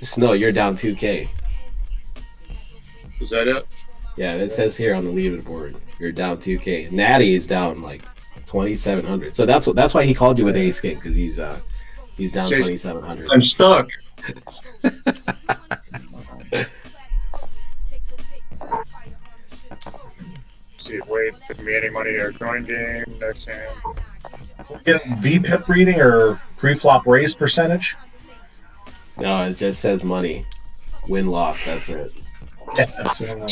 Snow, you're down 2K. Is that it? Yeah, it says here on the leaderboard you're down 2K. Natty is down like 2,700. So that's why he called you with Ace King, because he's down Chase- 2,700. I'm stuck. See if Wade's giving me any money here. Join game, next hand. Get VPIP reading or pre-flop raise percentage? No, it just says money. Win loss, that's it. Yes, that's what I know.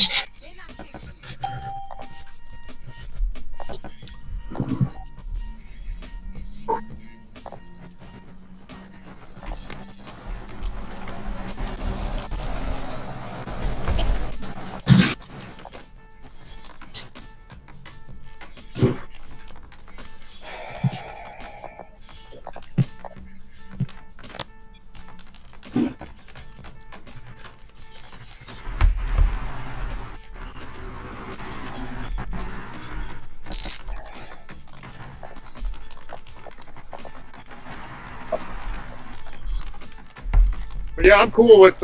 But yeah, I'm cool with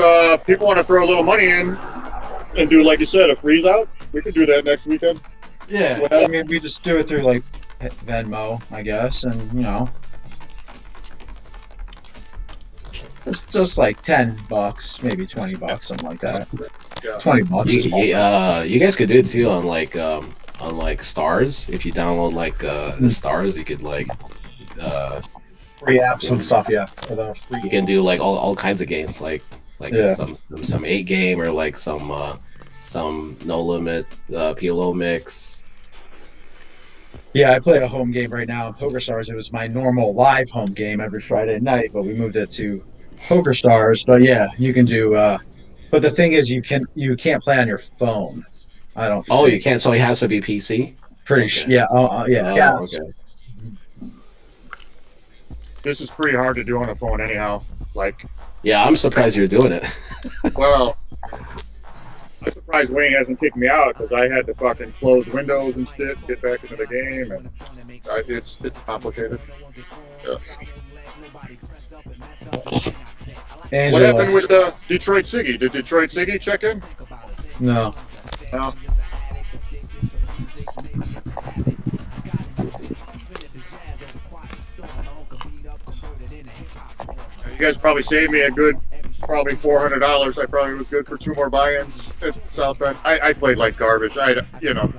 people want to throw a little money in and do, like you said, a freeze out. We could do that next weekend. Yeah, I mean, we just do it through like Venmo, I guess, and you know, it's just like $10, maybe $20, something like that. Yeah. $20. You guys could do it too on like stars. If you download like the stars, you could like Free apps and stuff, yeah. For the free you can do like all kinds of games, like Yeah. some 8 game or like some no limit PLO mix. Yeah, I play a home game right now in Poker Stars. It was my normal live home game every Friday night, but we moved it to Poker Stars. But yeah, you can do. But the thing is, you can't play on your phone. I don't. Oh, think. you can't. So it has to be PC. Pretty sure. Yeah. Yeah. Oh, Yeah. okay. This is pretty hard to do on a phone anyhow. Like, Yeah, I'm surprised you're doing it. well, I'm surprised Wayne hasn't kicked me out because I had to fucking close windows and shit, get back into the game, and it's complicated. Yeah. Angela. What happened with Detroit Siggy? Did Detroit Siggy check in? No. No. You guys probably saved me a good, probably $400. I probably was good for 2 more buy-ins at South Bend. I played like garbage. You know.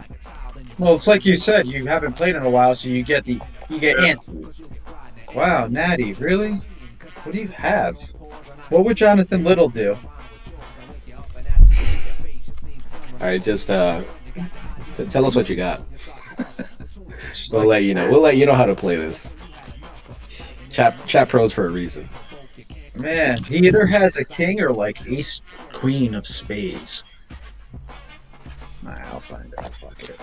Well, it's like you said, you haven't played in a while, so you get antsy. Wow, Natty, really? What do you have? What would Jonathan Little do? All right, just tell us what you got. We'll let you know. We'll let you know how to play this. Chat pros for a reason. Man, he either has a king or like ace queen of spades. Nah, I'll find out. Fuck it.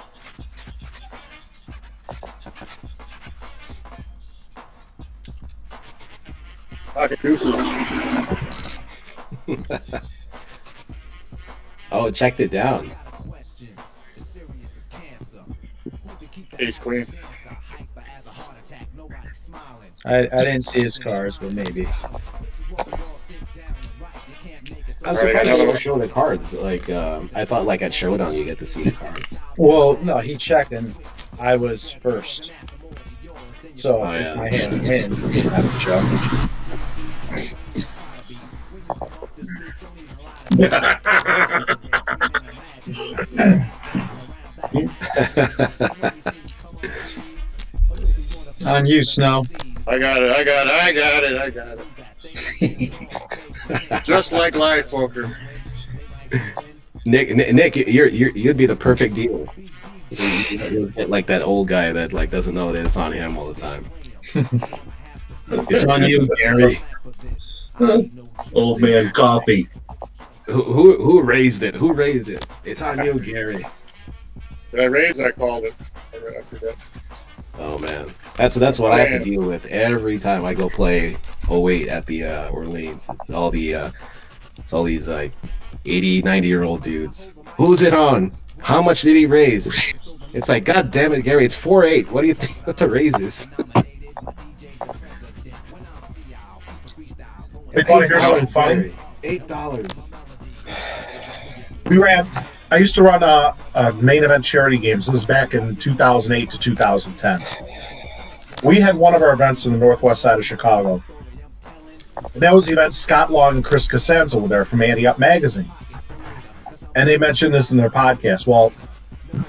Pocket deuces. Oh, checked it down. Ace queen. I didn't see his cards, but maybe. I'm Alright, surprised another you one. don't show the cards. Like I thought, like at Showdown, you get to see the cards. Well, no, he checked and I was first. So Oh, if yeah. my hand win, he didn't have to show. On you, Snow. I got it. Just like live poker. Nick, you'd be the perfect deal. You'll get like that old guy that like doesn't know that it's on him all the time. It's on you, Gary. Old man coffee. Who raised it? Who raised it? It's on you, Gary. Did I raise? I called it. I forget. Oh man, that's what I have to deal with every time I go play 08 at the Orleans. It's all these like 80, 90-year-old dudes. Who's it on? How much did he raise? It's like, God damn it, Gary, it's 4-8. What do you think that the raise is? Hey, want to hear something funny? $8. I used to run a main event charity games. This is back in 2008 to 2010. We had one of our events in the northwest side of Chicago. And that was the event Scott Long and Chris Costanza were there from Andy Up Magazine. And they mentioned this in their podcast. Well, the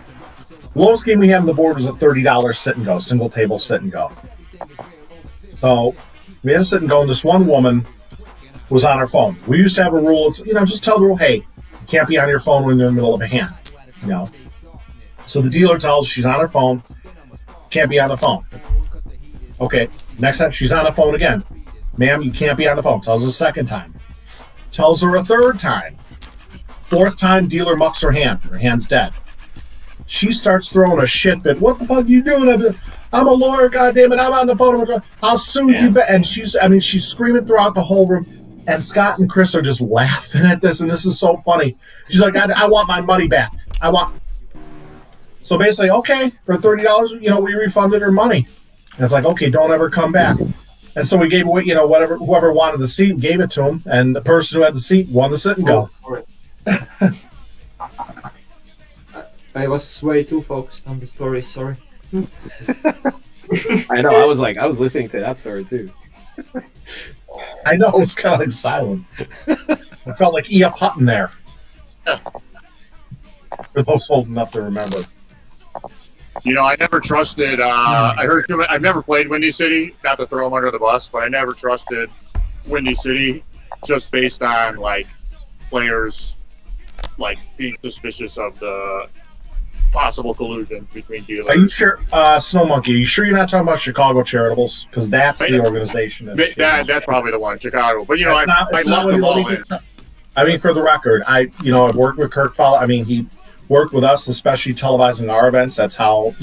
lowest game we had on the board was a $30 sit and go, single table sit and go. So we had to sit and go, and this one woman was on her phone. We used to have a rule, it's, just tell the rule, hey, you can't be on your phone when you're in the middle of a hand. So the dealer tells she's on her phone, can't be on the phone. Okay, next time she's on the phone again. Ma'am, you can't be on the phone. Tells her a second time. Tells her a third time. Fourth time, dealer mucks her hand. Her hand's dead. She starts throwing a shit fit. What the fuck are you doing? I'm a lawyer, goddammit. I'm on the phone. I'll sue you. And she's screaming throughout the whole room. And Scott and Chris are just laughing at this. And this is so funny. She's like, I want my money back. So basically, okay, for $30, we refunded her money. And it's like, okay, don't ever come back. And so we gave away, whoever wanted the seat, gave it to him. And the person who had the seat won the sit and go. I was way too focused on the story, sorry. I know, I was listening to that story too. I know, it's kind of like silent. I felt like E.F. Hutton there. For those old enough to remember. I never trusted. I've never played Windy City. Not to throw them under the bus, but I never trusted Windy City just based on players being suspicious of the possible collusion between dealers. Are you sure, Snow Monkey? Are you sure you're not talking about Chicago Charitables? Because that's the organization. That's probably the one, Chicago. But I love them all in. I mean, for the record, I've worked with Kirk Paul. I mean, he worked with us, especially televising our events. That's how,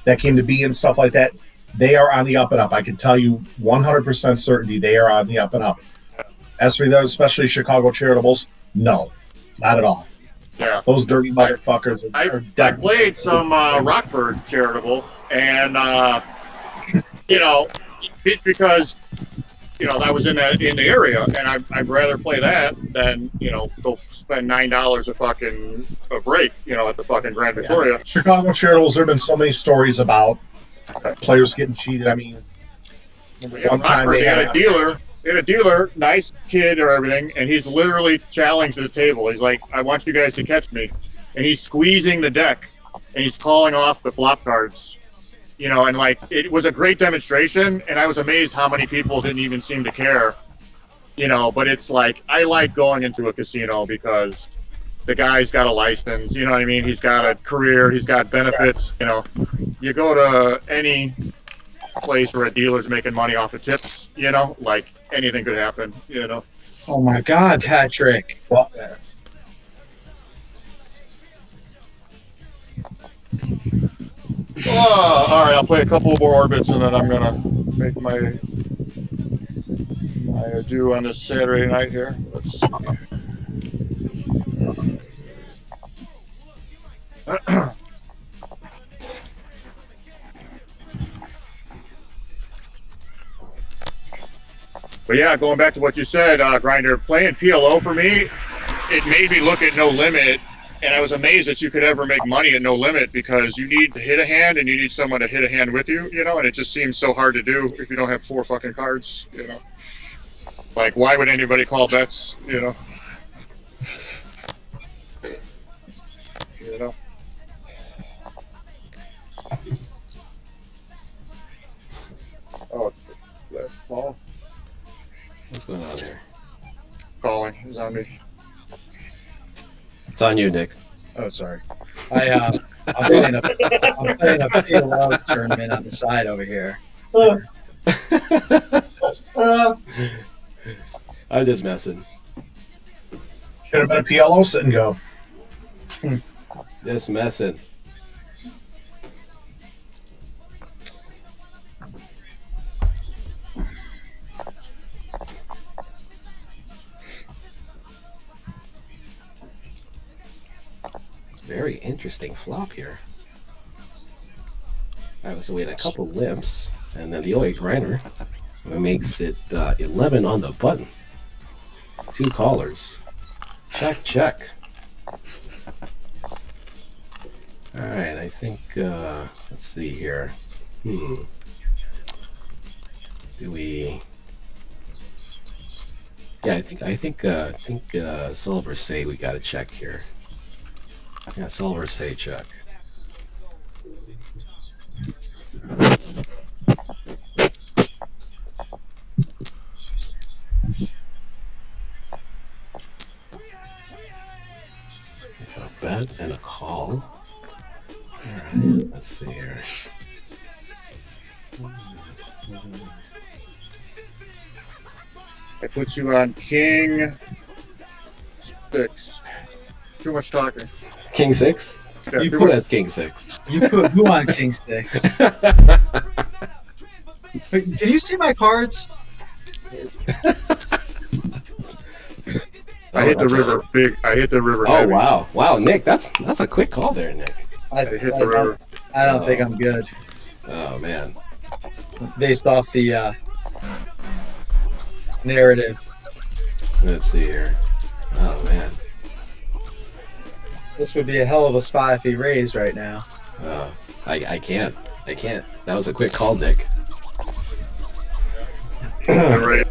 that came to be and stuff like that. They are on the up and up. I can tell you 100% certainty they are on the up and up. As for those, especially Chicago Charitables, no, not at all. Yeah. Those dirty motherfuckers are I played some Rockford Charitable, and, because, I was in the area, and I'd rather play that than, go spend $9 a break, at the fucking Grand Victoria. Chicago Charitables, there have been so many stories about players getting cheated. I mean, one time they had a dealer, nice kid or everything, and he's literally challenged the table. He's like, I want you guys to catch me. And he's squeezing the deck, and he's calling off the flop cards. And it was a great demonstration, and I was amazed how many people didn't even seem to care. But it's I like going into a casino because the guy's got a license, you know what I mean? He's got a career, he's got benefits, You go to any place where a dealer's making money off of tips, anything could happen, Oh my God, Patrick. Well, all right, I'll play a couple more orbits, and then I'm gonna make my adieu on this Saturday night here. Let's see. But yeah, going back to what you said, Grinder, playing PLO for me, it made me look at No Limit, and I was amazed that you could ever make money at No Limit because you need to hit a hand and you need someone to hit a hand with you, and it just seems so hard to do if you don't have 4 fucking cards, why would anybody call bets, Oh, Paul. What's going on here? Calling is on me. It's on you, Nick. Oh, sorry. I'm playing a PLO tournament on the side over here. I'm just messing. should have been a PLO sit and go. Just messing. Very interesting flop here. Alright, so we had a couple limps, and then the OA grinder makes it 11 on the button. 2 callers. Check, check. Alright, I think, let's see here. Do we... Yeah, I think Silver say we got to check here. Yeah, Silver say check. bet and a call. Alright, let's see here. I put you on King 6. Too much talking. King 6? Yeah, You too Who much- has King 6? You put who on King 6? Wait, can you see my cards? I hit the that's river big. I hit the river. Oh heavy. wow. Wow, Nick, that's a quick call there, Nick. I I hit the river. I don't think I'm good Oh man. based off the narrative. Let's see here. Oh man. This would be a hell of a spot if he raised right now. I can't. That was a quick call, Nick. Right.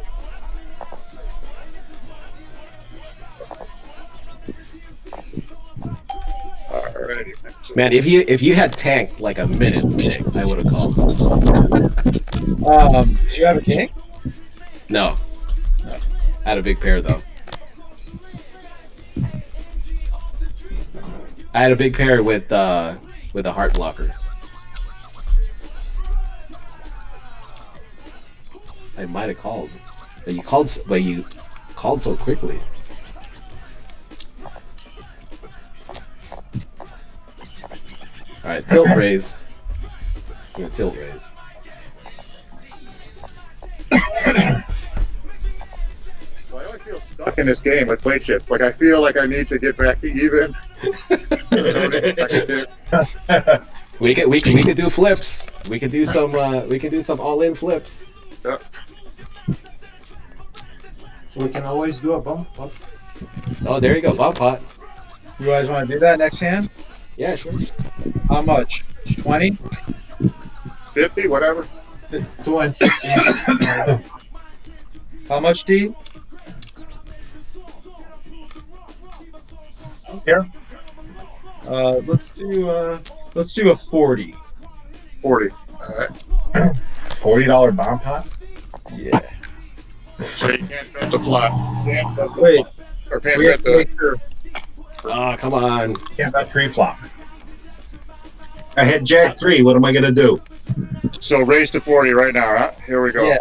Alrighty. Man, if you had tanked like a minute, Nick, I would have called. Did you have a king? No. I had a big pair though. I had a big pair with a heart blocker. I might have called, but you called so quickly. All right, tilt raise. I'm gonna tilt raise. Well, I only feel stuck in this game with plate chips. Like I feel like I need to get back to even. We could do flips. We could do some all-in flips. Yeah. We can always do a bump. Oh, there you go, bump pot. You guys want to do that next hand? Yeah, sure. How much? 20? 50, whatever. 20. How much, D? Here. Let's do a 40. 40. All right. $40 bomb pot. Yeah. So you can't bet the flop. Can't bet the Wait. flop. Or can't We have bet to make the. sure. Oh, come on. Can't bet pre-flop. I had Jack 3. What am I going to do? So raise to 40 right now, huh? Here we go. Yeah.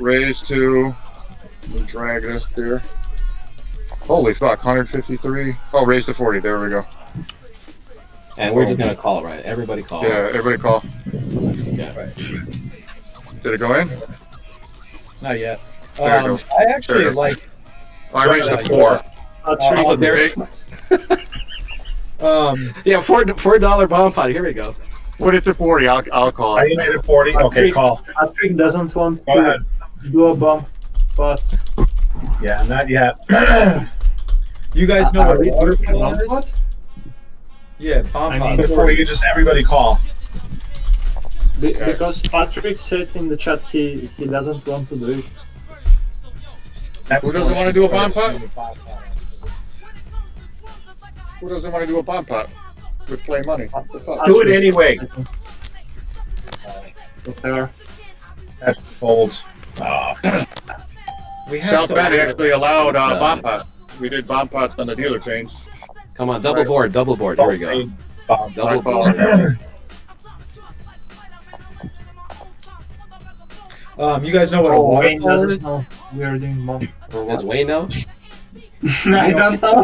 Raise to. Let me drag this here. Holy fuck, 153. Oh, raise to 40. There we go. And we're just gonna call, right? Everybody call. Yeah, everybody call. Yeah. Right. Did it go in? Not yet. There it goes. I actually There it like. I raised to 4. Oh, there. Hey, Yeah, $4 bomb pot. Here we go. put it to 40. I'll call I it. made it 40. Okay, call. Patrick doesn't want Go to ahead. do a bump, but Yeah, not yet. You guys know what a bump waterfall is? pot? Yeah, bomb I pot. mean, Before you just everybody call. Because Patrick said in the chat he doesn't want to do it. Who doesn't want to do a bomb pot? Who doesn't want to do a bomb pot? With play money. What the fuck? Do it anyway. There. That folds. We have South to- Bend actually allowed bomb pot. We did bomb pots on the dealer chains. Come on, double board. Here we go. Bomb. Double My fault. board. You guys know what a Wayne waterfall doesn't is? know we are doing bump. Or Does what? Wayne know? I don't know.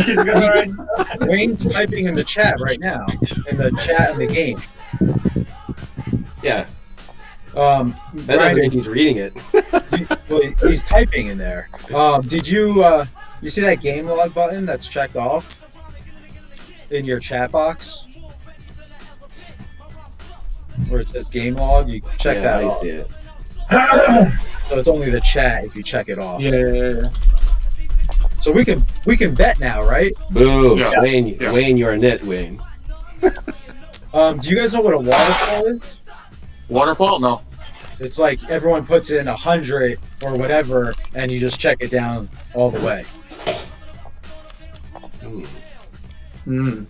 He's gonna write. Wayne's typing in the chat right now. In the chat in the game. Yeah. Um, That doesn't Brian, mean he's reading it. well, he's typing in there. Did you you see that game log button that's checked off in your chat box? Where it says game log, you check Yeah, that I off. see it. So it's only the chat if you check it off. Yeah. So we can bet now, right? Boom. Yeah. Wayne, Yeah. Wayne, you're a nit, Wayne. Do you guys know what a waterfall is? Waterfall? No. It's like everyone puts in 100 or whatever, and you just check it down all the way. Mm.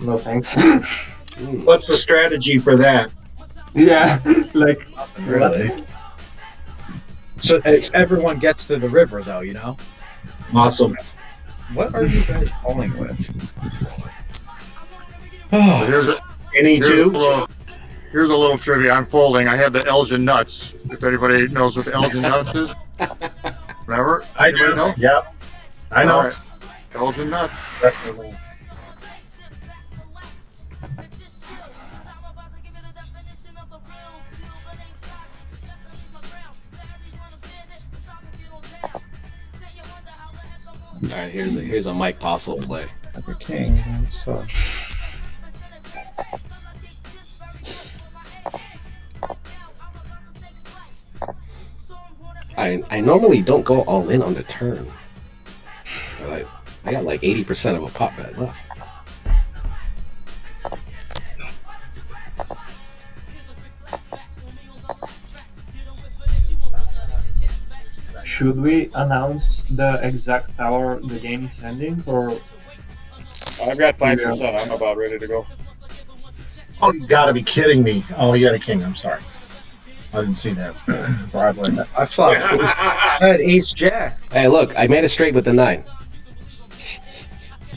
No thanks. Mm. What's the strategy for that? Yeah. Like. Really? So everyone gets to the river, though, you know. Awesome. What are you guys calling with? Here's a, Any here's a two? little, here's a little trivia. I'm folding. I have the Elgin nuts. If anybody knows what the Elgin nuts is, remember? I Anybody do. know? Yep. I know. All right. Elgin nuts. All right, here's a Mike Postle play. Upper King. That's, I normally don't go all in on the turn. But I got like 80% of a pot bet left. Should we announce the exact hour the game is ending, or I've got 5%. I'm about ready to go. Oh, you gotta be kidding me. Oh, you got a king. I'm sorry. I didn't see that. Broadway. I flopped. I had ace jack. Hey, look, I made it straight with the 9.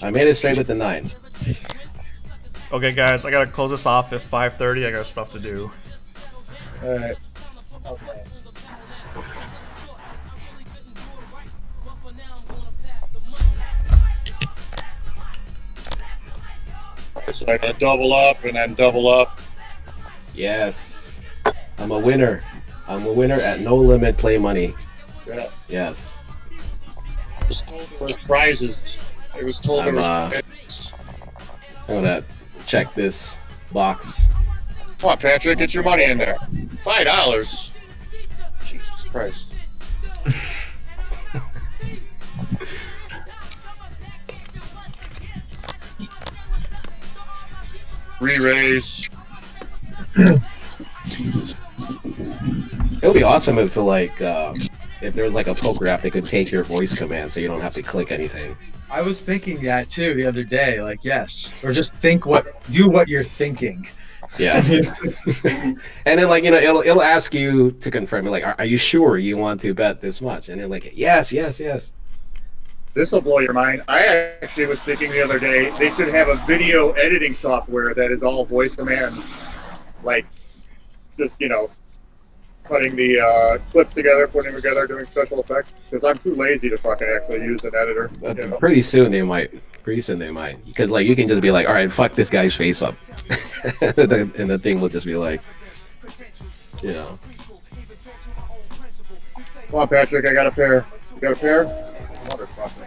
I made it straight with the 9. Okay, guys, I gotta close this off at 5:30. I got stuff to do. All right. It's like a double up and then double up. Yes. I'm a winner. I'm a winner at no limit play money. Yeah. Yes. It was told there was prizes. It was told there was prizes. I'm gonna check this box. Come on, Patrick, get your money in there. $5. Jesus Christ. Re-raise. It would be awesome if if there was like a poker app that could take your voice command so you don't have to click anything. I was thinking that too the other day. Like, yes, or just do what you're thinking. Yeah. And then it'll ask you to confirm. Like, are you sure you want to bet this much? And you're like, yes. This will blow your mind. I actually was thinking the other day they should have a video editing software that is all voice command. Like, just, cutting the clips together, putting them together, doing special effects. Because I'm too lazy to fucking actually use an editor. Pretty soon they might. Because you can just be like, all right, fuck this guy's face up. And the thing will just be like, Come on, Patrick, I got a pair. You got a pair? Motherfucker.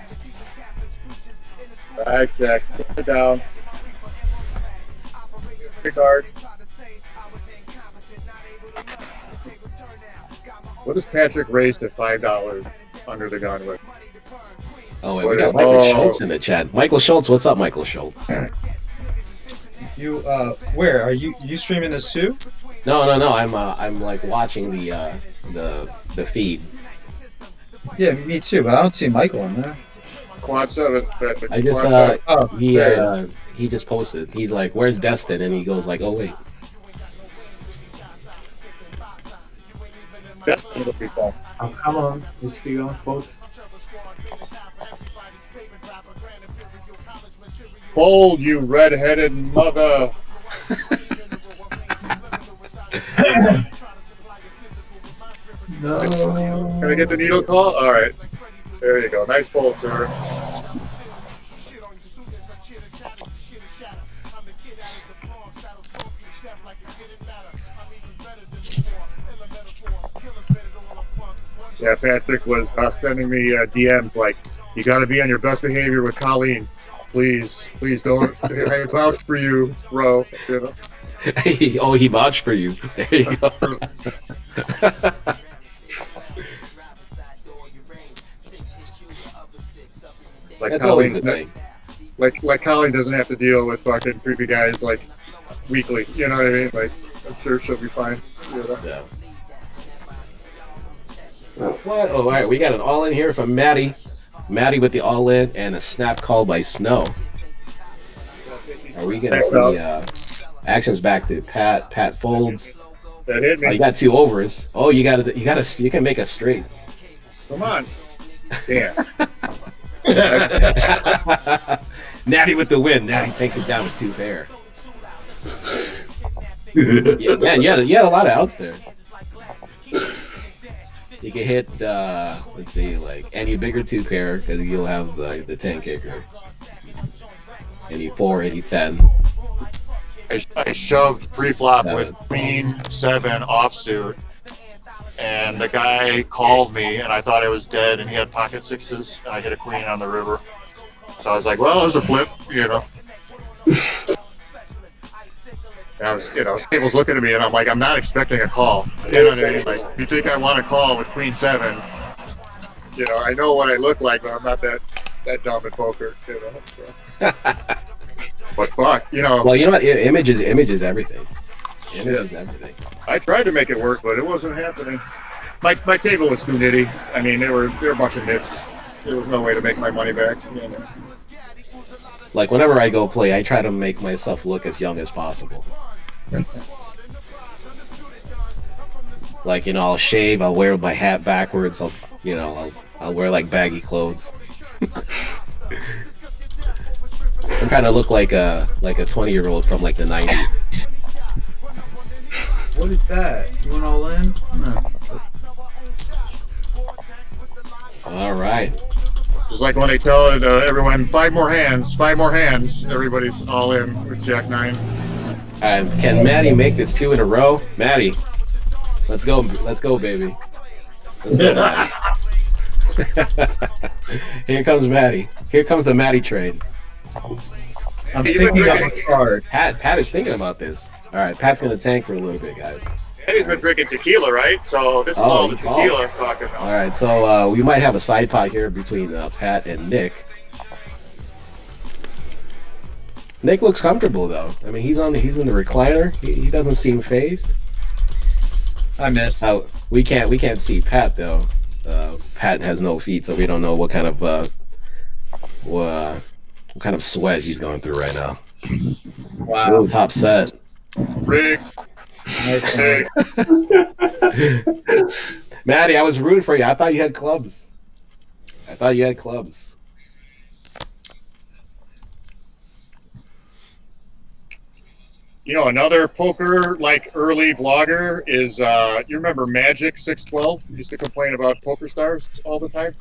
Bag check. Put it down. Big card. What does Patrick raise to $5 under the gun with? oh wait, we got Michael Schultz in the chat. Michael Schultz, what's up, Michael Schultz? You where are you streaming this too? No. I'm like watching the feed. Yeah, me too, but I don't see Michael in there. Quad 7, Patrick. I just Quad 7. he just posted. He's like, "Where's Destin?" And he goes like, "Oh wait." That's going to be fun. oh, come on, is he on fold? Fold, you red-headed mother. No. Can I get the needle call? All right. There you go. Nice fold, sir. Yeah, Patrick was sending me DMs like, you got to be on your best behavior with Colleen. Please don't. I vouch for you, bro. He vouched for you. There you go. Like That's Colleen, always the thing. like Colleen doesn't have to deal with fucking creepy guys like weekly. You know what I mean? Like, I'm sure she'll be fine. Yeah. What? Oh, all right. We got an all in here from Maddie. Maddie with the all in and a snap call by Snow. Are we gonna see actions back to Pat? Pat folds. That hit me. Oh, you got 2 overs. Oh, you can make a straight. Come on. Damn. Natty with the win. Natty takes it down with 2 pair. Yeah, man, you had a lot of outs there. You can hit, let's see, like any bigger 2 pair because you'll have the 10 kicker. Any 4, any 10. I shoved pre-flop 7. with queen 7 offsuit, and the guy called me, and I thought I was dead, and he had pocket 6s, and I hit a queen on the river. So I was like, well, there's a flip, you know. And I was, he was looking at me, and I'm like, I'm not expecting a call. You know what I mean? Like, you think I want a call with queen 7? I know what I look like, but I'm not that dumb at poker, So. But fuck, Well, you know what? Image is everything. Image is everything. I tried to make it work, but it wasn't happening. My table was too nitty. I mean, they were a bunch of nits. There was no way to make my money back. Like whenever I go play, I try to make myself look as young as possible. Like I'll shave, I'll wear my hat backwards. I'll wear like baggy clothes. I kind of look like a 20-year-old from like the 90s. What is that? You went all in? No. All right. Just like when they tell everyone, 5 more hands, everybody's all in with Jack 9. Can Maddie make this 2 in a row? Maddie, let's go, baby. Let's go, Maddie. Here comes Maddie. Here comes the Maddie train. I'm thinking of a card. Pat is thinking about this. All right, Pat's gonna tank for a little bit, guys. Eddie's been drinking tequila, right? So this is all the tequila I'm talking about. All right, so we might have a side pot here between Pat and Nick. Nick looks comfortable though. I mean, he's in the recliner. He doesn't seem phased. I missed. We can't see Pat though. Pat has no feet, so we don't know what kind of sweat he's going through right now. Wow. Ooh, top set. Rick. Nice. Maddie, I was rooting for you. I thought you had clubs. Another poker like early vlogger is you remember Magic 612? He used to complain about poker stars all the time.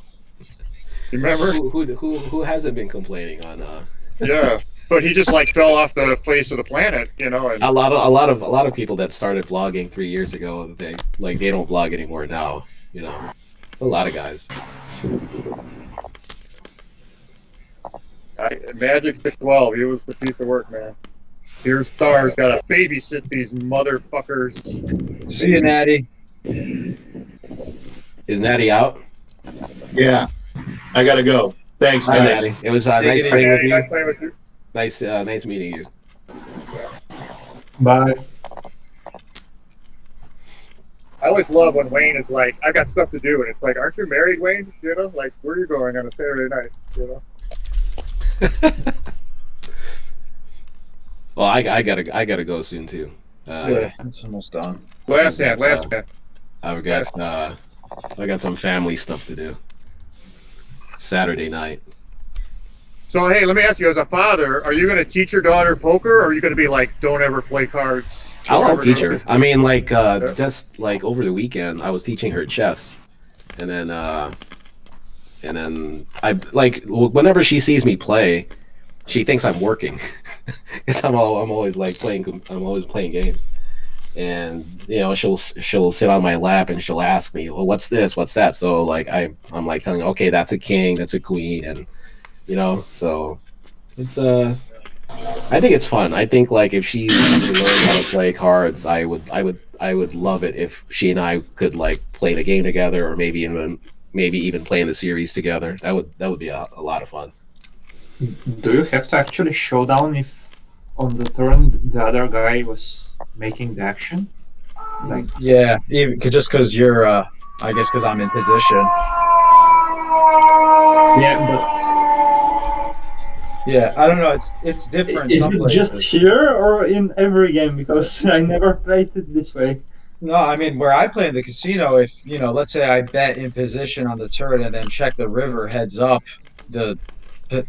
You remember? Who hasn't been complaining on Yeah. But he just like fell off the face of the planet, and a lot of people that started vlogging 3 years ago, they don't vlog anymore now. It's a lot of guys. Magic 612, he was the piece of work, man. Here's stars, gotta babysit these motherfuckers. See you, Natty. Is Natty out? Yeah. I gotta go. Thanks, Hi, guys. Natty. It was nice playing with you. Nice playing with you. Nice meeting you. Bye. I always love when Wayne is like, I've got stuff to do, and it's like, aren't you married, Wayne? Like, where are you going on a Saturday night? Well, I gotta go soon too. Yeah, it's almost done. Last hand. I got some family stuff to do. Saturday night. So, hey, let me ask you, as a father, are you going to teach your daughter poker, or are you going to be like, don't ever play cards? I'll teach her. I mean, just like over the weekend, I was teaching her chess, and then I whenever she sees me play, she thinks I'm working, because I'm always playing games, and she'll sit on my lap and she'll ask me, well, what's this, what's that? So I'm like telling her, okay, that's a king, that's a queen, and so it's I think it's fun. I think if she learned how to play cards, I would love it if she and I could play the game together, or maybe even play in the series together. That would be a lot of fun. Do you have to actually show down if on the turn the other guy was making the action? Yeah, just because you're, I guess because I'm in position. Yeah, but yeah, I don't know. It's different. Is it just here or in every game? Because I never played it this way. No, I mean where I play in the casino, if let's say I bet in position on the turn and then check the river heads up, the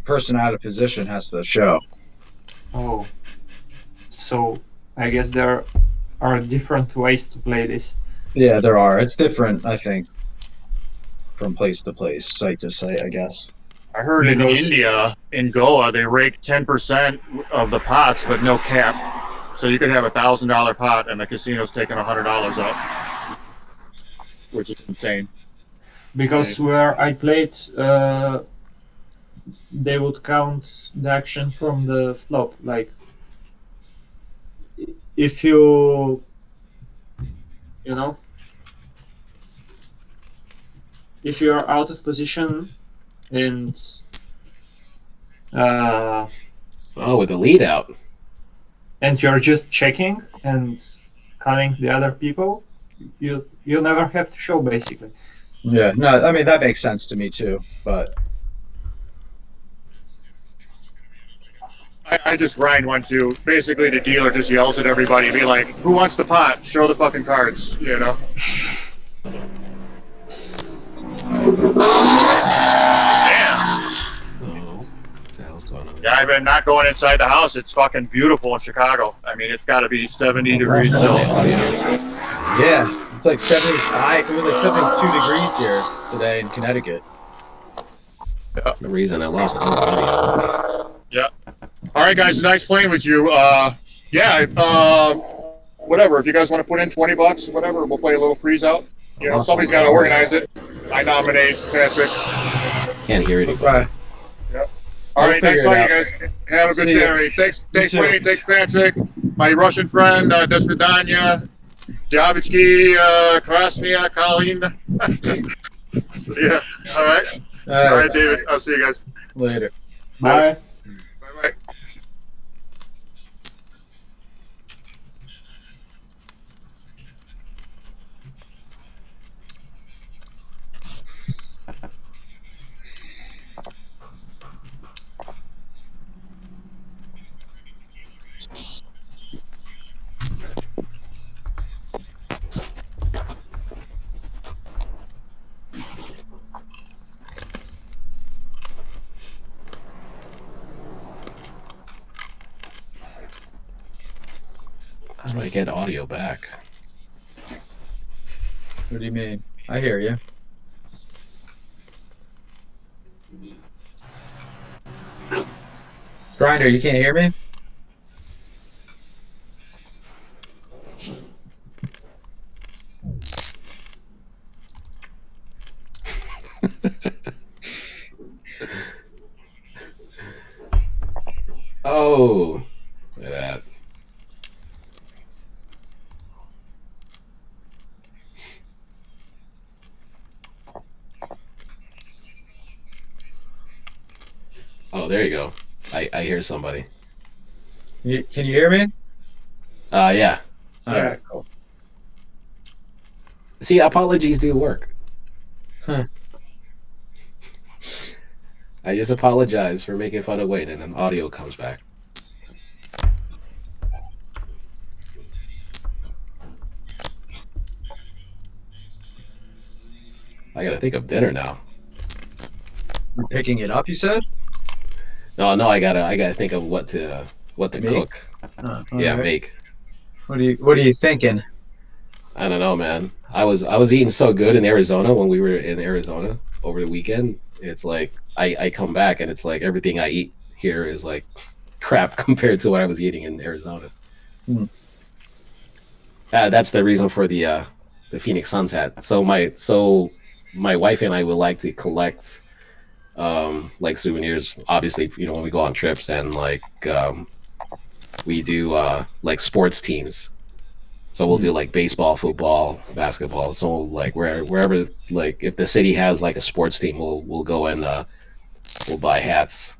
person out of position has to show. Oh, so I guess there are different ways to play this. Yeah, there are. It's different, I think, from place to place, site to site, I guess. I heard in Because- India, in Goa, they rake 10% of the pots, but no cap. So you could have $1,000 pot, and the casino's taking $100 out, which is insane. Because where I played, they would count the action from the flop. Like, if you know, if you are out of position and with the lead out. and you're just checking and calling the other people, you never have to show, basically. Yeah, no, I mean, that makes sense to me too, but I just grind one too. Basically, the dealer just yells at everybody, be like, "Who wants the pot? Show the fucking cards," you know. Oh, what the hell's going on? Yeah, I've been not going inside the house. It's fucking beautiful in Chicago. I mean, it's got to be 70 degrees still. yeah, it's like 75. It was like 72 degrees here today in Connecticut. For some reason I lost all the audio. Yeah. All right, guys. Nice playing with you. Yeah. Whatever. If you guys want to put in $20, whatever, we'll play a little freeze out. You know, somebody's got to organize it. I nominate Patrick. Can't hear it. Right. All right, figure thanks, it all you out. guys. Have a good See ya. Saturday. Thanks, too. Wayne. Thanks, Patrick. My Russian friend, Desvidanya, Javitsky, Krasnia, Colleen. Yeah. All right. All right, David. I'll see you guys. Later. Bye. Bye-bye. How do I get audio back? What do you mean? I hear you. Grinder, you can't hear me? Oh, look at that. Oh, there you go. I hear somebody. Can you hear me? Yeah. All right, cool. See, apologies do work. Huh. I just apologize for making fun of Wade, and then audio comes back. I gotta think of dinner now. You're picking it up, you said? No, I gotta think of what to Make? cook. All Yeah, right. make. What are you thinking? I don't know, man. I was eating so good in Arizona when we were in Arizona over the weekend. It's like I come back and it's like everything I eat here is like crap compared to what I was eating in Arizona. Hmm. That's the reason for the Phoenix Suns hat. So my wife and I would like to collect like souvenirs. Obviously, you know, when we go on trips and like we do like sports teams. So we'll do like baseball, football, basketball. So like wherever like if the city has like a sports team, we'll go and we'll buy hats.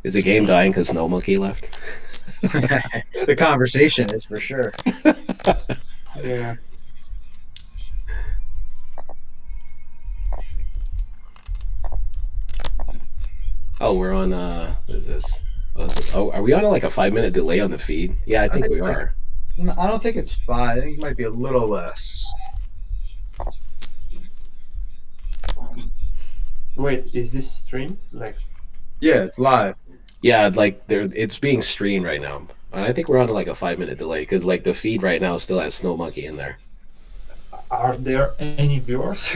Is the game dying because Snow Monkey left? The conversation is for sure. Yeah. Oh, we're on. What is this? Oh, are we on like a 5-minute delay on the feed? Yeah, I think we are. I don't think it's 5. I think it might be a little less. Wait, is this streamed? Like, Yeah, it's live. Yeah, like it's being streamed right now, and I think we're on like a 5-minute delay because like the feed right now still has Snow Monkey in there. are there any viewers?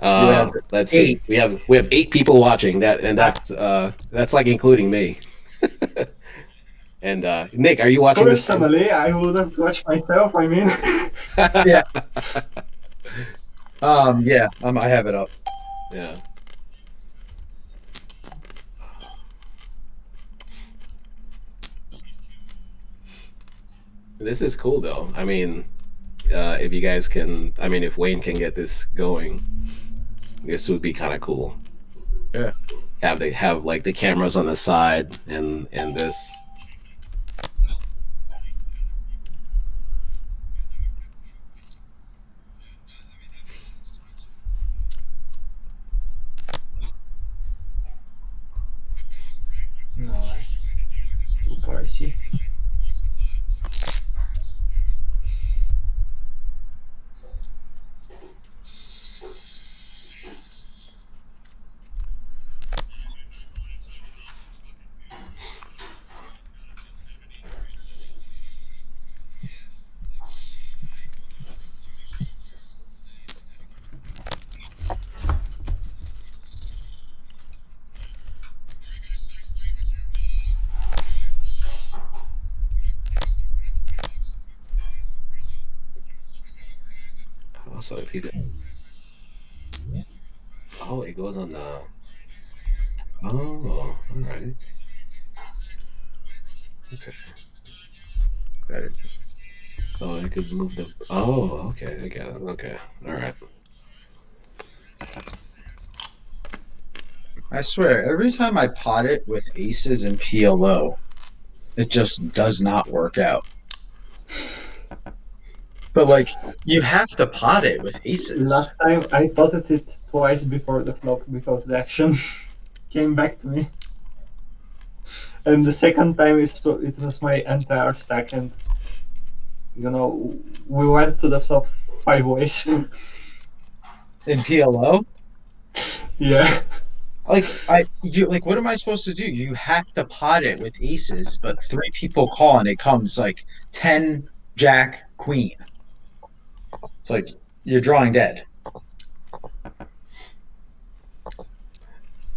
Let's see. We have 8 people watching that, and that's like including me. And Nick, are you watching this? Personally, I wouldn't watch myself. I mean, Yeah. Yeah. I have it up. Yeah. This is cool though. I mean, if you guys can, I mean, if Wayne can get this going, this would be kind of cool. Yeah. Have like the cameras on the side and this. no, too pricey. Also, if you could. Oh, it goes on the. Oh, all right. Okay. Got it. So I could move the. Oh, okay. I got it. Okay. All right. I swear, every time I pot it with aces and PLO, it just does not work out. But like, you have to pot it with aces. Last time I potted it twice before the flop because the action came back to me. And the second time it was my entire stack, and you know, we went to the flop 5 ways. In PLO? Yeah. Like what am I supposed to do? You have to pot it with aces, but 3 people call and it comes like 10 Jack Queen. It's like you're drawing dead.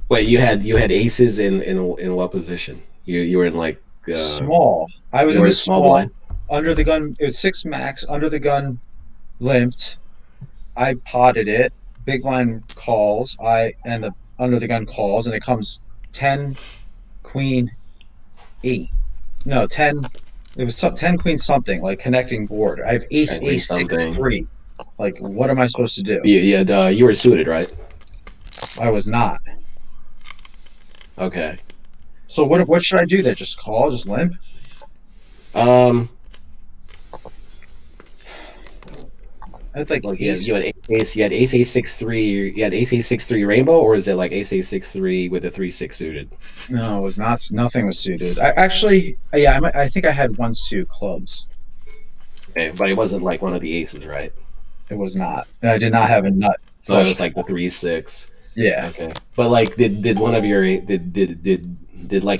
Wait, you had aces in what position? You were in like Small. I was you in were the in small small blind. under the gun. It was 6 max under the gun, limped. I potted it. Big blind calls. And the under the gun calls, and it comes 10 Queen 8. No, 10. It was 10 Queen something like connecting board. I have ace 10 Queen ace 6 something. 3. Like, what am I supposed to do? You were suited, right? I was not. Okay. So what should I do there? Just call? Just limp? I think Like ace. you had ace 6 3. You had ace 6 3 rainbow, or is it like ace 6 3 with a 3-6 suited? No, it was not. Nothing was suited. I think I had 1 suit clubs. Okay, but it wasn't like one of the aces, right? It was not. I did not have a nut. So it was like the 3-6. Yeah. Okay, but like, did one of your did like